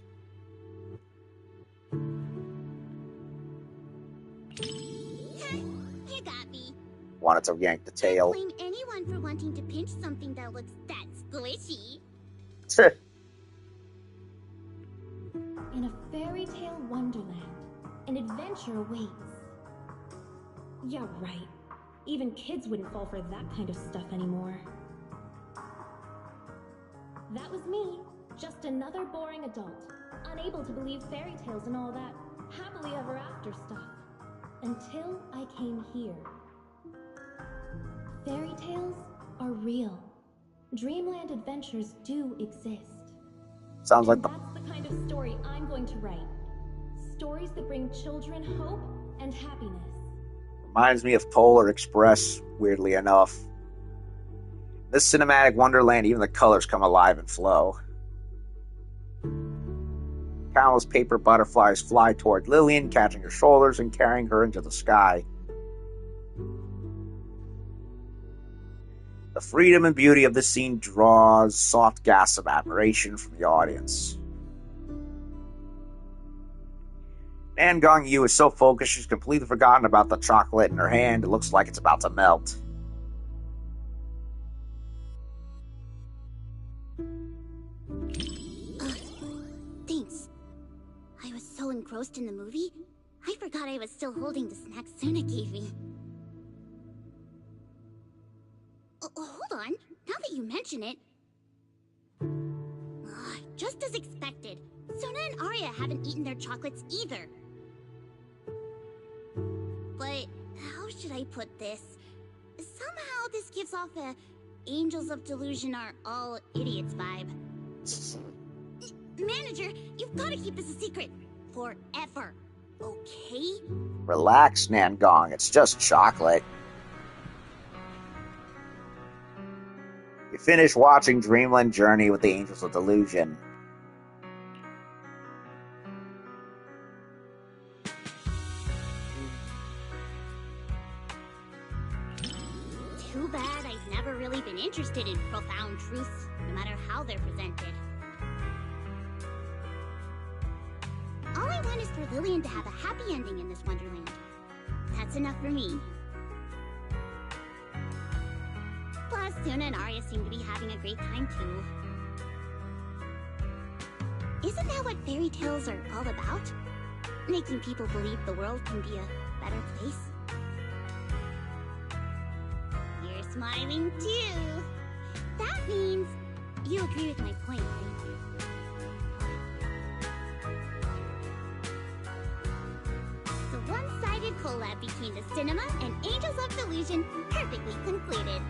You got me. Wanted to yank the tail. Don't blame anyone for wanting to pinch something that looks that squishy. In a fairy tale wonderland, an adventure awaits. Yeah, right. Even kids wouldn't fall for that kind of stuff anymore. That was me, just another boring adult, unable to believe fairy tales and all that happily ever after stuff. Until I came here. Fairy tales are real. Dreamland adventures do exist. Sounds like that's the kind of story I'm going to write. Stories that bring children hope and happiness. Reminds me of Polar Express, weirdly enough. This cinematic wonderland, even the colors come alive and flow. Countless paper butterflies fly toward Lillian, catching her shoulders and carrying her into the sky. The freedom and beauty of this scene draws soft gasps of admiration from the audience. Nan Gong Yu is so focused she's completely forgotten about the chocolate in her hand. It looks like it's about to melt. Thanks. I was so engrossed in the movie, I forgot I was still holding the snack Suna gave me. Hold on. Now that you mention it... just as expected, Suna and Arya haven't eaten their chocolates either. But how should I put this? Somehow this gives off a Angels of Delusion are all idiots vibe. Manager, you've got to keep this a secret. Forever. Okay? Relax, Nan Gong. It's just chocolate. You finish watching Dreamland Journey with the Angels of Delusion. Too bad I've never really been interested in profound truths, no matter how they're presented. All I want is for Lillian to have a happy ending in this wonderland. That's enough for me. Plus, Suna and Arya seem to be having a great time too. Isn't that what fairy tales are all about? Making people believe the world can be a better place? You're smiling too. That means you agree with my point, right? The one-sided collab between the cinema and Angels of Delusion perfectly concluded.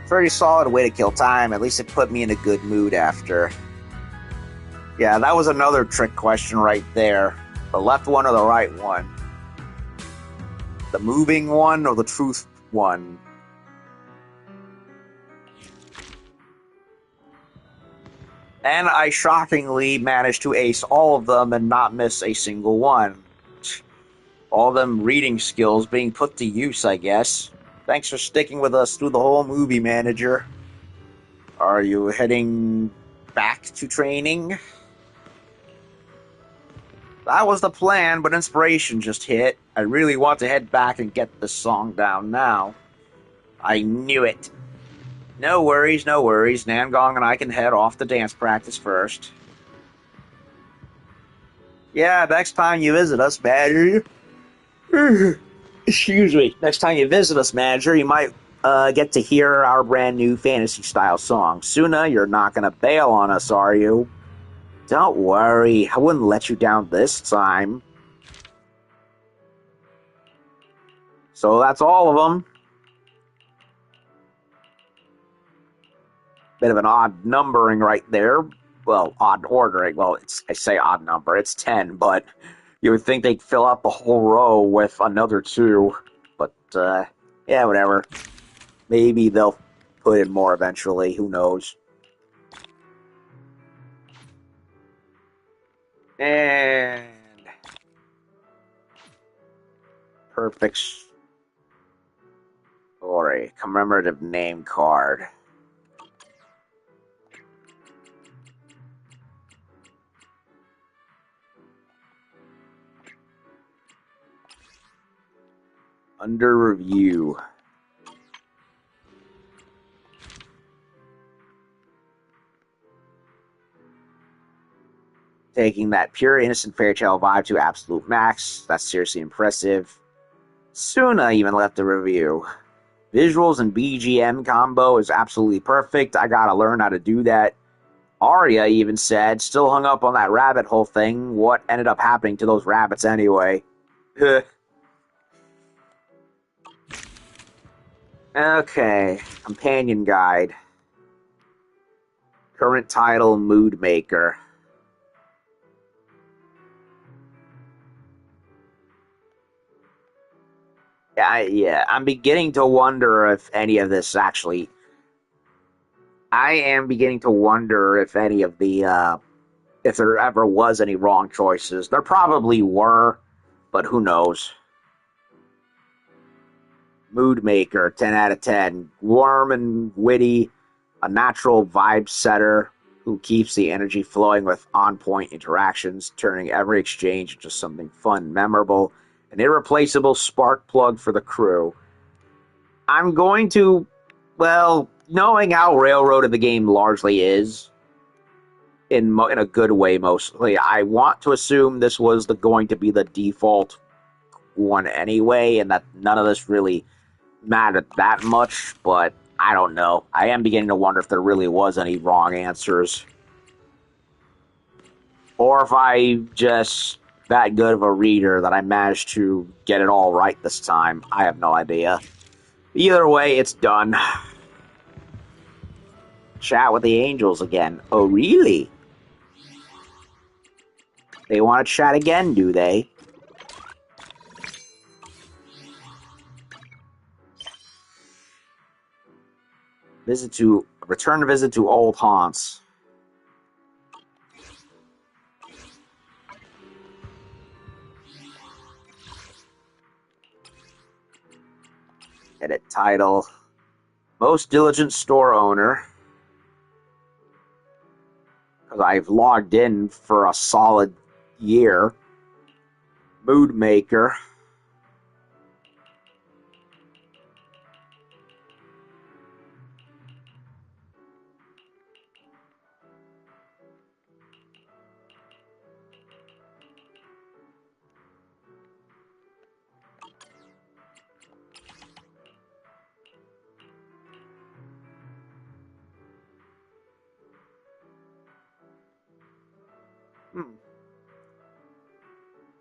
Pretty solid way to kill time. At least it put me in a good mood after. Yeah, that was another trick question right there. The left one or the right one? The moving one or the truth one? And I shockingly managed to ace all of them and not miss a single one. All them reading skills being put to use, I guess. Thanks for sticking with us through the whole movie, Manager. Are you heading back to training? That was the plan, but inspiration just hit. I really want to head back and get this song down now. I knew it. No worries, no worries. Nangong and I can head off to dance practice first. Yeah, next time you visit us, Manager. Excuse me. Next time you visit us, Manager, you might get to hear our brand new fantasy-style song. Suna, you're not going to bail on us, are you? Don't worry, I wouldn't let you down this time. So that's all of them. Bit of an odd numbering right there. Well, odd ordering. Well, I say odd number. It's 10, but you would think they'd fill out the whole row with another 2. But, yeah, whatever. Maybe they'll put in more eventually. Who knows? And perfect story. Commemorative name card. Under review. Taking that pure innocent fairy tale vibe to absolute max. That's seriously impressive. Suna even left a review. Visuals and BGM combo is absolutely perfect. I gotta learn how to do that. Arya even said, still hung up on that rabbit hole thing. What ended up happening to those rabbits anyway? Okay, companion guide. Current title, Mood Maker. Yeah, I'm beginning to wonder if any of this actually... I am beginning to wonder if any of the, if there ever was any wrong choices. There probably were, but who knows. Mood Maker, 10 out of 10. Warm and witty, a natural vibe setter who keeps the energy flowing with on-point interactions, turning every exchange into something fun, memorable, an irreplaceable spark plug for the crew. I'm going to, well, knowing how railroaded the game largely is, in a good way mostly, I want to assume this was going to be the default one anyway, and that none of this really mattered that much, but I don't know. I am beginning to wonder if there really was any wrong answers. Or if I'm just that good of a reader that I managed to get it all right this time. I have no idea. Either way, it's done. Chat with the angels again. Oh, really? They want to chat again, do they? Return to visit to old haunts. Edit title. Most diligent store owner. Because I've logged in for a solid year. Mood maker.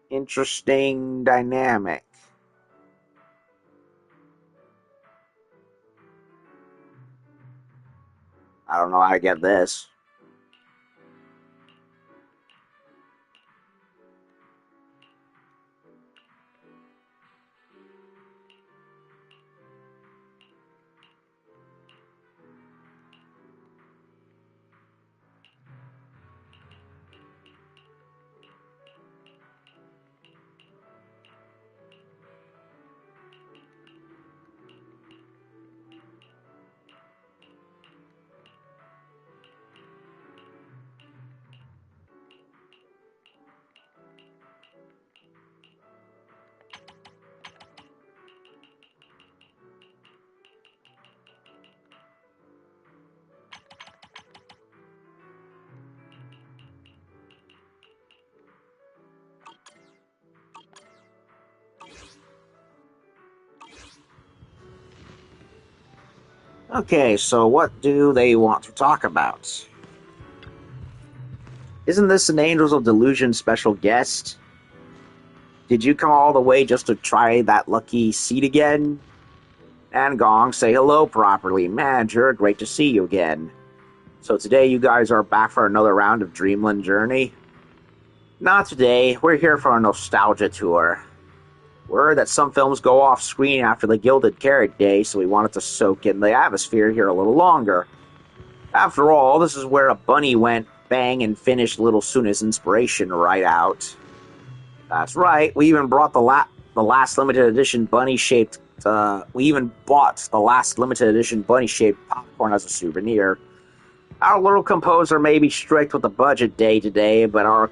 Interesting dynamic. I don't know how to get this. Okay, so what do they want to talk about? Isn't this an Angels of Delusion special guest? Did you come all the way just to try that lucky seat again? And Gong, say hello properly. Manager, great to see you again. So today you guys are back for another round of Dreamland Journey? Not today. We're here for a nostalgia tour. Word that some films go off screen after the Gilded Carrot Day, so we wanted to soak in the atmosphere here a little longer. After all, this is where a bunny went bang and finished Little Suna's inspiration right out. That's right, we even brought the last limited edition bunny-shaped we even bought the last limited edition bunny-shaped popcorn as a souvenir. Our little composer may be strict with the budget day today, but on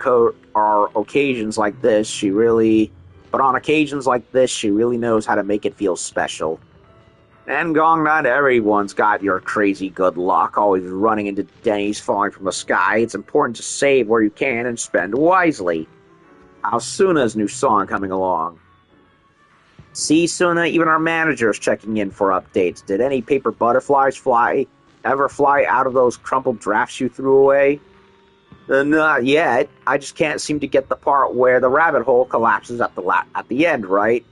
occasions like this, she really knows how to make it feel special. And Gong, not everyone's got your crazy good luck, always running into Denny's falling from the sky. It's important to save where you can and spend wisely. How's Suna's new song coming along? See, Suna, even our manager's checking in for updates. Did any paper butterflies ever fly out of those crumpled drafts you threw away? Not yet. I just can't seem to get the part where the rabbit hole collapses at the end, right?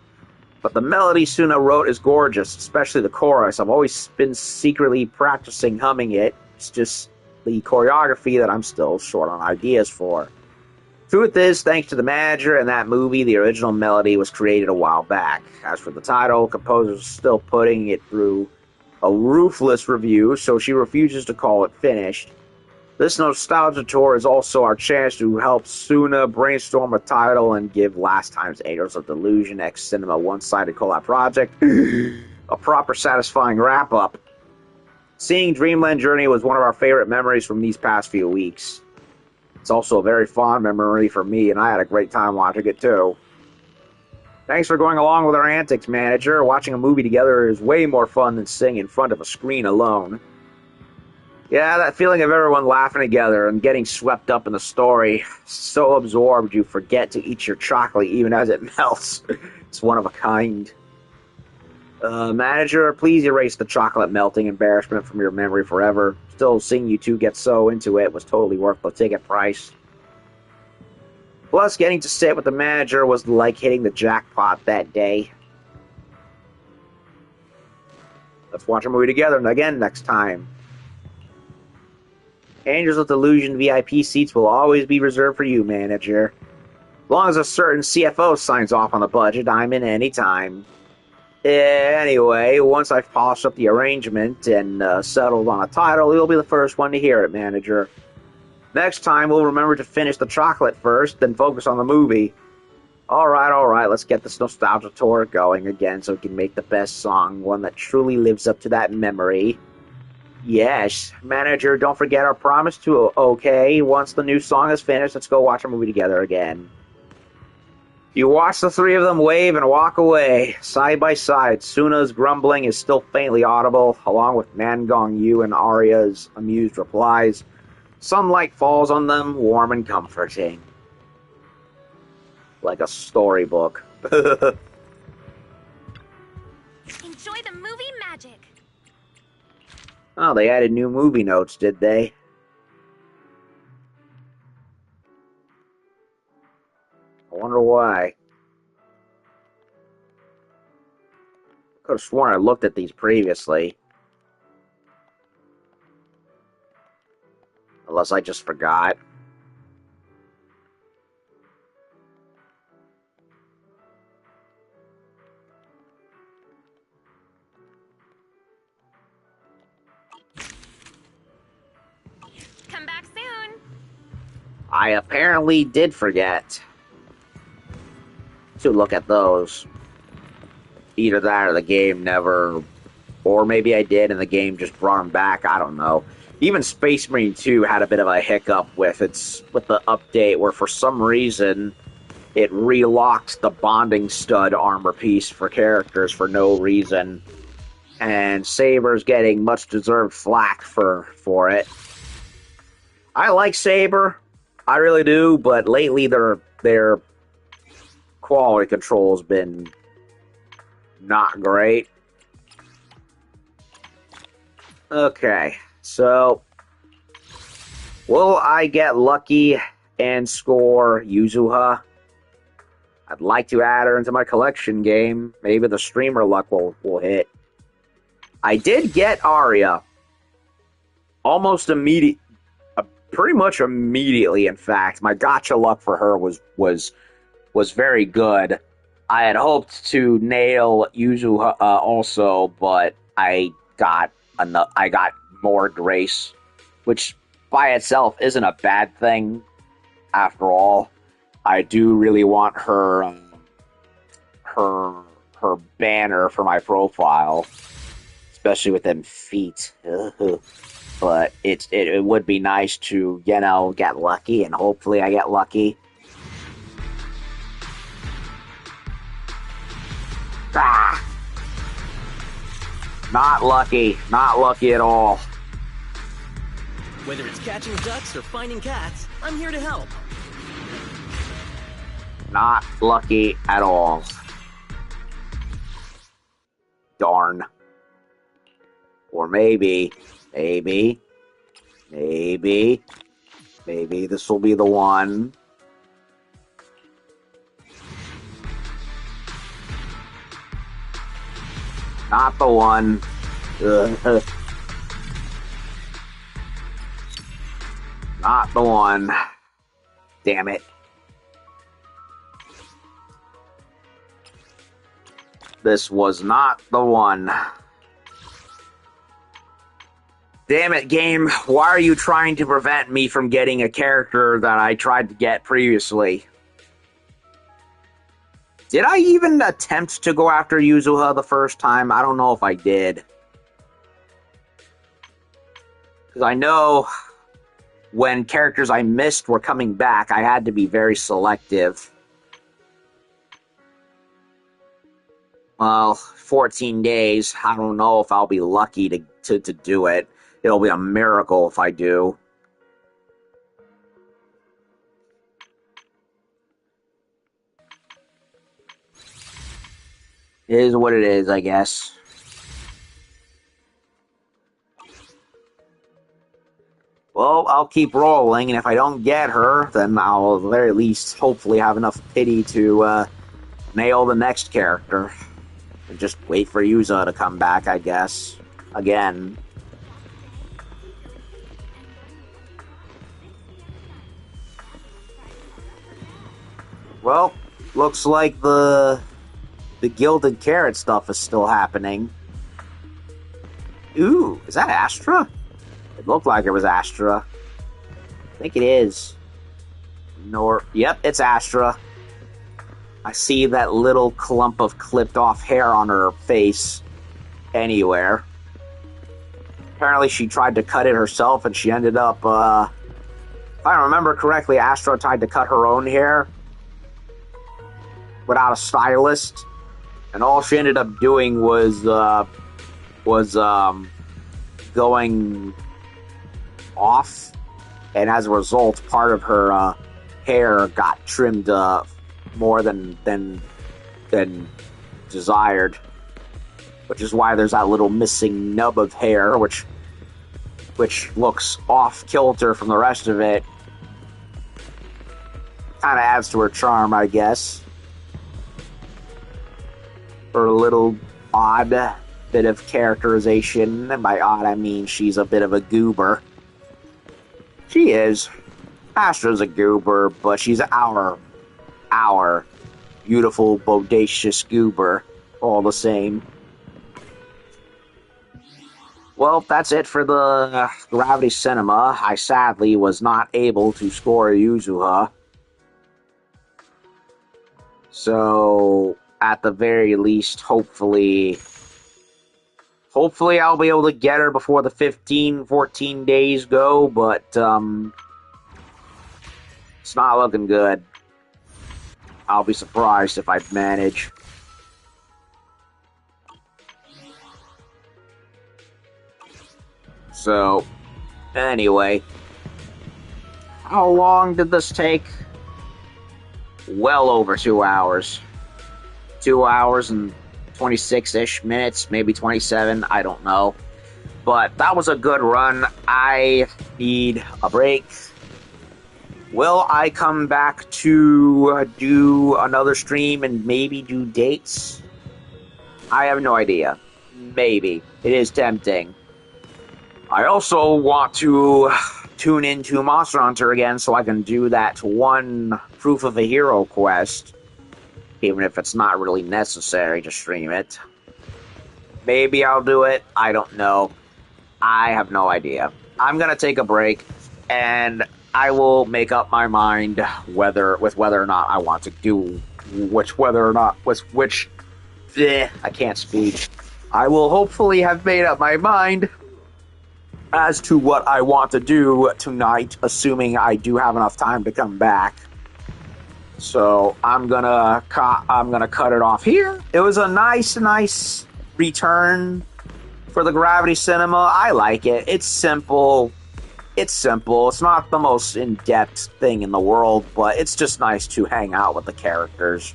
But the melody Suna wrote is gorgeous, especially the chorus. I've always been secretly practicing humming it. It's just the choreography that I'm still short on ideas for. Truth is, thanks to the manager and that movie, the original melody was created a while back. As for the title, composer's still putting it through a ruthless review, so she refuses to call it finished. This nostalgia tour is also our chance to help Suna brainstorm a title and give last time's Angels of Delusion X Cinema one-sided collab project a proper satisfying wrap-up. Seeing Dreamland Journey was one of our favorite memories from these past few weeks. It's also a very fond memory for me, and I had a great time watching it too. Thanks for going along with our antics, manager. Watching a movie together is way more fun than sitting in front of a screen alone. Yeah, that feeling of everyone laughing together and getting swept up in the story. So absorbed you forget to eat your chocolate even as it melts. It's one of a kind. Manager, please erase the chocolate melting embarrassment from your memory forever. Still, seeing you two get so into it was totally worth the ticket price. Plus, getting to sit with the manager was like hitting the jackpot that day. Let's watch a movie together again next time. Angels of Delusion VIP seats will always be reserved for you, manager. As long as a certain CFO signs off on the budget, I'm in any time. Anyway, once I've polished up the arrangement and settled on a title, you'll be the first one to hear it, manager. Next time, we'll remember to finish the chocolate first, then focus on the movie. Alright, let's get this nostalgia tour going again so we can make the best song, one that truly lives up to that memory. Yes, manager, don't forget our promise to, okay? Once the new song is finished, let's go watch a movie together again. You watch the three of them wave and walk away, side by side. Suna's grumbling is still faintly audible, along with Nangong Yu and Arya's amused replies. Sunlight falls on them, warm and comforting. Like a storybook. Enjoy the movie magic. Oh, they added new movie notes, did they? I wonder why. Could have sworn I looked at these previously. Unless I just forgot. Come back soon. I apparently did forget to look at those. Either that or the game never... Or maybe I did and the game just brought them back. I don't know. Even Space Marine 2 had a bit of a hiccup with the update where for some reason it relocked the bonding stud armor piece for characters for no reason. And Saber's getting much deserved flack for it. I like Saber. I really do, but lately their quality control has been not great. Okay, so will I get lucky and score Yuzuha? I'd like to add her into my collection game. Maybe the streamer luck will hit. I did get Arya almost immediate, pretty much immediately. In fact, my gotcha luck for her was very good. I had hoped to nail Yuzuha also, but I got more grace, which by itself isn't a bad thing. After all, I do really want her banner for my profile, especially with them feet. But it would be nice to, get lucky, and hopefully I get lucky. Ah! Not lucky. Not lucky at all. Whether it's catching ducks or finding cats, I'm here to help. Not lucky at all. Darn. Or maybe this will be the one. Not the one. Not the one. Damn it. This was not the one. Damn it, game. Why are you trying to prevent me from getting a character that I tried to get previously? Did I even attempt to go after Yuzuha the first time? I don't know if I did. Because I know when characters I missed were coming back, I had to be very selective. Well, 14 days. I don't know if I'll be lucky to do it. It'll be a miracle if I do. It is what it is, I guess. Well, I'll keep rolling, and if I don't get her, then I'll at the very least hopefully have enough pity to nail the next character. And just wait for Yuza to come back, I guess. Again. Well, looks like the Gilded Carrot stuff is still happening. Ooh, is that Astra? It looked like it was Astra. I think it is. Yep, it's Astra. I see that little clump of clipped off hair on her face anywhere. Apparently she tried to cut it herself and she ended up, if I remember correctly, Astra tried to cut her own hair without a stylist. And all she ended up doing was going off. And as a result, part of her hair got trimmed more than desired, which is why there's that little missing nub of hair, which looks off kilter from the rest of it. Kind of adds to her charm, I guess. Her little odd bit of characterization, and by odd I mean she's a bit of a goober. She is. Astra's a goober, but she's our beautiful, bodacious goober, all the same. Well, that's it for the Gravity Cinema. I sadly was not able to score Yuzuha. So, at the very least, hopefully I'll be able to get her before the 14 days go, but it's not looking good. I'll be surprised if I manage. So, anyway, how long did this take? Well over 2 hours. 2 hours and 26-ish minutes, maybe 27, I don't know. But that was a good run. I need a break. Will I come back to do another stream and maybe do dates? I have no idea. Maybe. It is tempting. I also want to tune into Monster Hunter again so I can do that one Proof of a Hero quest. Even if it's not really necessary to stream it. Maybe I'll do it. I don't know. I have no idea. I'm gonna take a break, and I will make up my mind whether or not I want to do which. I can't speak. I will hopefully have made up my mind as to what I want to do tonight, assuming I do have enough time to come back. So I'm gonna cut it off here. It was a nice return for the Gravity Cinema. I like it. It's simple. It's not the most in-depth thing in the world, but it's just nice to hang out with the characters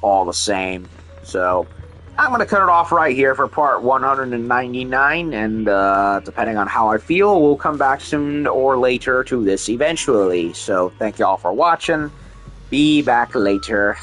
all the same. So I'm going to cut it off right here for part 199, and depending on how I feel, we'll come back soon or later to this eventually. So thank you all for watching. Be back later.